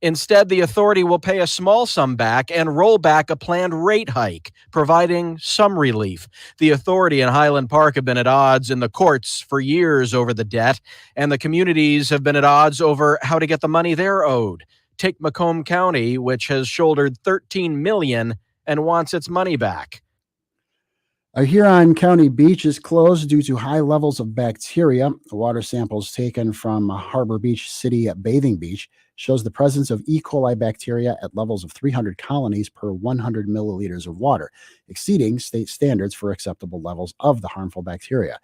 Instead, the authority will pay a small sum back and roll back a planned rate hike, providing some relief. The authority and Highland Park have been at odds in the courts for years over the debt, and the communities have been at odds over how to get the money they're owed. Take Macomb County, which has shouldered $13 million and wants its money back. A Huron County beach is closed due to high levels of bacteria. The water samples taken from Harbor Beach City Bathing Beach shows the presence of E. coli bacteria at levels of 300 colonies per 100 milliliters of water, exceeding state standards for acceptable levels of the harmful bacteria.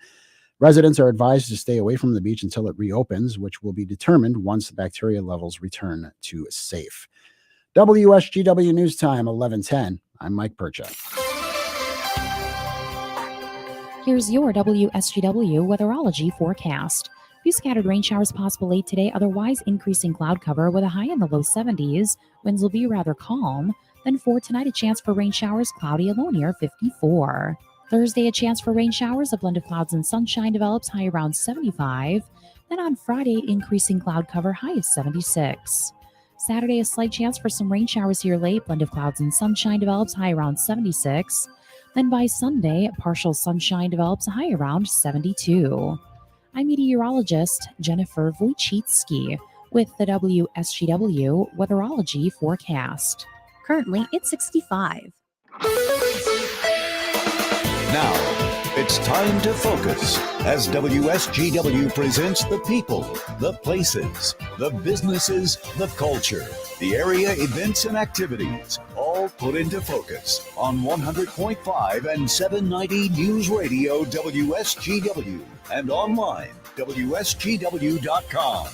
Residents are advised to stay away from the beach until it reopens, which will be determined once the bacteria levels return to safe. WSGW News Time, 11:10. I'm Mike Percha. Here's your WSGW Weatherology Forecast. Few scattered rain showers possible late today, otherwise increasing cloud cover with a high in the low 70s. Winds will be rather calm. Then for tonight, a chance for rain showers, cloudy, a low near 54. Thursday, a chance for rain showers, a blend of clouds and sunshine develops, high around 75. Then on Friday, increasing cloud cover, high is 76. Saturday, a slight chance for some rain showers here late, blend of clouds and sunshine develops, high around 76. Then by Sunday, partial sunshine develops, a high around 72. I'm meteorologist Jennifer Wojcicki with the WSGW Weatherology Forecast. Currently, it's 65. Now, it's time to focus as WSGW presents the people, the places, the businesses, the culture, the area events and activities, all put into focus on 100.5 and 790 News Radio WSGW and online WSGW.com.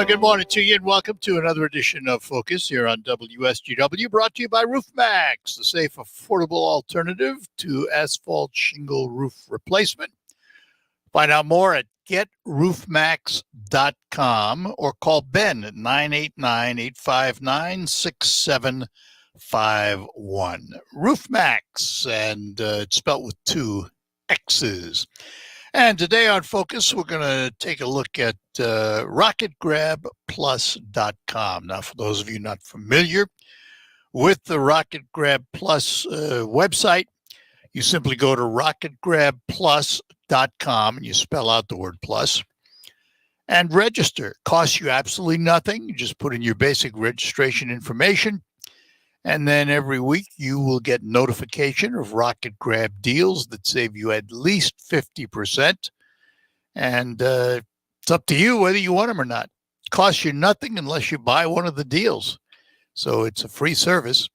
Good morning to you and welcome to another edition of Focus here on WSGW, brought to you by RoofMax, the safe, affordable alternative to asphalt shingle roof replacement. Find out more at getroofmax.com or call Ben at 989-859-6751. RoofMax, and it's spelled with two X's. And today on Focus, we're going to take a look at RocketGrabPlus.com. Now, for those of you not familiar with the Rocket Grab Plus website, you simply go to RocketGrabPlus.com and you spell out the word plus and register. It costs you absolutely nothing. You just put in your basic registration information. And then every week you will get notification of Rocket Grab deals that save you at least 50%. And it's up to you whether you want them or not. It costs you nothing unless you buy one of the deals. So it's a free service.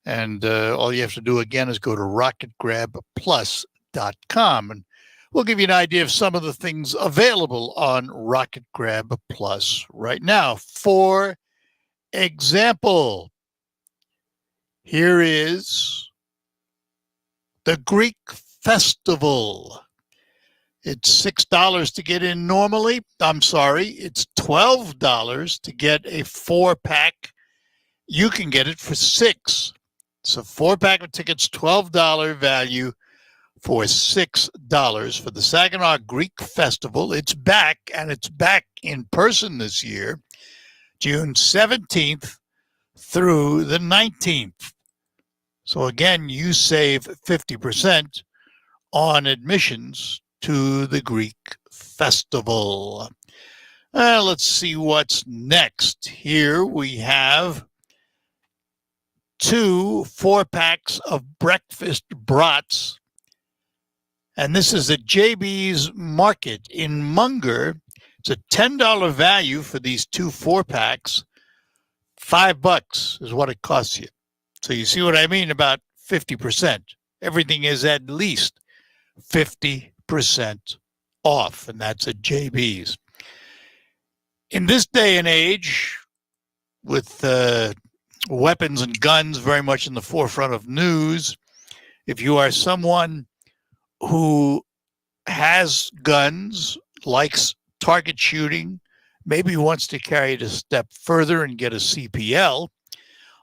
And all you have to do, again, is go to RocketGrabPlus.com. And we'll give you an idea of some of the things available on Rocket Grab Plus right now. For example, here is the Greek Festival. It's $6 to get in normally. I'm sorry, it's $12 to get a 4-pack. You can get it for $6. So 4-pack of tickets, $12 value for $6 for the Saginaw Greek Festival. It's back, and it's back in person this year, June 17th through the 19th. So again, you save 50% on admissions to the Greek Festival. Let's see what's next. Here we have 2 4-packs of breakfast brats. And this is at JB's Market in Munger. It's a $10 value for these 2 4-packs. $5 is what it costs you. So you see what I mean about 50%. Everything is at least 50% off, and that's at JB's. In this day and age, with weapons and guns very much in the forefront of news. If you are someone who has guns, likes target shooting, maybe wants to carry it a step further and get a CPL,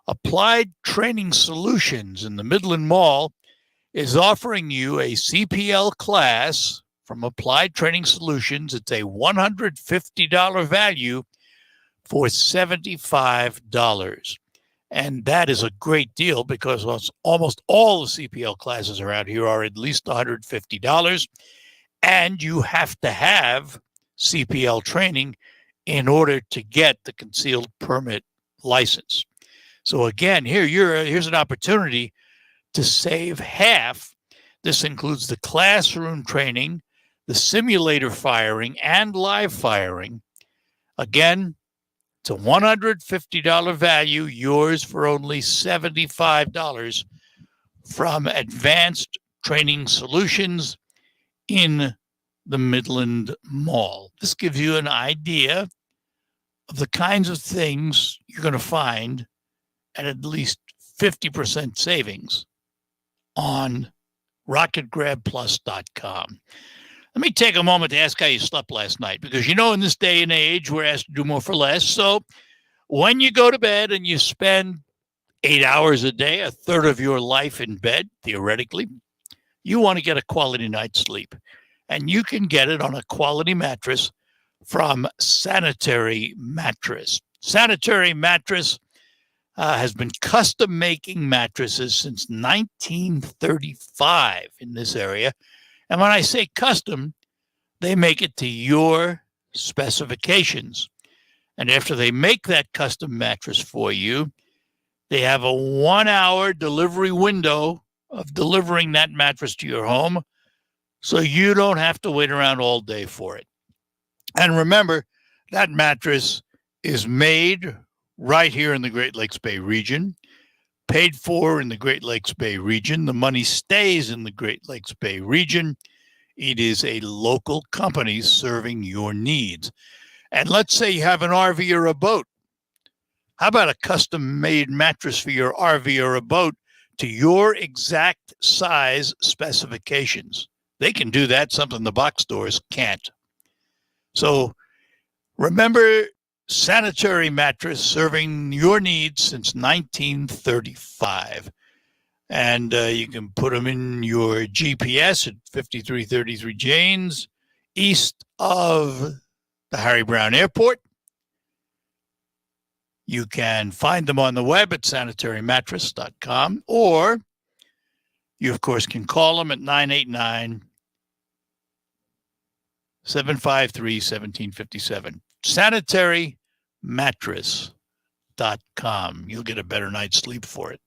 Applied Training Solutions in the Midland Mall is offering you a CPL class from Applied Training Solutions. It's a $150 value for $75. And that is a great deal because almost all the CPL classes around here are at least $150. And you have to have CPL training in order to get the concealed permit license. So again, here's an opportunity to save half. This includes the classroom training, the simulator firing, and live firing. Again, it's a $150 value, yours for only $75 from Advanced Training Solutions in the Midland Mall. This gives you an idea of the kinds of things you're going to find at least 50% savings on rocketgrabplus.com. Let me take a moment to ask how you slept last night, because in this day and age, we're asked to do more for less. So when you go to bed and you spend 8 hours a day, a third of your life in bed, theoretically, you want to get a quality night's sleep. And you can get it on a quality mattress from Sanitary Mattress. Sanitary Mattress has been custom making mattresses since 1935 in this area. And when I say custom, they make it to your specifications. And after they make that custom mattress for you, they have a 1-hour delivery window of delivering that mattress to your home, so you don't have to wait around all day for it. And remember, that mattress is made right here in the Great Lakes Bay region, paid for in the Great Lakes Bay region. The money stays in the Great Lakes Bay region. It is a local company serving your needs. And let's say you have an RV or a boat. How about a custom-made mattress for your RV or a boat to your exact size specifications? They can do that, something the box stores can't. So remember, Sanitary Mattress serving your needs since 1935. And you can put them in your GPS at 5333 Janes, east of the Harry Brown Airport. You can find them on the web at sanitarymattress.com, or you, of course, can call them at 989-753-1757. SanitaryMattress.com. You'll get a better night's sleep for it.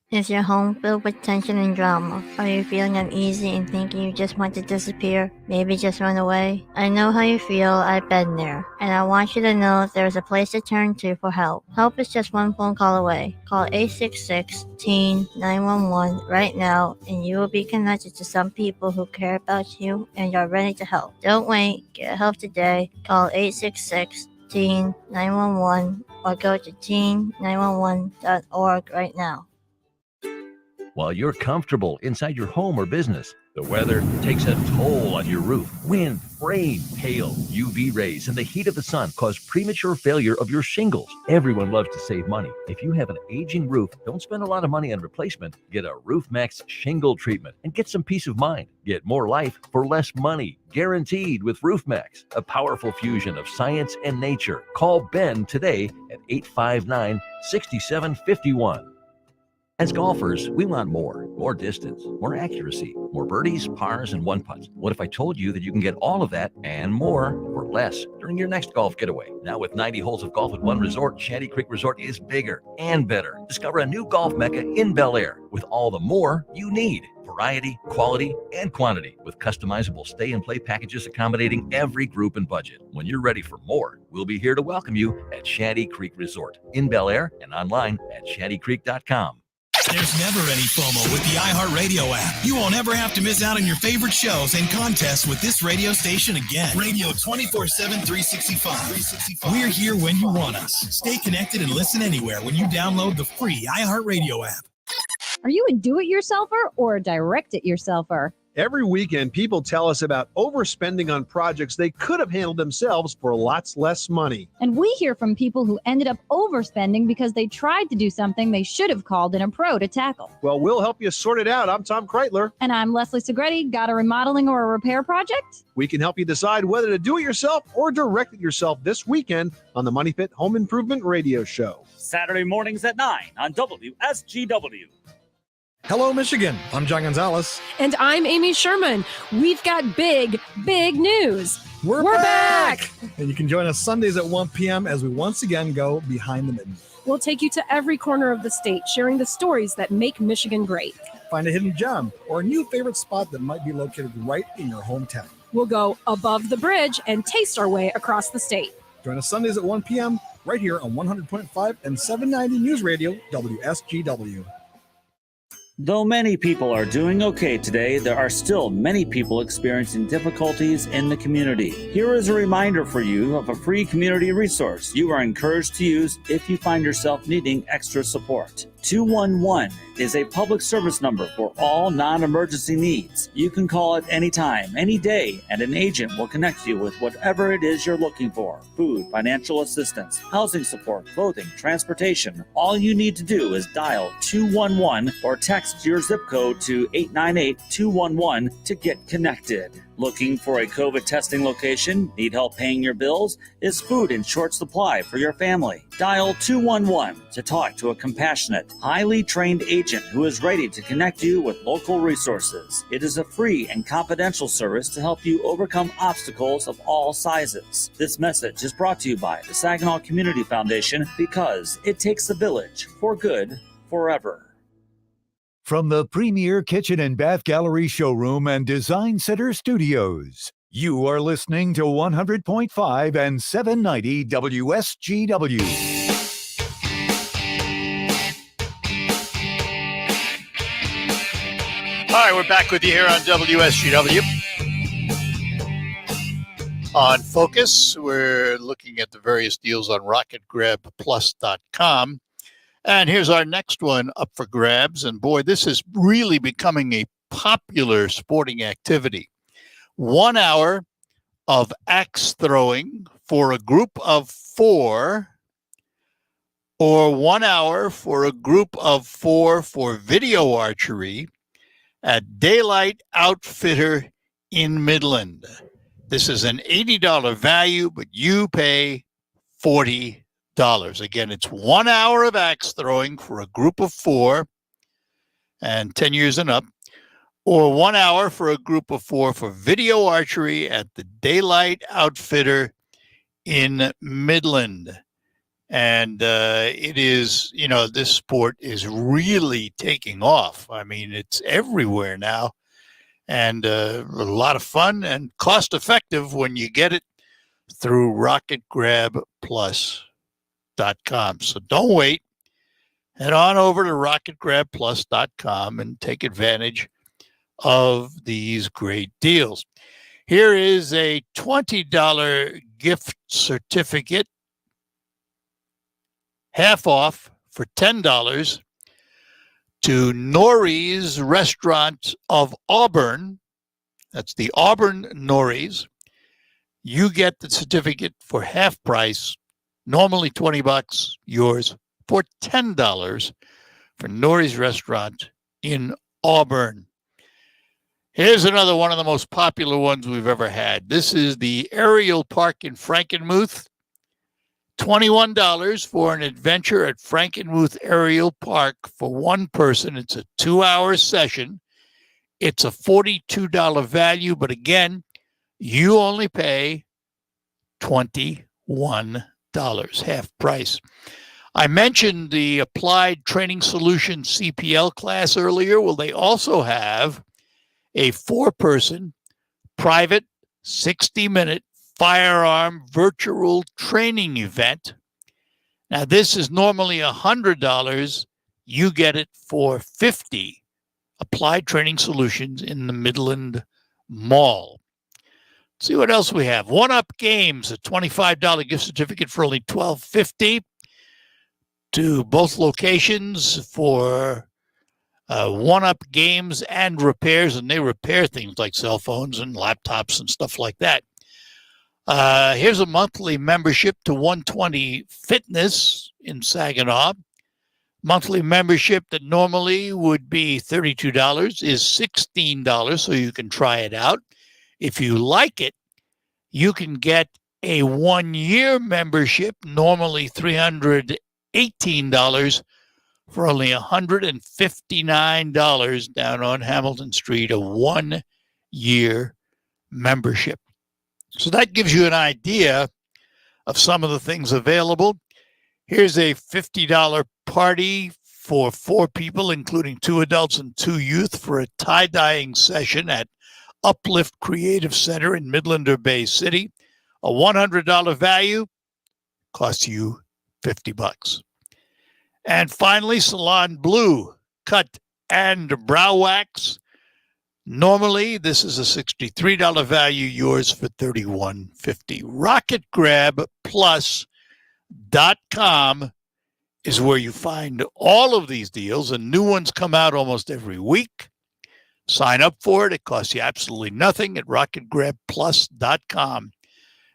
Is your home filled with tension and drama? Are you feeling uneasy and thinking you just want to disappear? Maybe just run away? I know how you feel. I've been there. And I want you to know there's a place to turn to for help. Help is just one phone call away. Call 866-TEEN-911 right now, and you will be connected to some people who care about you and are ready to help. Don't wait. Get help today. Call 866-TEEN-911 or go to teen911.org right now. While you're comfortable inside your home or business, the weather takes a toll on your roof. Wind, rain, hail, UV rays, and the heat of the sun cause premature failure of your shingles. Everyone loves to save money. If you have an aging roof, don't spend a lot of money on replacement. Get a RoofMax shingle treatment and get some peace of mind. Get more life for less money, guaranteed with RoofMax, a powerful fusion of science and nature. Call Ben today at 859-6751. As golfers, we want more distance, more accuracy, more birdies, pars, and one putts. What if I told you that you can get all of that and more for less during your next golf getaway? Now with 90 holes of golf at one resort, Shanty Creek Resort is bigger and better. Discover a new golf mecca in Bel Air with all the more you need. Variety, quality, and quantity with customizable stay and play packages accommodating every group and budget. When you're ready for more, we'll be here to welcome you at Shanty Creek Resort in Bel Air and online at shantycreek.com. There's never any FOMO with the iHeartRadio app. You won't ever have to miss out on your favorite shows and contests with this radio station again. Radio 24/7, 365. We're here when you want us. Stay connected and listen anywhere when you download the free iHeartRadio app. Are you a do-it-yourselfer or a direct-it-yourselfer? Every weekend, people tell us about overspending on projects they could have handled themselves for lots less money. And we hear from people who ended up overspending because they tried to do something they should have called in a pro to tackle. Well, we'll help you sort it out. I'm Tom Kreitler. And I'm Leslie Segretti. Got a remodeling or a repair project? We can help you decide whether to do it yourself or direct it yourself this weekend on the Money Pit Home Improvement Radio Show. Saturday mornings at 9 on WSGW. Hello, Michigan. I'm John Gonzalez. And I'm Amy Sherman. We've got big news. We're back! And you can join us Sundays at 1 p.m. as we once again go behind the mitten. We'll take you to every corner of the state, sharing the stories that make Michigan great. Find a hidden gem or a new favorite spot that might be located right in your hometown. We'll go above the bridge and taste our way across the state. Join us Sundays at 1 p.m. right here on 100.5 and 790 News Radio, WSGW. Though many people are doing okay today, there are still many people experiencing difficulties in the community. Here is a reminder for you of a free community resource you are encouraged to use if you find yourself needing extra support. 211 is a public service number for all non-emergency needs. You can call it anytime, any day, and an agent will connect you with whatever it is you're looking for. Food, financial assistance, housing support, clothing, transportation. All you need to do is dial 211 or text your zip code to 898-211 to get connected. Looking for a COVID testing location? Need help paying your bills? Is food in short supply for your family? Dial 211 to talk to a compassionate, highly trained agent who is ready to connect you with local resources. It is a free and confidential service to help you overcome obstacles of all sizes. This message is brought to you by the Saginaw Community Foundation, because it takes a village for good forever. From the Premier Kitchen and Bath Gallery Showroom and Design Center Studios, you are listening to 100.5 and 790 WSGW. All right, we're back with you here on WSGW. On Focus, we're looking at the various deals on RocketGrabPlus.com. And here's our next one up for grabs. And boy, this is really becoming a popular sporting activity. 1 hour of axe throwing for a group of 4, or 1 hour for a group of 4 for video archery at Daylight Outfitter in Midland. This is an $80 value, but you pay $40. Again, it's 1 hour of axe throwing for a group of 4 and 10 years and up, or 1 hour for a group of 4 for video archery at the Daylight Outfitter in Midland. And it is, this sport is really taking off. I mean, it's everywhere now, and a lot of fun and cost effective when you get it through RocketGrabPlus.com. So don't wait. Head on over to RocketGrabPlus.com and take advantage of these great deals. Here is a $20 gift certificate, half off for $10, to Nori's Restaurant of Auburn. That's the Auburn Nori's. You get the certificate for half price. Normally $20, yours for $10 for Nori's Restaurant in Auburn. Here's another one of the most popular ones we've ever had. This is the Aerial Park in Frankenmuth. $21 for an adventure at Frankenmuth Aerial Park for one person. It's a 2-hour session. It's a $42 value, but again, you only pay $21. Half price. I mentioned the Applied Training Solutions CPL class earlier. Well, they also have a 4-person private 60-minute firearm virtual training event. Now, this is normally $100. you get it for $50. Applied Training Solutions in the Midland Mall. Let's see what else we have. One Up Games, a $25 gift certificate for only $12.50 to both locations for One Up Games and repairs, and they repair things like cell phones and laptops and stuff like that. Here's a monthly membership to 120 Fitness in Saginaw. Monthly membership that normally would be $32 is $16, so you can try it out. If you like it, you can get a 1-year membership, normally $318, for only $159 down on Hamilton Street, a 1-year membership. So that gives you an idea of some of the things available. Here's a $50 party for 4 people, including 2 adults and 2 youth, for a tie-dyeing session at Uplift Creative Center in Midland or Bay City. A $100 value costs you $50. And finally, Salon Blue Cut and Brow Wax. Normally, this is a $63 value, yours for $31.50. RocketGrabPlus.com is where you find all of these deals, and new ones come out almost every week. Sign up for it. It costs you absolutely nothing at RocketGrabPlus.com,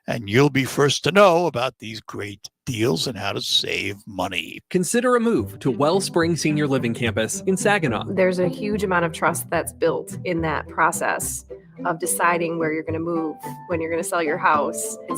and you'll be first to know about these great deals and how to save money. Consider a move to Wellspring Senior Living Campus in Saginaw. There's a huge amount of trust that's built in that process of deciding where you're going to move, when you're going to sell your house.